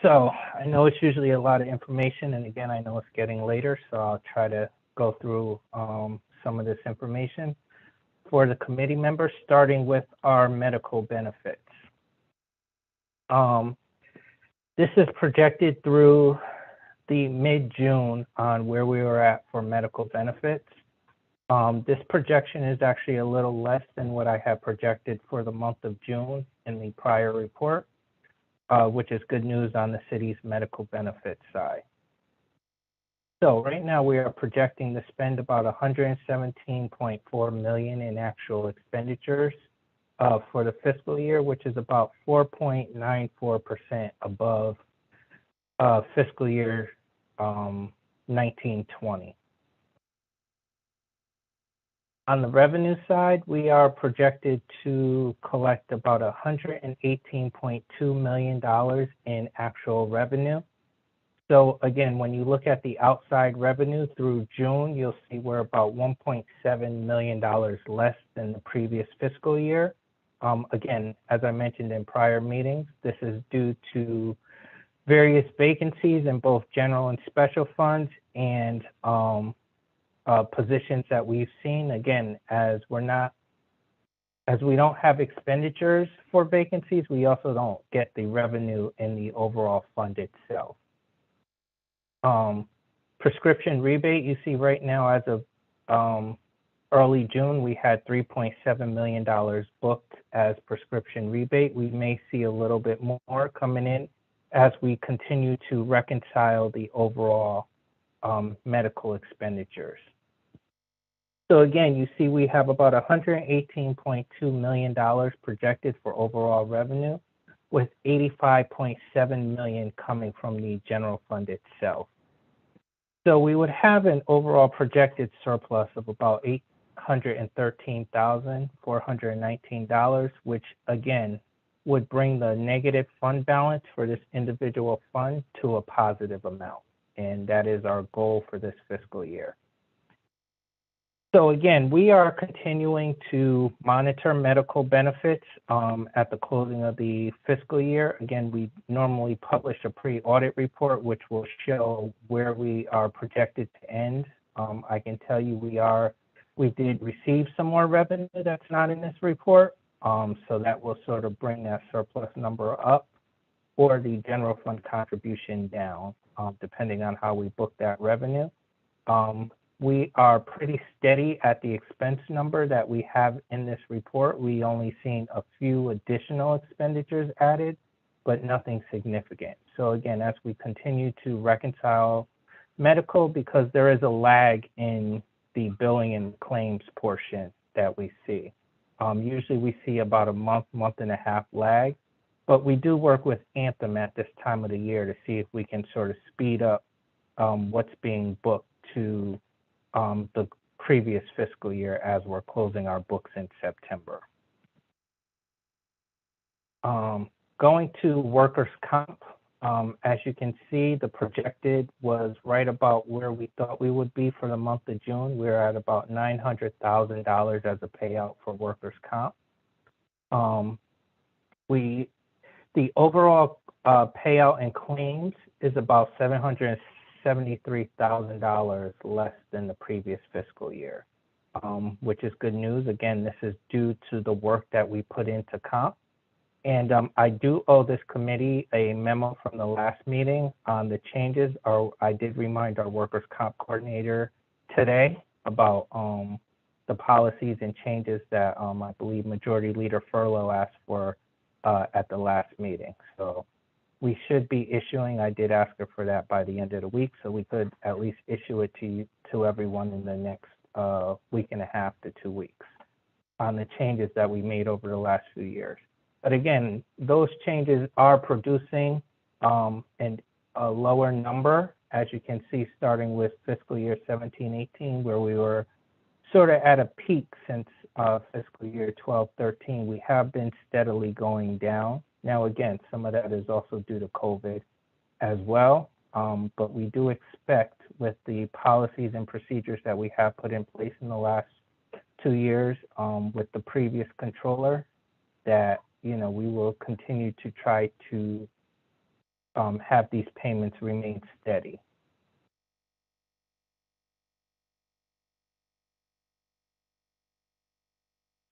so I know it's usually a lot of information, and again, I know it's getting later, so I'll try to go through some of this information for the committee members, starting with our medical benefits. This is projected through the mid-June on where we were at for medical benefits. This projection is actually a little less than what I had projected for the month of June in the prior report, which is good news on the city's medical benefits side. So right now we are projecting to spend about $117.4 million in actual expenditures for the fiscal year, which is about 4.94% above fiscal year 1920. On the revenue side, we are projected to collect about $118.2 million in actual revenue. So again, when you look at the outside revenue through June, you'll see we're about $1.7 million less than the previous fiscal year. Again, as I mentioned in prior meetings, this is due to various vacancies in both general and special funds and positions that we've seen. Again, as we don't have expenditures for vacancies, we also don't get the revenue in the overall fund itself. Prescription rebate, you see right now as of early June, we had $3.7 million booked as prescription rebate. We may see a little bit more coming in as we continue to reconcile the overall medical expenditures. So again, you see we have about $118.2 million projected for overall revenue, with $85.7 million coming from the general fund itself. So we would have an overall projected surplus of about $813,419, which again would bring the negative fund balance for this individual fund to a positive amount. And that is our goal for this fiscal year. So again, we are continuing to monitor medical benefits at the closing of the fiscal year. Again, we normally publish a pre-audit report, which will show where we are projected to end. I can tell you we did receive some more revenue that's not in this report. So that will sort of bring that surplus number up or the general fund contribution down, depending on how we book that revenue. We are pretty steady at the expense number that we have in this report. We only seen a few additional expenditures added, but nothing significant. So again, as we continue to reconcile medical, because there is a lag in the billing and claims portion that we see. Usually we see about a month and a half lag, but we do work with Anthem at this time of the year to see if we can sort of speed up what's being booked to the previous fiscal year as we're closing our books in September. Going to workers' comp, as you can see, the projected was right about where we thought we would be for the month of June. We're at about $900,000 as a payout for workers' comp. The overall payout in claims is about $773,000 less than the previous fiscal year, which is good news. Again, this is due to the work that we put into comp. And I do owe this committee a memo from the last meeting on the changes. I did remind our workers' comp coordinator today about the policies and changes that I believe Majority Leader Furlow asked for at the last meeting. So we should be issuing, I did ask her for that by the end of the week, so we could at least issue it to everyone in the next week and a half to 2 weeks on the changes that we made over the last few years. But again, those changes are producing a lower number, as you can see, starting with fiscal year 17-18, where we were sort of at a peak since fiscal year 12-13. We have been steadily going down. Now, again, some of that is also due to COVID as well. But we do expect with the policies and procedures that we have put in place in the last 2 years with the previous controller that, you know, we will continue to try to have these payments remain steady.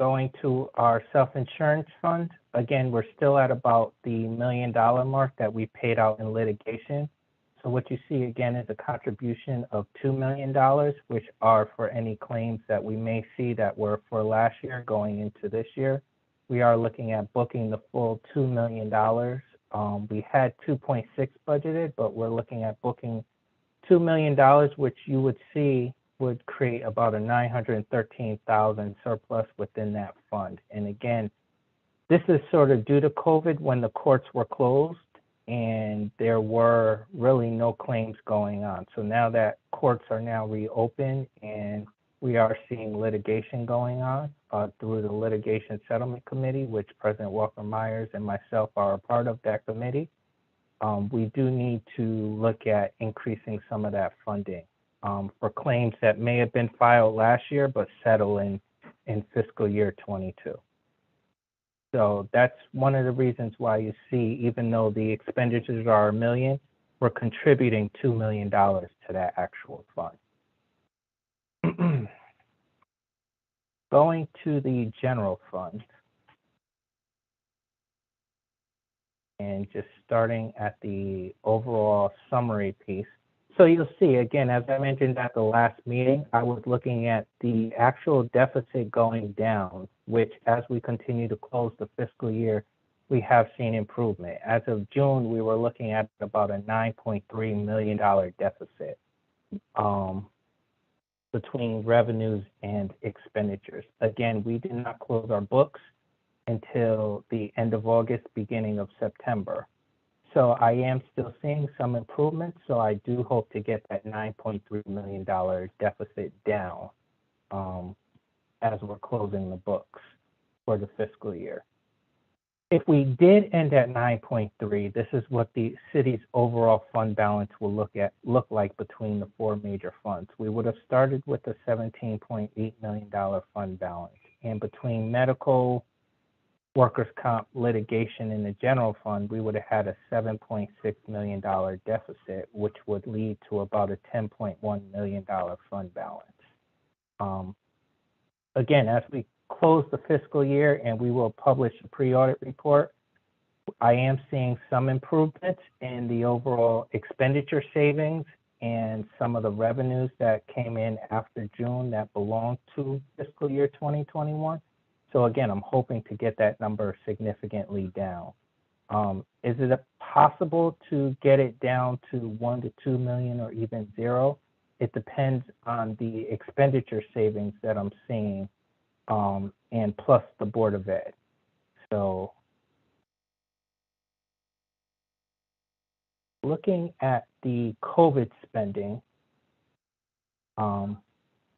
Going to our self-insurance fund, again, we're still at about the $1 million mark that we paid out in litigation. So what you see again is a contribution of $2 million, which are for any claims that we may see that were for last year going into this year. We are looking at booking the full $2 million. We had 2.6 budgeted, but we're looking at booking $2 million, which you would see would create about a $913,000 surplus within that fund. And again, this is sort of due to COVID when the courts were closed and there were really no claims going on. So now that courts are now reopened and we are seeing litigation going on through the Litigation Settlement Committee, which President Walker Myers and myself are a part of that committee, we do need to look at increasing some of that funding for claims that may have been filed last year but settle in fiscal year 22. So that's one of the reasons why you see, even though the expenditures are $1 million, we're contributing $2 million to that actual fund. Going to the general fund and just starting at the overall summary piece. So you'll see, again, as I mentioned at the last meeting, I was looking at the actual deficit going down, which as we continue to close the fiscal year, we have seen improvement. As of June, we were looking at about a $9.3 million deficit between revenues and expenditures. Again, we did not close our books until the end of August, beginning of September. So I am still seeing some improvement. So I do hope to get that $9.3 million deficit down as we're closing the books for the fiscal year. If we did end at 9.3, this is what the city's overall fund balance will look like between the 4 major funds. We would have started with a $17.8 million fund balance, and between medical, workers' comp, litigation, and the general fund, we would have had a $7.6 million deficit, which would lead to about a $10.1 million fund balance. Again, as we close the fiscal year and we will publish a pre-audit report, I am seeing some improvements in the overall expenditure savings and some of the revenues that came in after June that belong to fiscal year 2021. So again, I'm hoping to get that number significantly down. Is it possible to get it down to 1 to 2 million or even 0? It depends on the expenditure savings that I'm seeing and plus the Board of Ed. So looking at the COVID spending,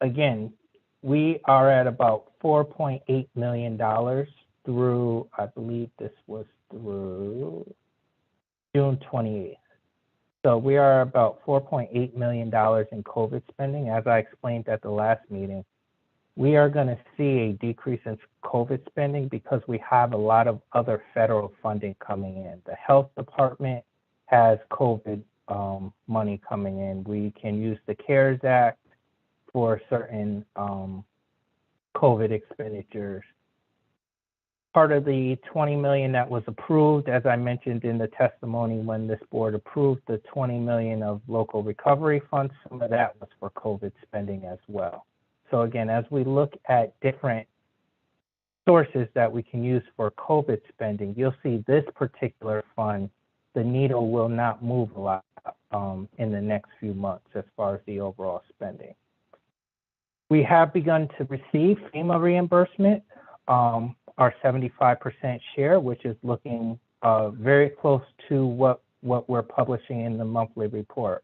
again, we are at about $4.8 million through, I believe this was through June 28th. So we are about $4.8 million in COVID spending. As I explained at the last meeting, we are going to see a decrease in COVID spending because we have a lot of other federal funding coming in. The health department has COVID money coming in. We can use the CARES Act for certain COVID expenditures. Part of the $20 million that was approved, as I mentioned in the testimony when this board approved the $20 million of local recovery funds, some of that was for COVID spending as well. So again, as we look at different sources that we can use for COVID spending, you'll see this particular fund, the needle will not move a lot in the next few months as far as the overall spending. We have begun to receive FEMA reimbursement, our 75% share, which is looking very close to what we're publishing in the monthly report.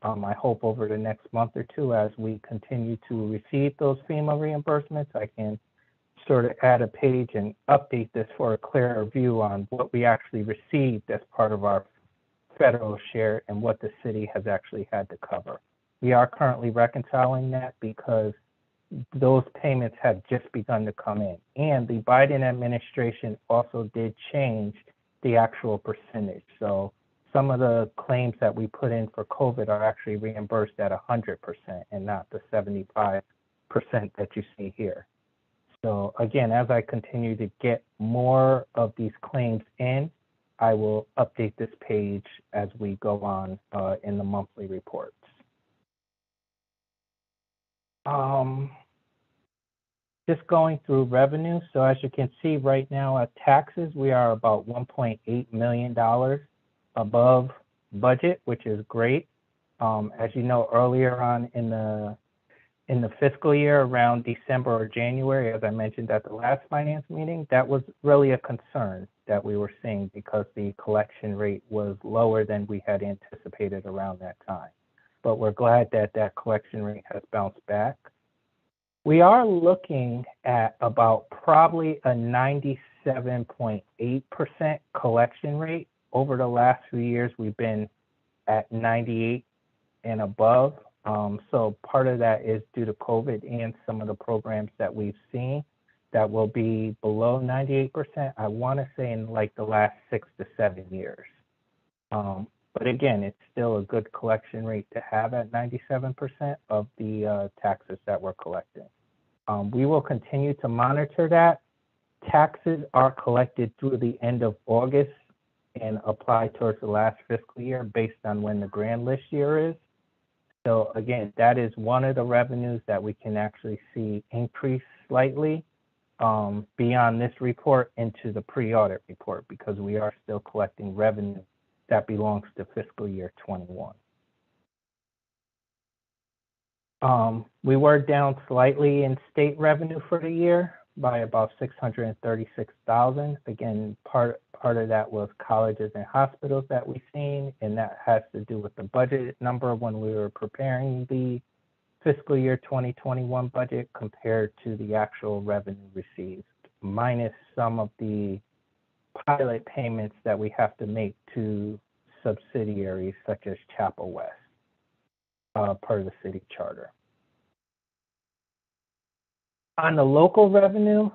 I hope over the next month or two, as we continue to receive those FEMA reimbursements, I can sort of add a page and update this for a clearer view on what we actually received as part of our federal share and what the city has actually had to cover. We are currently reconciling that because those payments have just begun to come in. And the Biden administration also did change the actual percentage. So some of the claims that we put in for COVID are actually reimbursed at 100% and not the 75% that you see here. So again, as I continue to get more of these claims in, I will update this page as we go on in the monthly reports. Just going through revenue. So as you can see right now at taxes, we are about $1.8 million above budget, which is great. As you know, earlier on in the fiscal year, around December or January, as I mentioned at the last finance meeting, that was really a concern that we were seeing because the collection rate was lower than we had anticipated around that time. But we're glad that that collection rate has bounced back. We are looking at about probably a 97.8% collection rate. Over the last few years, we've been at 98 and above. So part of that is due to COVID and some of the programs that we've seen that will be below 98%. I want to say in like the last 6 to 7 years. But again, it's still a good collection rate to have at 97% of the taxes that we're collecting. We will continue to monitor that. Taxes are collected through the end of August and apply towards the last fiscal year based on when the grand list year is. So again, that is one of the revenues that we can actually see increase slightly beyond this report into the pre-audit report, because we are still collecting revenue that belongs to fiscal year 21. We were down slightly in state revenue for the year by about $636,000. Again, part of that was colleges and hospitals that we've seen, and that has to do with the budget number when we were preparing the fiscal year 2021 budget compared to the actual revenue received, minus some of the pilot payments that we have to make to subsidiaries such as Chapel West, part of the city charter. On the local revenue,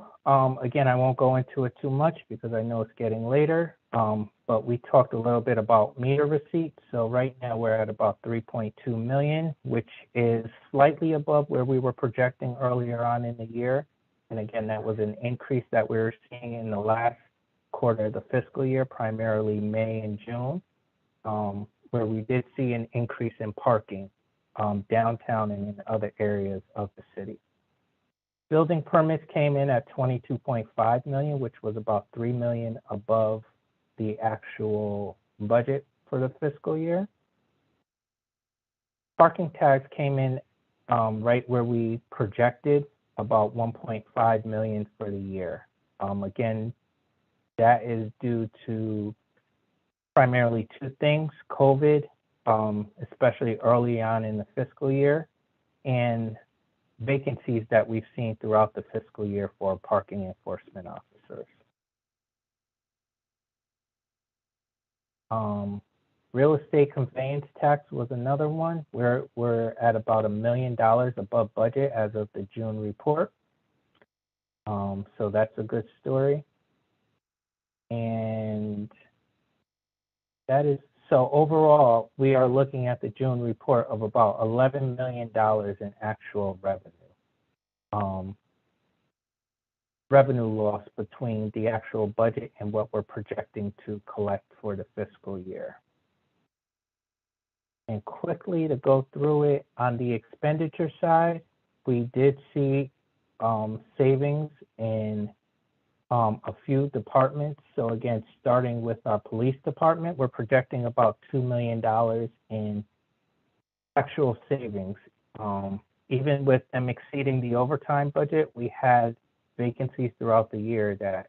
again, I won't go into it too much because I know it's getting later, but we talked a little bit about meter receipts. So right now we're at about 3.2 million, which is slightly above where we were projecting earlier on in the year. And again, that was an increase that we were seeing in the last quarter of the fiscal year, primarily May and June, where we did see an increase in parking downtown and in other areas of the city. Building permits came in at 22.5 million, which was about 3 million above the actual budget for the fiscal year. Parking tags came in right where we projected, about 1.5 million for the year. Again, that is due to primarily two things: COVID, especially early on in the fiscal year, and vacancies that we've seen throughout the fiscal year for parking enforcement officers. Real estate conveyance tax was another one. We're at about $1 million above budget as of the June report. So that's a good story. And that is, so overall, we are looking at the June report of about $11 million in actual revenue. Revenue loss between the actual budget and what we're projecting to collect for the fiscal year. And quickly to go through it, on the expenditure side, we did see savings in a few departments. So again, starting with our police department, we're projecting about $2 million in actual savings. Even with them exceeding the overtime budget, we had vacancies throughout the year that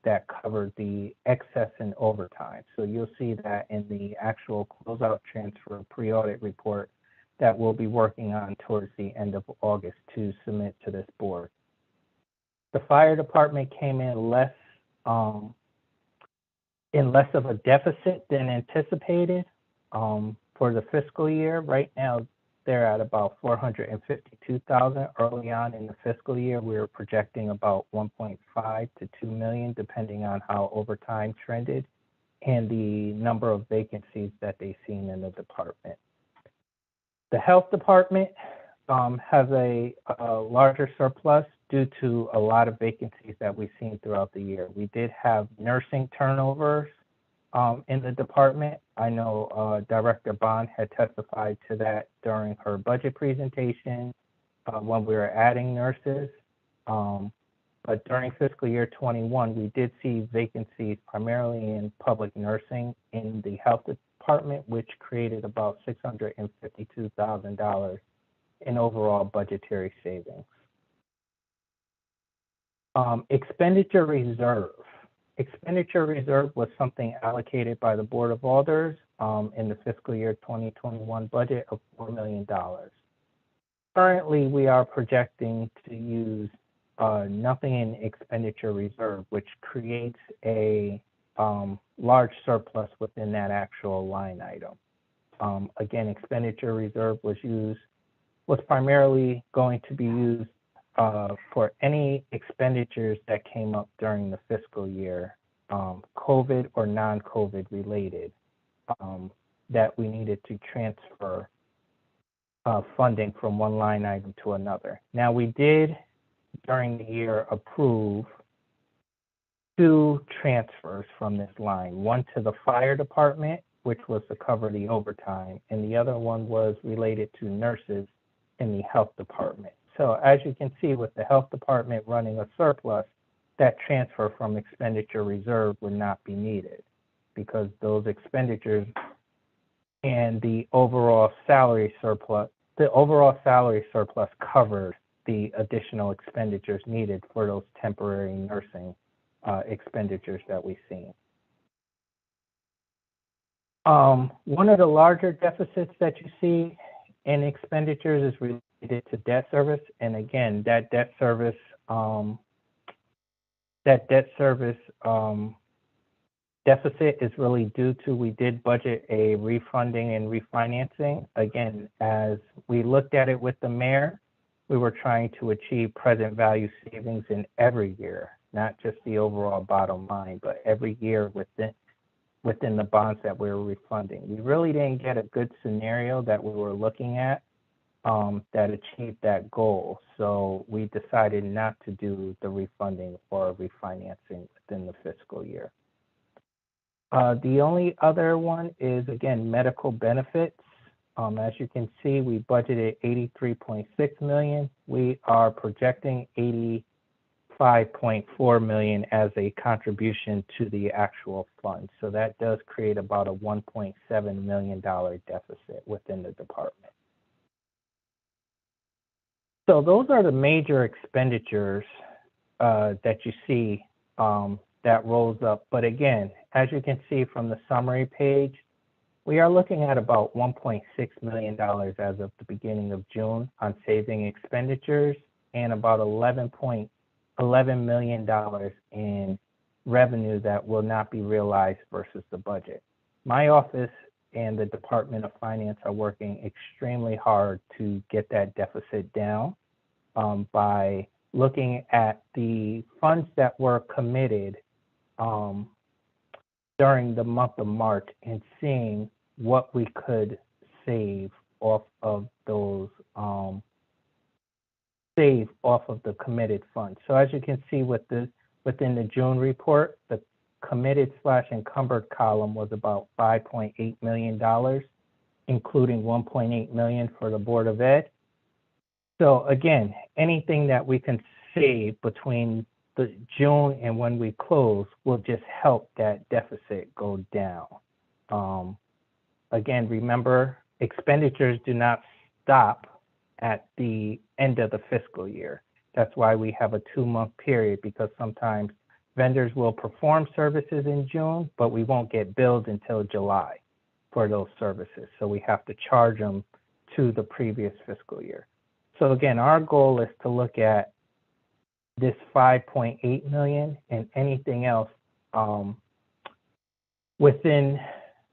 that covered the excess and overtime. So you'll see that in the actual closeout transfer pre-audit report that we'll be working on towards the end of August to submit to this board. The fire department came in less of a deficit than anticipated for the fiscal year. Right now, they're at about 452,000. Early on in the fiscal year, we were projecting about 1.5 to 2 million, depending on how overtime trended and the number of vacancies that they've seen in the department. The health department has a larger surplus due to a lot of vacancies that we've seen throughout the year. We did have nursing turnovers in the department. I know Director Bond had testified to that during her budget presentation when we were adding nurses. But during fiscal year 21, we did see vacancies primarily in public nursing in the health department, which created about $652,000 in overall budgetary savings. Expenditure reserve. Expenditure reserve was something allocated by the Board of Alders in the fiscal year 2021 budget of $4 million. Currently, we are projecting to use nothing in expenditure reserve, which creates a large surplus within that actual line item. Again, expenditure reserve was primarily going to be used for any expenditures that came up during the fiscal year, COVID or non-COVID related, that we needed to transfer funding from one line item to another. Now, we did during the year approve 2 transfers from this line, one to the fire department, which was to cover the overtime, and the other one was related to nurses in the health department. So as you can see, with the health department running a surplus, that transfer from expenditure reserve would not be needed because those expenditures and the overall salary surplus covered the additional expenditures needed for those temporary nursing expenditures that we've seen. One of the larger deficits that you see in expenditures is related to debt service, and again, that debt service deficit is really due to we did budget a refunding and refinancing. Again, as we looked at it with the mayor, we were trying to achieve present value savings in every year, not just the overall bottom line, but every year within the bonds that we were refunding. We really didn't get a good scenario that we were looking at that achieved that goal. So we decided not to do the refunding or refinancing within the fiscal year. The only other one is, again, medical benefits. As you can see, we budgeted $83.6 million. We are projecting $85.4 million as a contribution to the actual fund. So that does create about a $1.7 million deficit within the department. So those are the major expenditures that you see that rolls up. But again, as you can see from the summary page, we are looking at about $1.6 million as of the beginning of June on saving expenditures and about $11 million in revenue that will not be realized versus the budget. My office and the Department of Finance are working extremely hard to get that deficit down by looking at the funds that were committed during the month of March and seeing what we could save off of those the committed funds. So as you can see within the June report, the committed / encumbered column was about $5.8 million, including $1.8 million for the Board of Ed. So again, anything that we can save between the June and when we close will just help that deficit go down. Again, remember, expenditures do not stop at the end of the fiscal year. That's why we have a 2-month period, because sometimes vendors will perform services in June, but we won't get billed until July for those services. So we have to charge them to the previous fiscal year. So again, our goal is to look at this 5.8 million and anything else within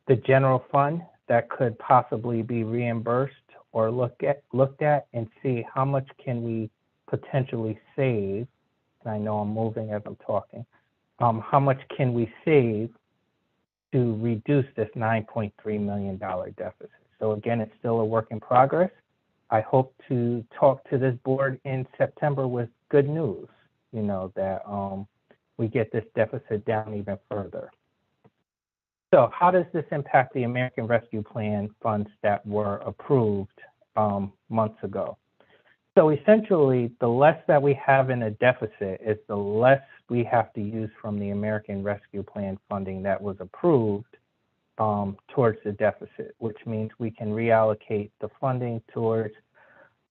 the general fund that could possibly be reimbursed or looked at and see how much can we potentially save. And I know I'm moving as I'm talking. How much can we save to reduce this $9.3 million deficit? So again, it's still a work in progress. I hope to talk to this board in September with good news, you know, that we get this deficit down even further. So how does this impact the American Rescue Plan funds that were approved months ago? So essentially, the less that we have in a deficit is the less we have to use from the American Rescue Plan funding that was approved towards the deficit, which means we can reallocate the funding towards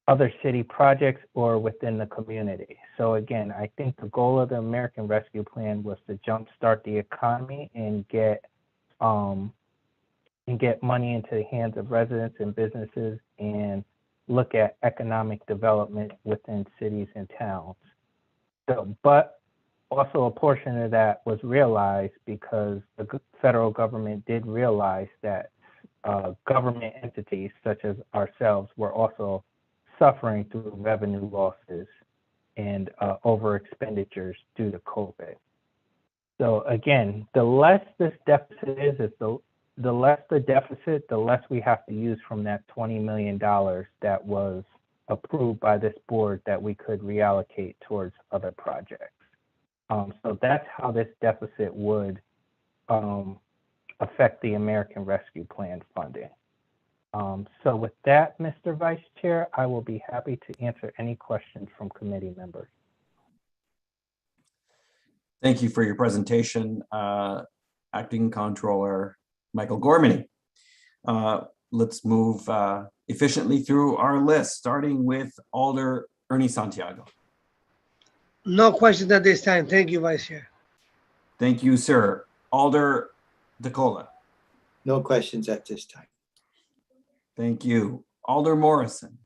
other city projects or within the community. So again, I think the goal of the American Rescue Plan was to jumpstart the economy and get money into the hands of residents and businesses and look at economic development within cities and towns. So, but also a portion of that was realized because the federal government did realize that government entities such as ourselves were also suffering through revenue losses and over expenditures due to COVID. So again, the less this deficit is the less the deficit, the less we have to use from that $20 million that was approved by this board that we could reallocate towards other projects. So that's how this deficit would affect the American Rescue Plan funding. So with that, Mr. Vice Chair, I will be happy to answer any questions from committee members. Thank you for your presentation, Acting Comptroller Michael Gormany. Let's move efficiently through our list, starting with Alder Ernie Santiago. No questions at this time. Thank you, Vice Chair. Thank you, sir. Alder DeCola. No questions at this time. Thank you. Alder Morrison.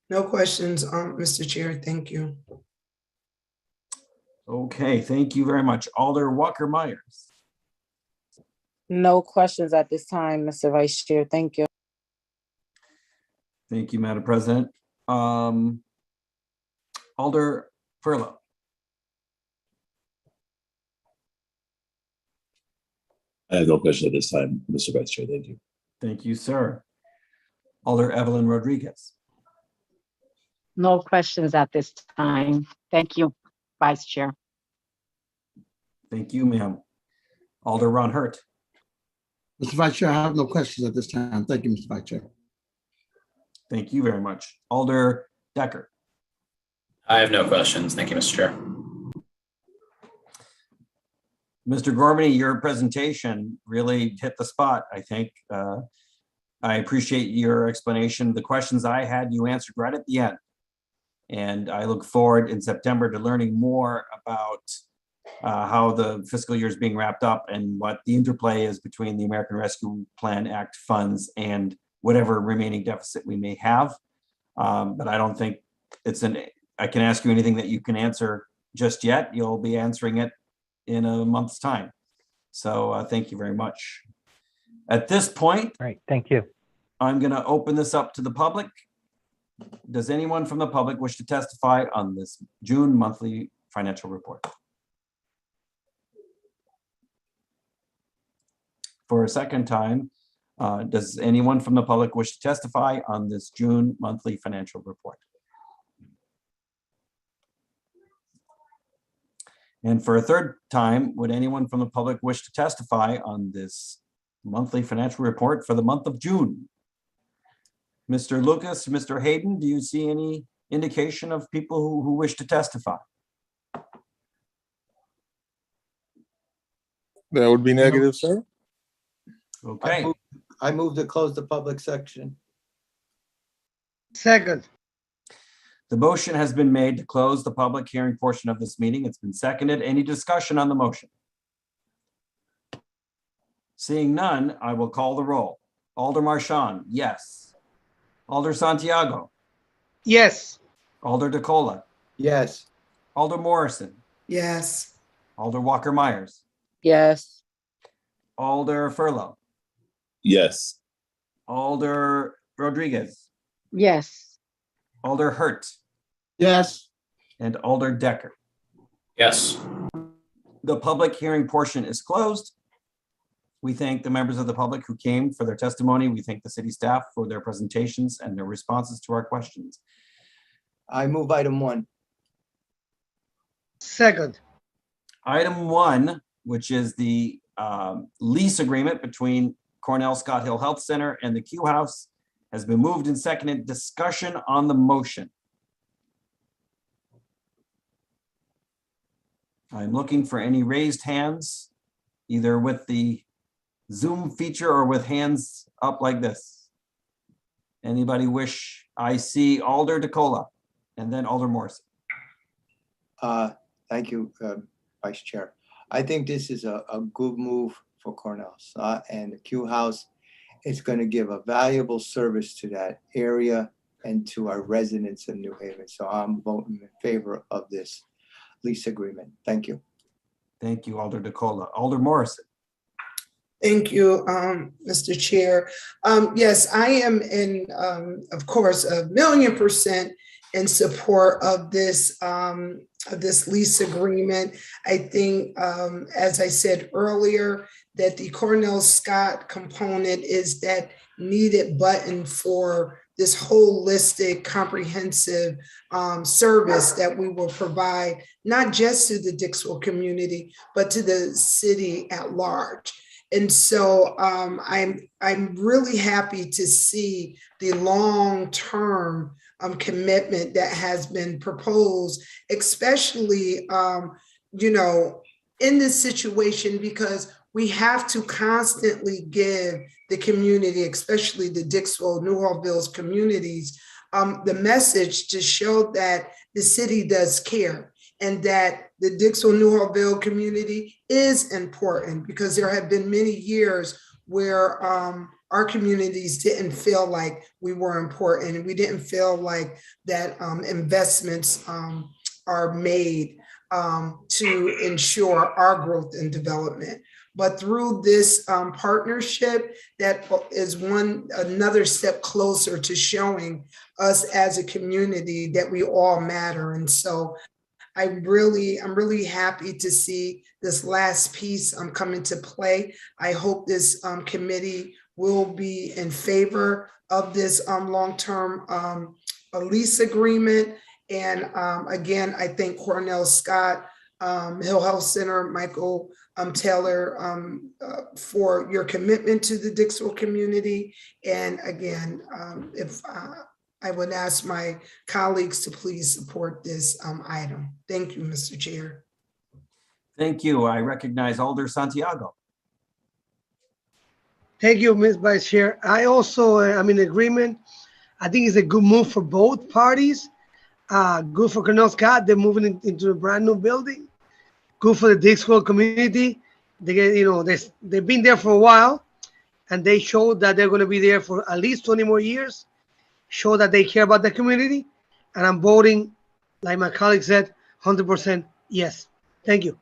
No questions, Mr. Chair. Thank you. Okay, thank you very much. Alder Walker Myers. No questions at this time, Mr. Vice Chair. Thank you. Thank you, Madam President. Alder Furlow. I have no question at this time, Mr. Vice Chair. Thank you. Thank you, sir. Alder Evelyn Rodriguez. No questions at this time. Thank you, Vice Chair. Thank you, ma'am. Alder Ron Hurt. Mr. Vice Chair, I have no questions at this time. Thank you, Mr. Vice Chair. Thank you very much. Alder Decker. I have no questions. Thank you, Mr. Chair. Mr. Gormany, your presentation really hit the spot, I think. I appreciate your explanation. The questions I had, you answered right at the end. And I look forward in September to learning more about how the fiscal year is being wrapped up and what the interplay is between the American Rescue Plan Act funds and whatever remaining deficit we may have. But I don't think I can ask you anything that you can answer just yet. You'll be answering it in a month's time. So thank you very much. At this point, all right, thank you. I'm going to open this up to the public. Does anyone from the public wish to testify on this June monthly financial report? For a second time, does anyone from the public wish to testify on this June monthly financial report? And for a third time, would anyone from the public wish to testify on this monthly financial report for the month of June? Mr. Lucas, Mr. Hayden, do you see any indication of people who wish to testify? That would be negative, sir. Okay. I move to close the public section. Second. The motion has been made to close the public hearing portion of this meeting. It's been seconded. Any discussion on the motion? Seeing none, I will call the roll. Alder Marchand, yes. Alder Santiago, Yes. Alder DeCola, Yes. Alder Morrison, Yes. Alder Walker Myers, Yes. Alder Furlow, Yes. Alder Rodriguez, Yes. Alder Hurt, Yes. and Alder Decker. Yes. The public hearing portion is closed. We thank the members of the public who came for their testimony. We thank the city staff for their presentations and their responses to our questions. I move item 1. Second. Item 1, which is the lease agreement between Cornell Scott Hill Health Center and the Q House, has been moved and seconded. Discussion on the motion. I'm looking for any raised hands, either with the Zoom feature or with hands up like this. Anybody wish? I see Alder DeCola and then Alder Morrison. Thank you, Vice Chair. I think this is a good move for Cornell and the Q House. It's going to give a valuable service to that area and to our residents in New Haven. So I'm voting in favor of this lease agreement. Thank you. Thank you, Alder DeCola. Alder Morrison. Thank you, Mr. Chair. Yes, I am of course, 1,000,000% in support of this lease agreement. I think, as I said earlier, that the Cornell Scott component is that needed button for this holistic, comprehensive service that we will provide, not just to the Dixwell community, but to the city at large. And so I'm really happy to see the long-term commitment that has been proposed, especially in this situation, because we have to constantly give the community, especially the Dixwell, New Orleans communities, the message to show that the city does care and that the Dixwell, New Orleans community is important, because there have been many years where our communities didn't feel like we were important, and we didn't feel like that investments are made to ensure our growth and development. But through this partnership, that is another step closer to showing us as a community that we all matter. And so I'm really happy to see this last piece come into play. I hope this committee will be in favor of this long-term lease agreement. And again, I thank Cornell Scott Hill Health Center, Michael Taylor, for your commitment to the Dixwell community. And again, if I would ask my colleagues to please support this item. Thank you, Mr. Chair. Thank you. I recognize Alder Santiago. Thank you, Ms. Vice Chair. I also am in agreement. I think it's a good move for both parties. Good for Cornell Scott. They're moving into a brand new building. Good for the Dixwell community. They've been there for a while, and they showed that they're going to be there for at least 20 more years. Show that they care about the community, and I'm voting, like my colleague said, 100% yes. Thank you.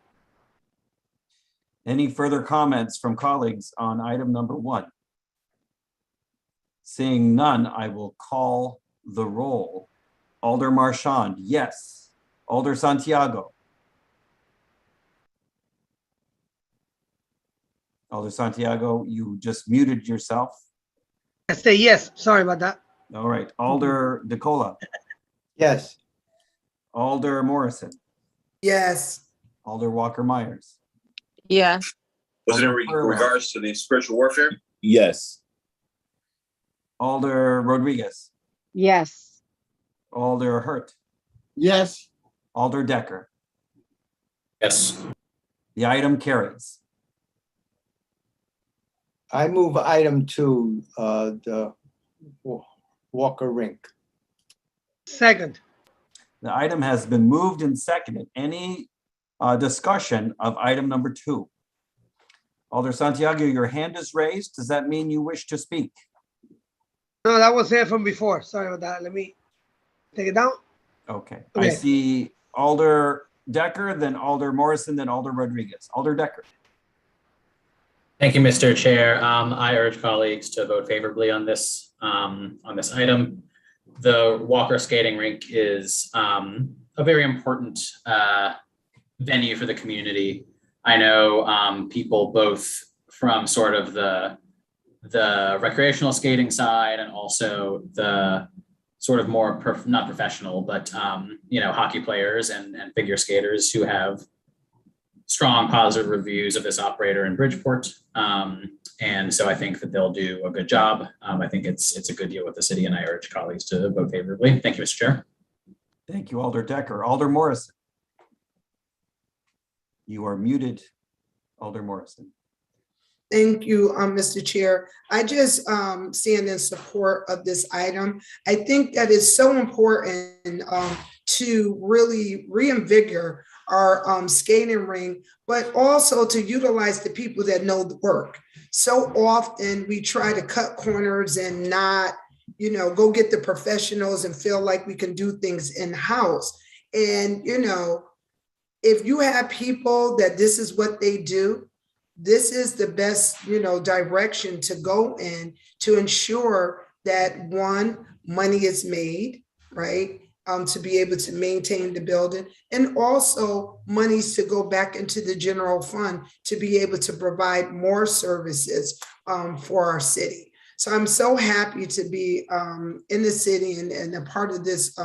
Any further comments from colleagues on item number 1? Seeing none, I will call the roll. Alder Marchand, yes. Alder Santiago. Alder Santiago, you just muted yourself. I say yes. Sorry about that. All right. Alder DeCola. Yes. Alder Morrison. Yes. Alder Walker Myers. Yes. Was it in regards to the spiritual warfare? Yes. Alder Rodriguez. Yes. Alder Hurt. Yes. Alder Decker. Yes. The item carries. I move item 2, the Walker Rink. Second. The item has been moved and seconded. Any discussion of item number 2? Alder Santiago, your hand is raised. Does that mean you wish to speak? No, that was there from before. Sorry about that. Let me take it down. Okay. I Okay. see Alder Decker, then Alder Morrison, then Alder Rodriguez. Alder Decker. Thank you, Mr. Chair. I urge colleagues to vote favorably on this item. The Walker Skating Rink is a very important venue for the community. I know people both from sort of the recreational skating side and also the sort of more not professional, but hockey players and figure skaters who have strong positive reviews of this operator in Bridgeport. And so I think that they'll do a good job. I think it's a good deal with the city, and I urge colleagues to vote favorably. Thank you, Mr. Chair. Thank you, Alder Decker. Alder Morrison. You are muted, Alder Morrison. Thank you, Mr. Chair. I just stand in support of this item. I think that it's so important to really reinvigorate our skating rink, but also to utilize the people that know the work. So often we try to cut corners and not, go get the professionals and feel like we can do things in-house. And, if you have people that this is what they do, this is the best, direction to go in to ensure that one, money is made, right? To be able to maintain the building, and also monies to go back into the general fund to be able to provide more services for our city. So I'm so happy to be in the city and a part of this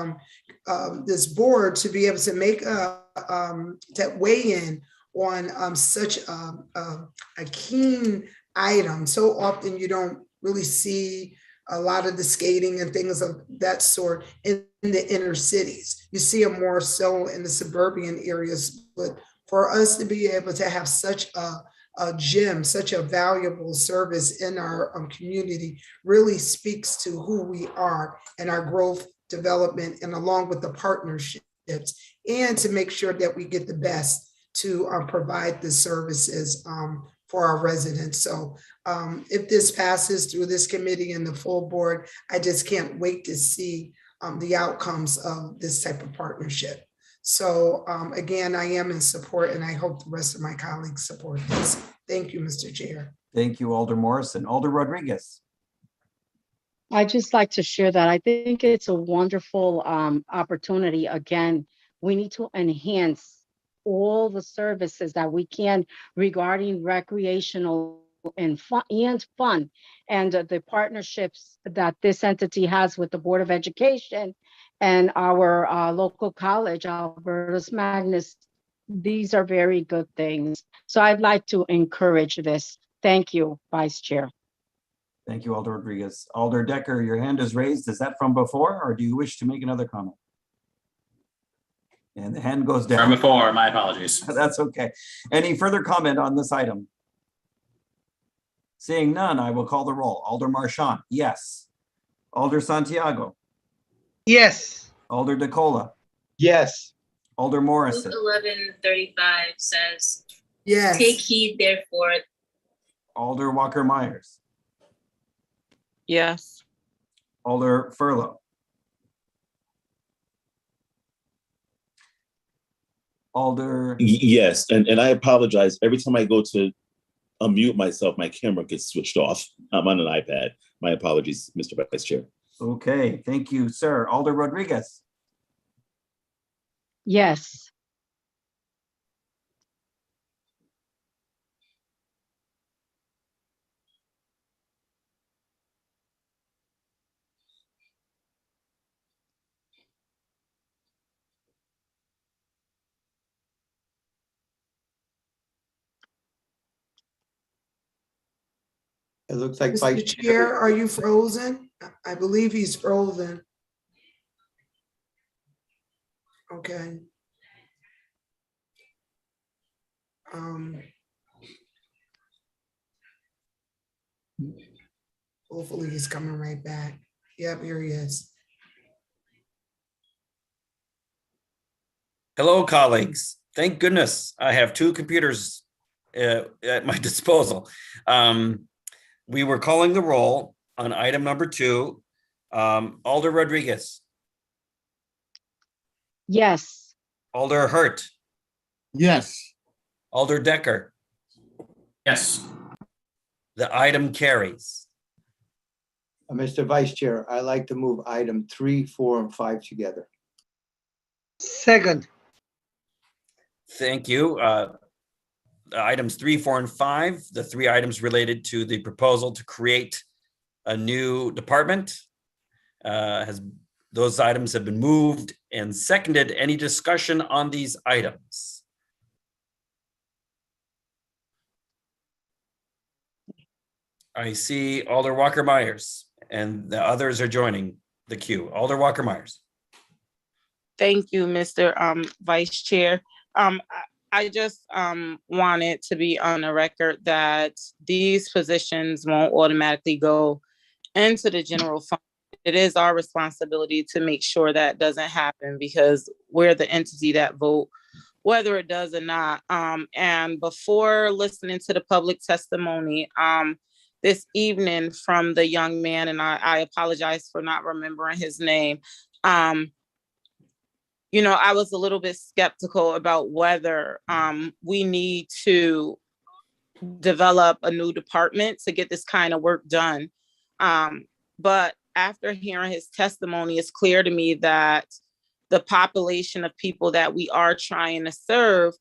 this board to be able to make that weigh in on such a keen item. So often you don't really see a lot of the skating and things of that sort in the inner cities. You see them more so in the suburban areas, but for us to be able to have such a gem, such a valuable service in our community really speaks to who we are and our growth, development, and along with the partnerships, and to make sure that we get the best to provide the services for our residents. So if this passes through this committee and the full board, I just can't wait to see the outcomes of this type of partnership. So again, I am in support, and I hope the rest of my colleagues support this. Thank you, Mr. Chair. Thank you, Alder Morrison. Alder Rodriguez. I'd just like to share that I think it's a wonderful opportunity. Again, we need to enhance all the services that we can regarding recreational and fun, and the partnerships that this entity has with the Board of Education and our local college, Albertus Magnus. These are very good things. So I'd like to encourage this. Thank you, Vice Chair. Thank you, Alder Rodriguez. Alder Decker, your hand is raised. Is that from before, or do you wish to make another comment? And the hand goes down. From before, my apologies. That's okay. Any further comment on this item? Seeing none, I will call the roll. Alder Marchand, yes. Alder Santiago. Yes. Alder DeCola. Yes. Alder Morrison. 1135 says, yes. Take heed, therefore. Alder Walker Myers. Yes. Alder Furlow. Alder. Yes, and I apologize. Every time I go to unmute myself, my camera gets switched off. I'm on an iPad. My apologies, Mr. Vice Chair. Okay, thank you, sir. Alder Rodriguez. Yes. It looks like Mr. Chair, are you frozen? I believe he's frozen. Okay. Hopefully he's coming right back. Yep, here he is. Hello, colleagues. Thank goodness I have two computers at my disposal. We were calling the roll on item number 2. Alder Rodriguez, Yes. Alder Hurt, Yes. Alder Decker. Yes. The item carries. Mr. Vice Chair, I'd like to move item 3, 4, and 5 together. Second. Thank you. Items 3, 4, and 5, the 3 items related to the proposal to create a new department. Those items have been moved and seconded. Any discussion on these items? I see Alder Walker Myers, and the others are joining the queue. Alder Walker Myers. Thank you, Mr. Vice Chair. I just wanted to be on the record that these positions won't automatically go into the general fund. It is our responsibility to make sure that doesn't happen because we're the entity that vote whether it does or not. And before listening to the public testimony this evening from the young man, and I apologize for not remembering his name, you know, I was a little bit skeptical about whether we need to develop a new department to get this kind of work done. But after hearing his testimony, it's clear to me that the population of people that we are trying to serve,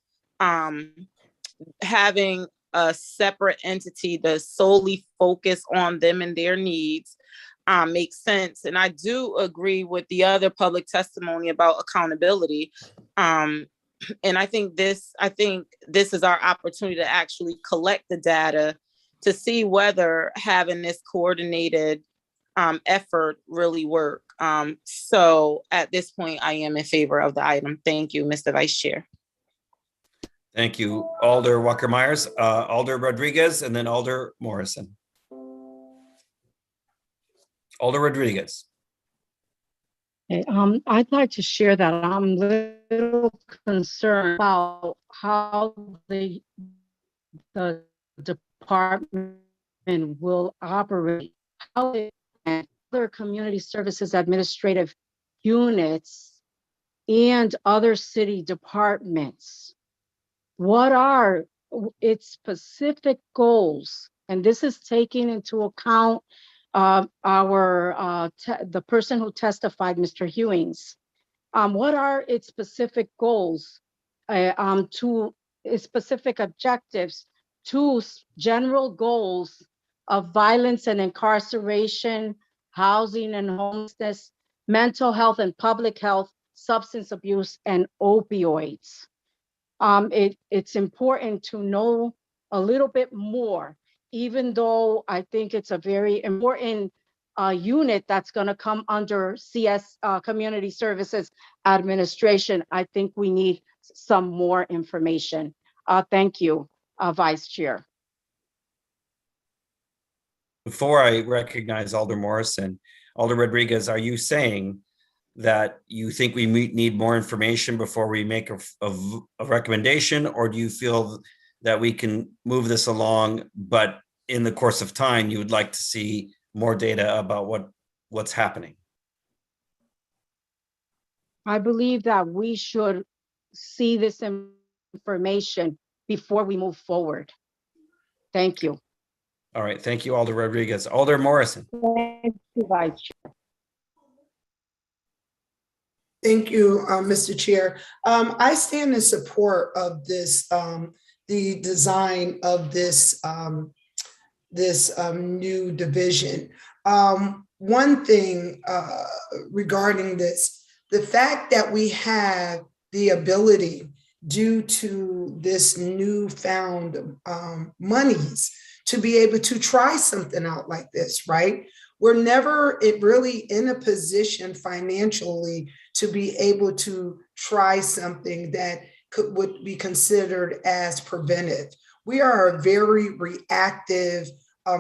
having a separate entity to solely focus on them and their needs makes sense. And I do agree with the other public testimony about accountability. And I think this is our opportunity to actually collect the data to see whether having this coordinated effort really work. So at this point, I am in favor of the item. Thank you, Mr. Vice Chair. Thank you, Alder Walker Myers, Alder Rodriguez, and then Alder Morrison. Alder Rodriguez. Okay, I'd like to share that I'm a little concerned about how the department will operate, how it and other community services administrative units and other city departments. What are its specific goals? And this is taking into account the person who testified, Mr. Hewings. What are its specific goals to its specific objectives to general goals of violence and incarceration, housing and homelessness, mental health and public health, substance abuse, and opioids? It's important to know a little bit more, even though I think it's a very important unit that's going to come under CS Community Services Administration. I think we need some more information. Thank you, Vice Chair. Before I recognize Alder Morrison, Alder Rodriguez, are you saying that you think we need more information before we make a recommendation, or do you feel that we can move this along, but in the course of time, you would like to see more data about what's happening? I believe that we should see this information before we move forward. Thank you. All right, thank you, Alder Rodriguez. Alder Morrison. Thank you, Vice Chair. Thank you, Mr. Chair. I stand in support of this, the design of this new division. One thing regarding this, the fact that we have the ability due to this newfound monies to be able to try something out like this, right? We're never really in a position financially to be able to try something that would be considered as preventive. We are a very reactive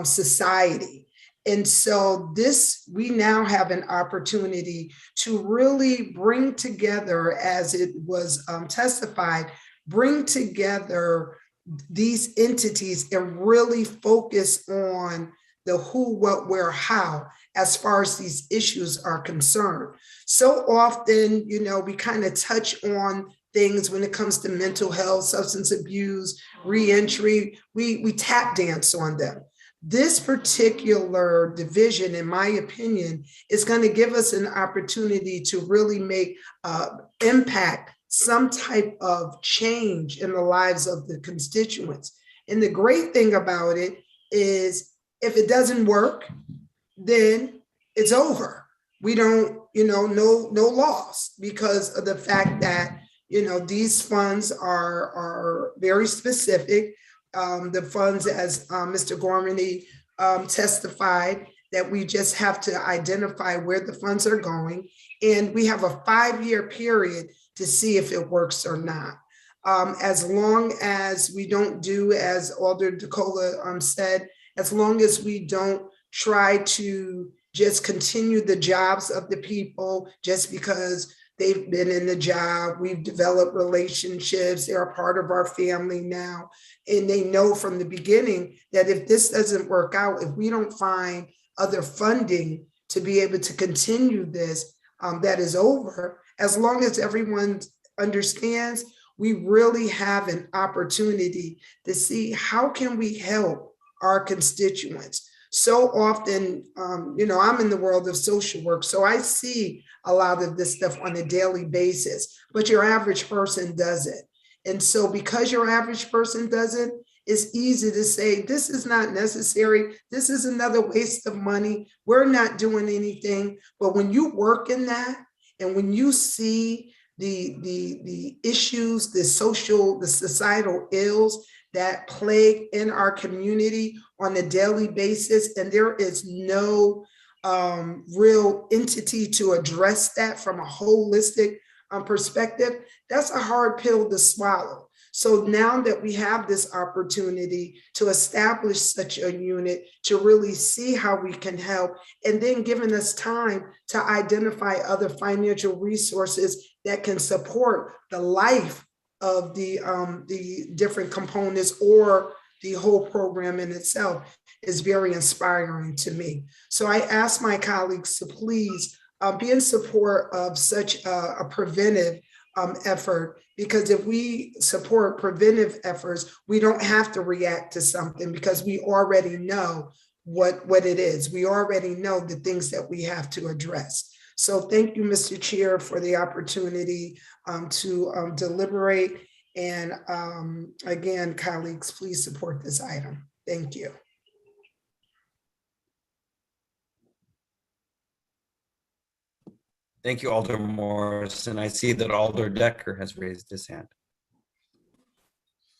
society. And so we now have an opportunity to really bring together, as it was testified, bring together these entities and really focus on the who, what, where, how, as far as these issues are concerned. So often, we kind of touch on things when it comes to mental health, substance abuse, reentry, we tap dance on them. This particular division, in my opinion, is going to give us an opportunity to really make impact some type of change in the lives of the constituents. And the great thing about it is if it doesn't work, then it's over. We don't, no loss, because of the fact that, these funds are very specific. The funds, as Mr. Gormany testified, that we just have to identify where the funds are going. And we have a 5-year period to see if it works or not. As long as we don't do, as Alder DeCola said, as long as we don't try to just continue the jobs of the people just because they've been in the job, we've developed relationships, they're a part of our family now, and they know from the beginning that if this doesn't work out, if we don't find other funding to be able to continue this, that is over. As long as everyone understands, we really have an opportunity to see how can we help our constituents. So often, I'm in the world of social work, so I see a lot of this stuff on a daily basis, but your average person doesn't. And so because your average person doesn't, it's easy to say, this is not necessary. This is another waste of money. We're not doing anything. But when you work in that, and when you see the issues, the societal ills that plague in our community on a daily basis, and there is no real entity to address that from a holistic perspective, that's a hard pill to swallow. So now that we have this opportunity to establish such a unit, to really see how we can help, and then giving us time to identify other financial resources that can support the life of the different components or the whole program in itself, is very inspiring to me. So I ask my colleagues to please be in support of such a preventive effort, because if we support preventive efforts, we don't have to react to something, because we already know what it is. We already know the things that we have to address. So thank you, Mr. Chair, for the opportunity to deliberate. And again, colleagues, please support this item. Thank you. Thank you, Alder Morris. And I see that Alder Decker has raised his hand.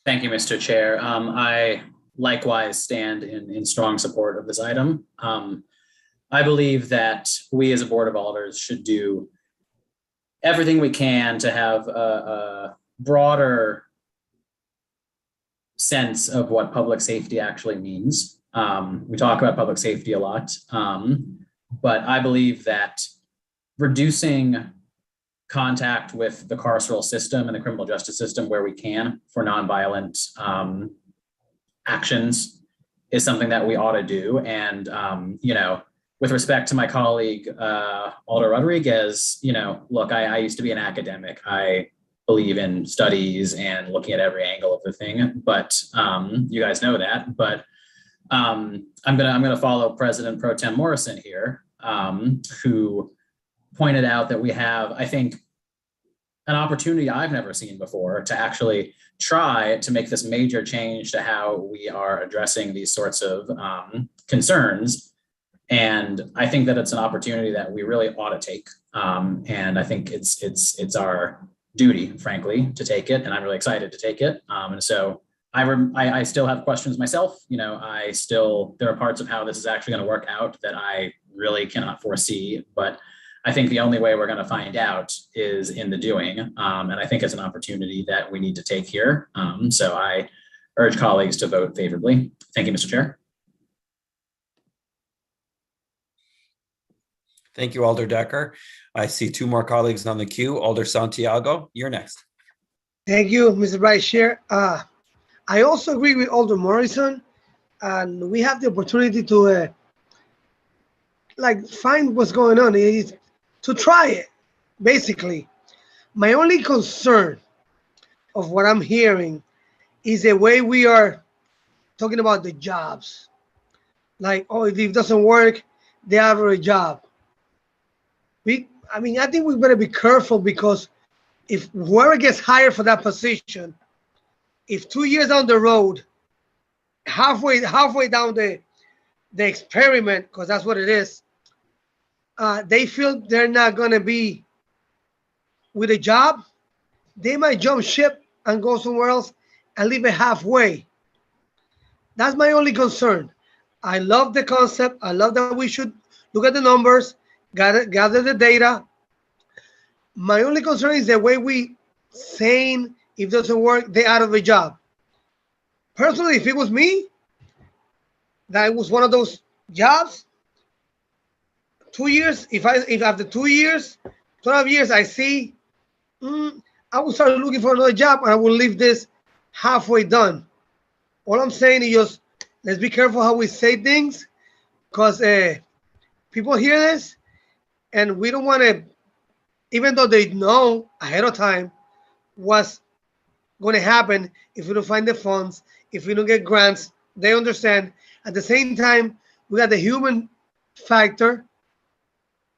Thank you, Mr. Chair. I likewise stand in strong support of this item. I believe that we as a Board of Alders should do everything we can to have a broader sense of what public safety actually means. We talk about public safety a lot, but I believe that reducing contact with the carceral system and the criminal justice system where we can for nonviolent actions is something that we ought to do. And, with respect to my colleague, Alder Rodriguez, look, I used to be an academic. I believe in studies and looking at every angle of the thing, but you guys know that. But I'm gonna follow President Pro Tem Morrison here, who pointed out that we have, I think, an opportunity I've never seen before to actually try to make this major change to how we are addressing these sorts of concerns. And I think that it's an opportunity that we really ought to take. And I think it's our duty, frankly, to take it. And I'm really excited to take it. And so I still have questions myself. There are parts of how this is actually going to work out that I really cannot foresee. But I think the only way we're going to find out is in the doing. And I think it's an opportunity that we need to take here. So I urge colleagues to vote favorably. Thank you, Mr. Chair. Thank you, Alder Decker. I see two more colleagues on the queue. Alder Santiago, you're next. Thank you, Mr. Vice Chair. I also agree with Alder Morrison, and we have the opportunity to find what's going on, is to try it, basically. My only concern of what I'm hearing is the way we are talking about the jobs. Like, oh, if it doesn't work, they have a job. I think we better be careful, because if whoever gets hired for that position, if 2 years down the road, halfway down the experiment, because that's what it is, they feel they're not gonna be with a job, they might jump ship and go somewhere else and leave it halfway. That's my only concern. I love the concept. I love that we should look at the numbers, gather the data. My only concern is the way we saying if it doesn't work, they're out of a job. Personally, if it was me, that was one of those jobs, 2 years, if after 2 years, 12 years, I see, I will start looking for another job, and I will leave this halfway done. All I'm saying is just, let's be careful how we say things, because people hear this, and we don't want to, even though they know ahead of time what's going to happen if we don't find the funds, if we don't get grants, they understand. At the same time, we got the human factor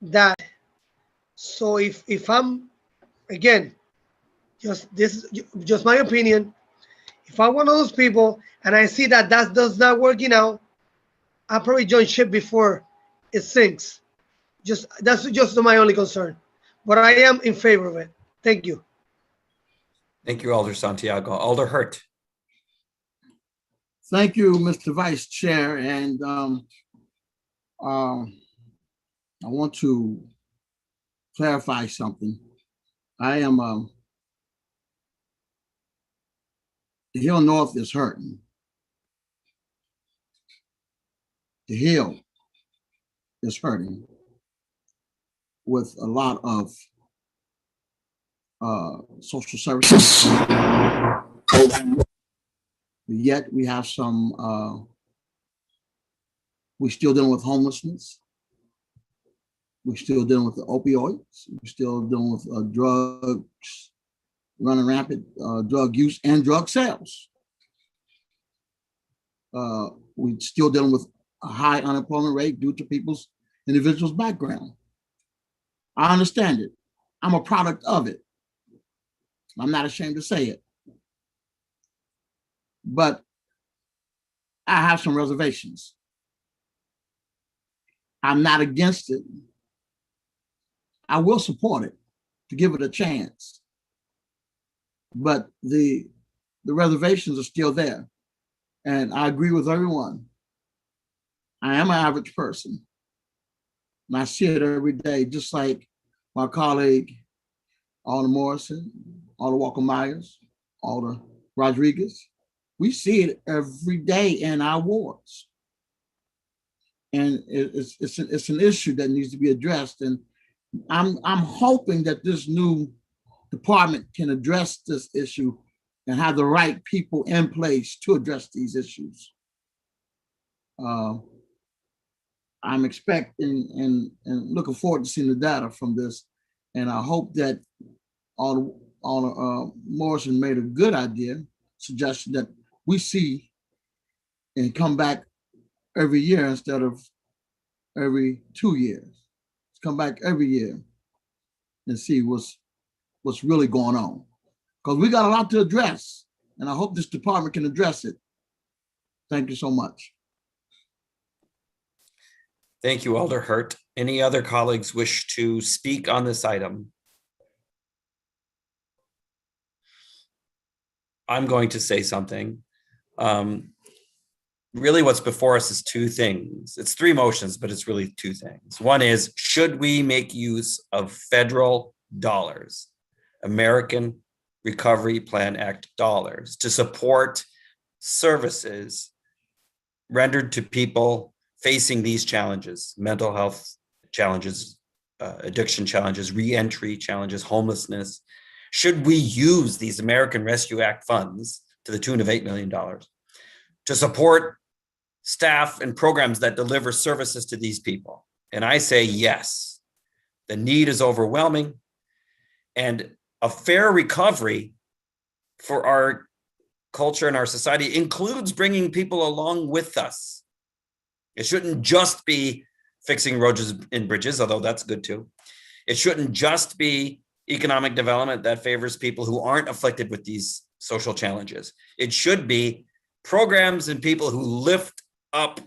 that, so if I'm, again, just my opinion, if I'm one of those people and I see that does not working out, I'll probably join ship before it sinks. That's just my only concern, but I am in favor of it. Thank you. Thank you, Alder Santiago. Alder Hurt. Thank you, Mr. Vice Chair. And I want to clarify something. I am, the Hill North is hurting. The Hill is hurting with a lot of social services. Yet we have some, we're still dealing with homelessness. We're still dealing with the opioids. We're still dealing with drugs, running rampant drug use and drug sales. We're still dealing with a high unemployment rate due to individuals' background. I understand it. I'm a product of it. I'm not ashamed to say it. But I have some reservations. I'm not against it. I will support it to give it a chance. But the reservations are still there. And I agree with everyone. I am an average person. And I see it every day, just like my colleague, Alder Morrison, Alder Walker Myers, Alder Rodriguez. We see it every day in our wards. And it's an issue that needs to be addressed. And I'm hoping that this new department can address this issue and have the right people in place to address these issues. I'm expecting and looking forward to seeing the data from this. And I hope that Alder Morrison made a good suggestion that we see and come back every year instead of every 2 years. Let's come back every year and see what's really going on. Because we got a lot to address, and I hope this department can address it. Thank you so much. Thank you, Alder Hurt. Any other colleagues wish to speak on this item? I'm going to say something. Really what's before us is two things. It's three motions, but it's really two things. One is, should we make use of federal dollars, American Recovery Plan Act dollars, to support services rendered to people facing these challenges, mental health challenges, addiction challenges, reentry challenges, homelessness. Should we use these American Rescue Act funds to the tune of $8 million to support staff and programs that deliver services to these people? And I say yes. The need is overwhelming, and a fair recovery for our culture and our society includes bringing people along with us. It shouldn't just be fixing roads and bridges, although that's good too. It shouldn't just be economic development that favors people who aren't afflicted with these social challenges. It should be programs and people who lift up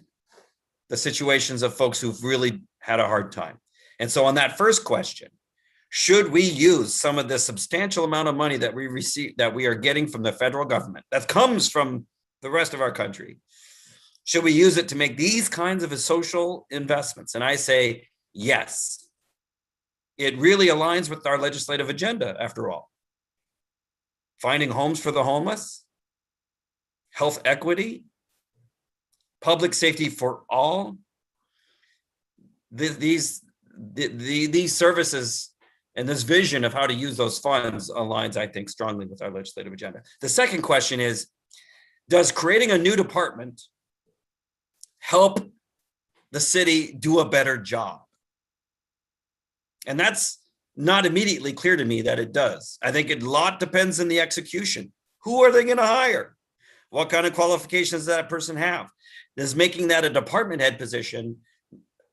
the situations of folks who've really had a hard time. And so on that first question, should we use some of the substantial amount of money that we receive, that we are getting from the federal government, that comes from the rest of our country? Should we use it to make these kinds of social investments? And I say, yes. It really aligns with our legislative agenda, after all. Finding homes for the homeless, health equity, public safety for all. These services and this vision of how to use those funds aligns, I think, strongly with our legislative agenda. The second question is, does creating a new department help the city do a better job? And that's not immediately clear to me that it does. I think a lot depends on the execution. Who are they going to hire? What kind of qualifications does that person have? Does making that a department head position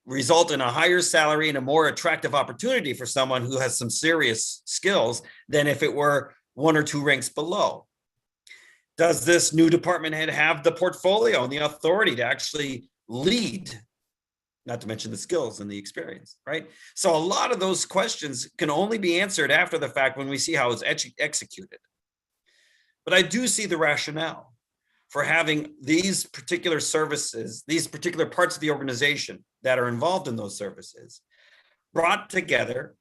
result in a higher salary and a more attractive opportunity for someone who has some serious skills than if it were one or two ranks below? Does this new department head have the portfolio and the authority to actually lead? Not to mention the skills and the experience, right? So a lot of those questions can only be answered after the fact when we see how it's executed. But I do see the rationale for having these particular services, these particular parts of the organization that are involved in those services, brought together,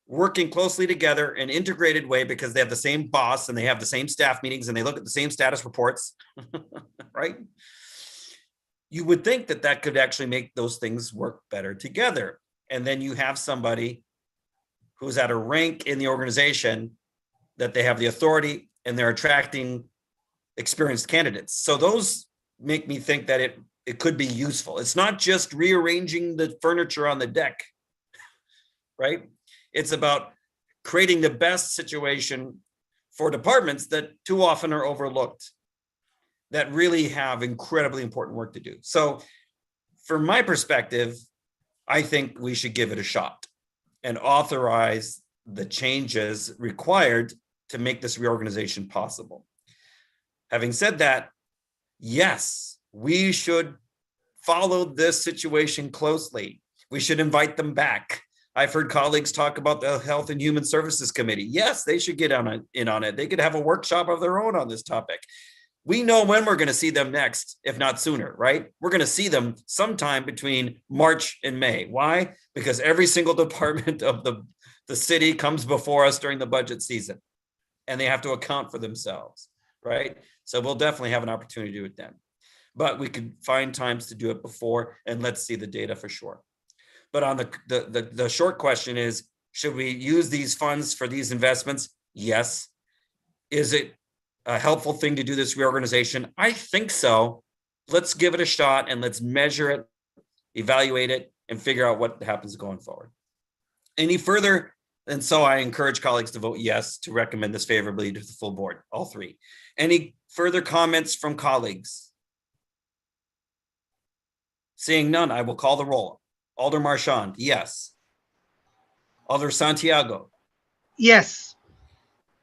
working closely together in an integrated way because they have the same boss and they have the same staff meetings and they look at the same status reports, right? You would think that that could actually make those things work better together. And then you have somebody who's at a rank in the organization that they have the authority and they're attracting experienced candidates. So those make me think that it could be useful. It's not just rearranging the furniture on the deck, right? It's about creating the best situation for departments that too often are overlooked, that really have incredibly important work to do. So from my perspective, I think we should give it a shot and authorize the changes required to make this reorganization possible. Having said that, yes, we should follow this situation closely. We should invite them back. I've heard colleagues talk about the Health and Human Services Committee. Yes, they should get in on it. They could have a workshop of their own on this topic. We know when we're going to see them next, if not sooner, right? We're going to see them sometime between March and May. Why? Because every single department of the city comes before us during the budget season, and they have to account for themselves, right? So we'll definitely have an opportunity to do it then. But we could find times to do it before, and let's see the data for sure. But on the short question is, should we use these funds for these investments? Yes. Is it a helpful thing to do this reorganization? I think so. Let's give it a shot and let's measure it, evaluate it, and figure out what happens going forward. Any further? And so I encourage colleagues to vote yes to recommend this favorably to the full board, all three. Any further comments from colleagues? Seeing none, I will call the roll. Alder Marchand, yes. Alder Santiago. Yes.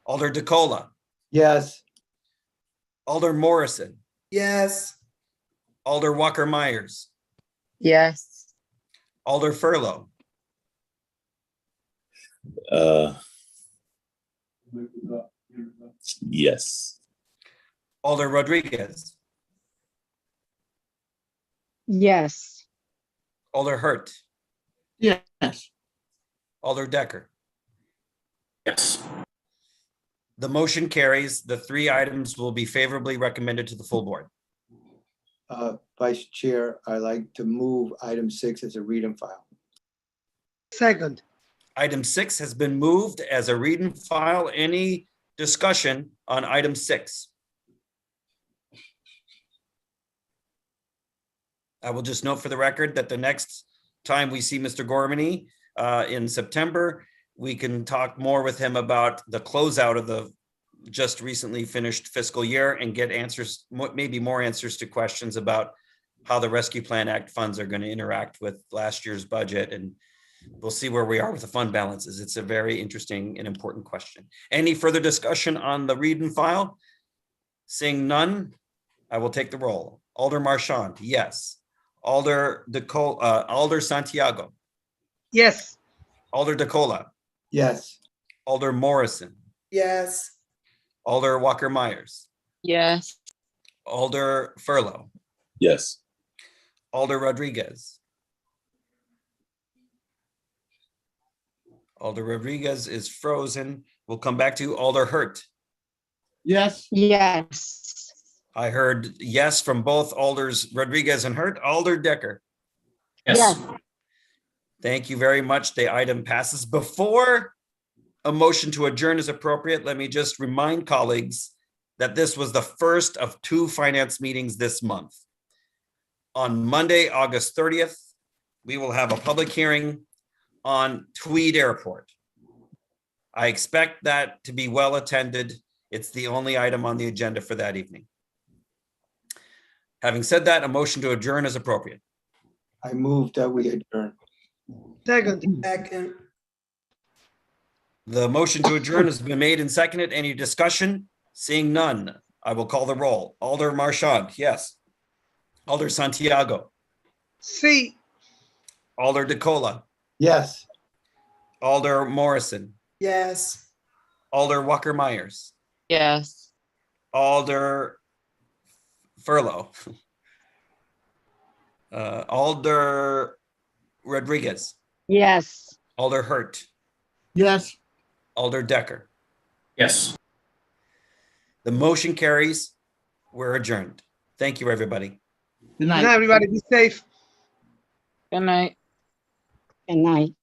Alder DeCola. Yes. Alder Morrison. Yes. Alder Walker Myers. Yes. Alder Furlow. Yes. Alder Rodriguez. Yes. Alder Hurt. Yes. Alder Decker. Yes. The motion carries. The three items will be favorably recommended to the full board. Vice Chair, I like to move item 6 as a read and file. Second. Item 6 has been moved as a read and file. Any discussion on item 6? I will just note for the record that the next time we see Mr. Gormany in September, we can talk more with him about the closeout of the just recently finished fiscal year and get answers, maybe more answers to questions about how the Rescue Plan Act funds are going to interact with last year's budget. And we'll see where we are with the fund balances. It's a very interesting and important question. Any further discussion on the read and file? Seeing none, I will take the roll. Alder Marchand, yes. Alder Santiago, Yes. Alder DeCola, Yes. Alder Morrison, Yes. Alder Walker Myers, Yes. Alder Furlow, Yes. Alder Rodriguez. Alder Rodriguez is frozen. We'll come back to Alder Hurt. Yes. Yes. I heard yes from both Alders Rodriguez and Hurt. Alder Decker. Yes. Thank you very much. The item passes. Before a motion to adjourn is appropriate, let me just remind colleagues that this was the first of 2 finance meetings this month. On Monday, August 30th, we will have a public hearing on Tweed Airport. I expect that to be well attended. It's the only item on the agenda for that evening. Having said that, a motion to adjourn is appropriate. I move that we adjourn. Second. Second. The motion to adjourn has been made and seconded. Any discussion? Seeing none, I will call the roll. Alder Marchand, yes. Alder Santiago. C. Alder DeCola. Yes. Alder Morrison. Yes. Alder Walker Myers. Yes. Alder Furlow. Alder Rodriguez. Yes. Alder Hurt. Yes. Alder Decker. Yes. The motion carries. We're adjourned. Thank you, everybody. Good night. Good night, everybody. Be safe. Good night. Good night.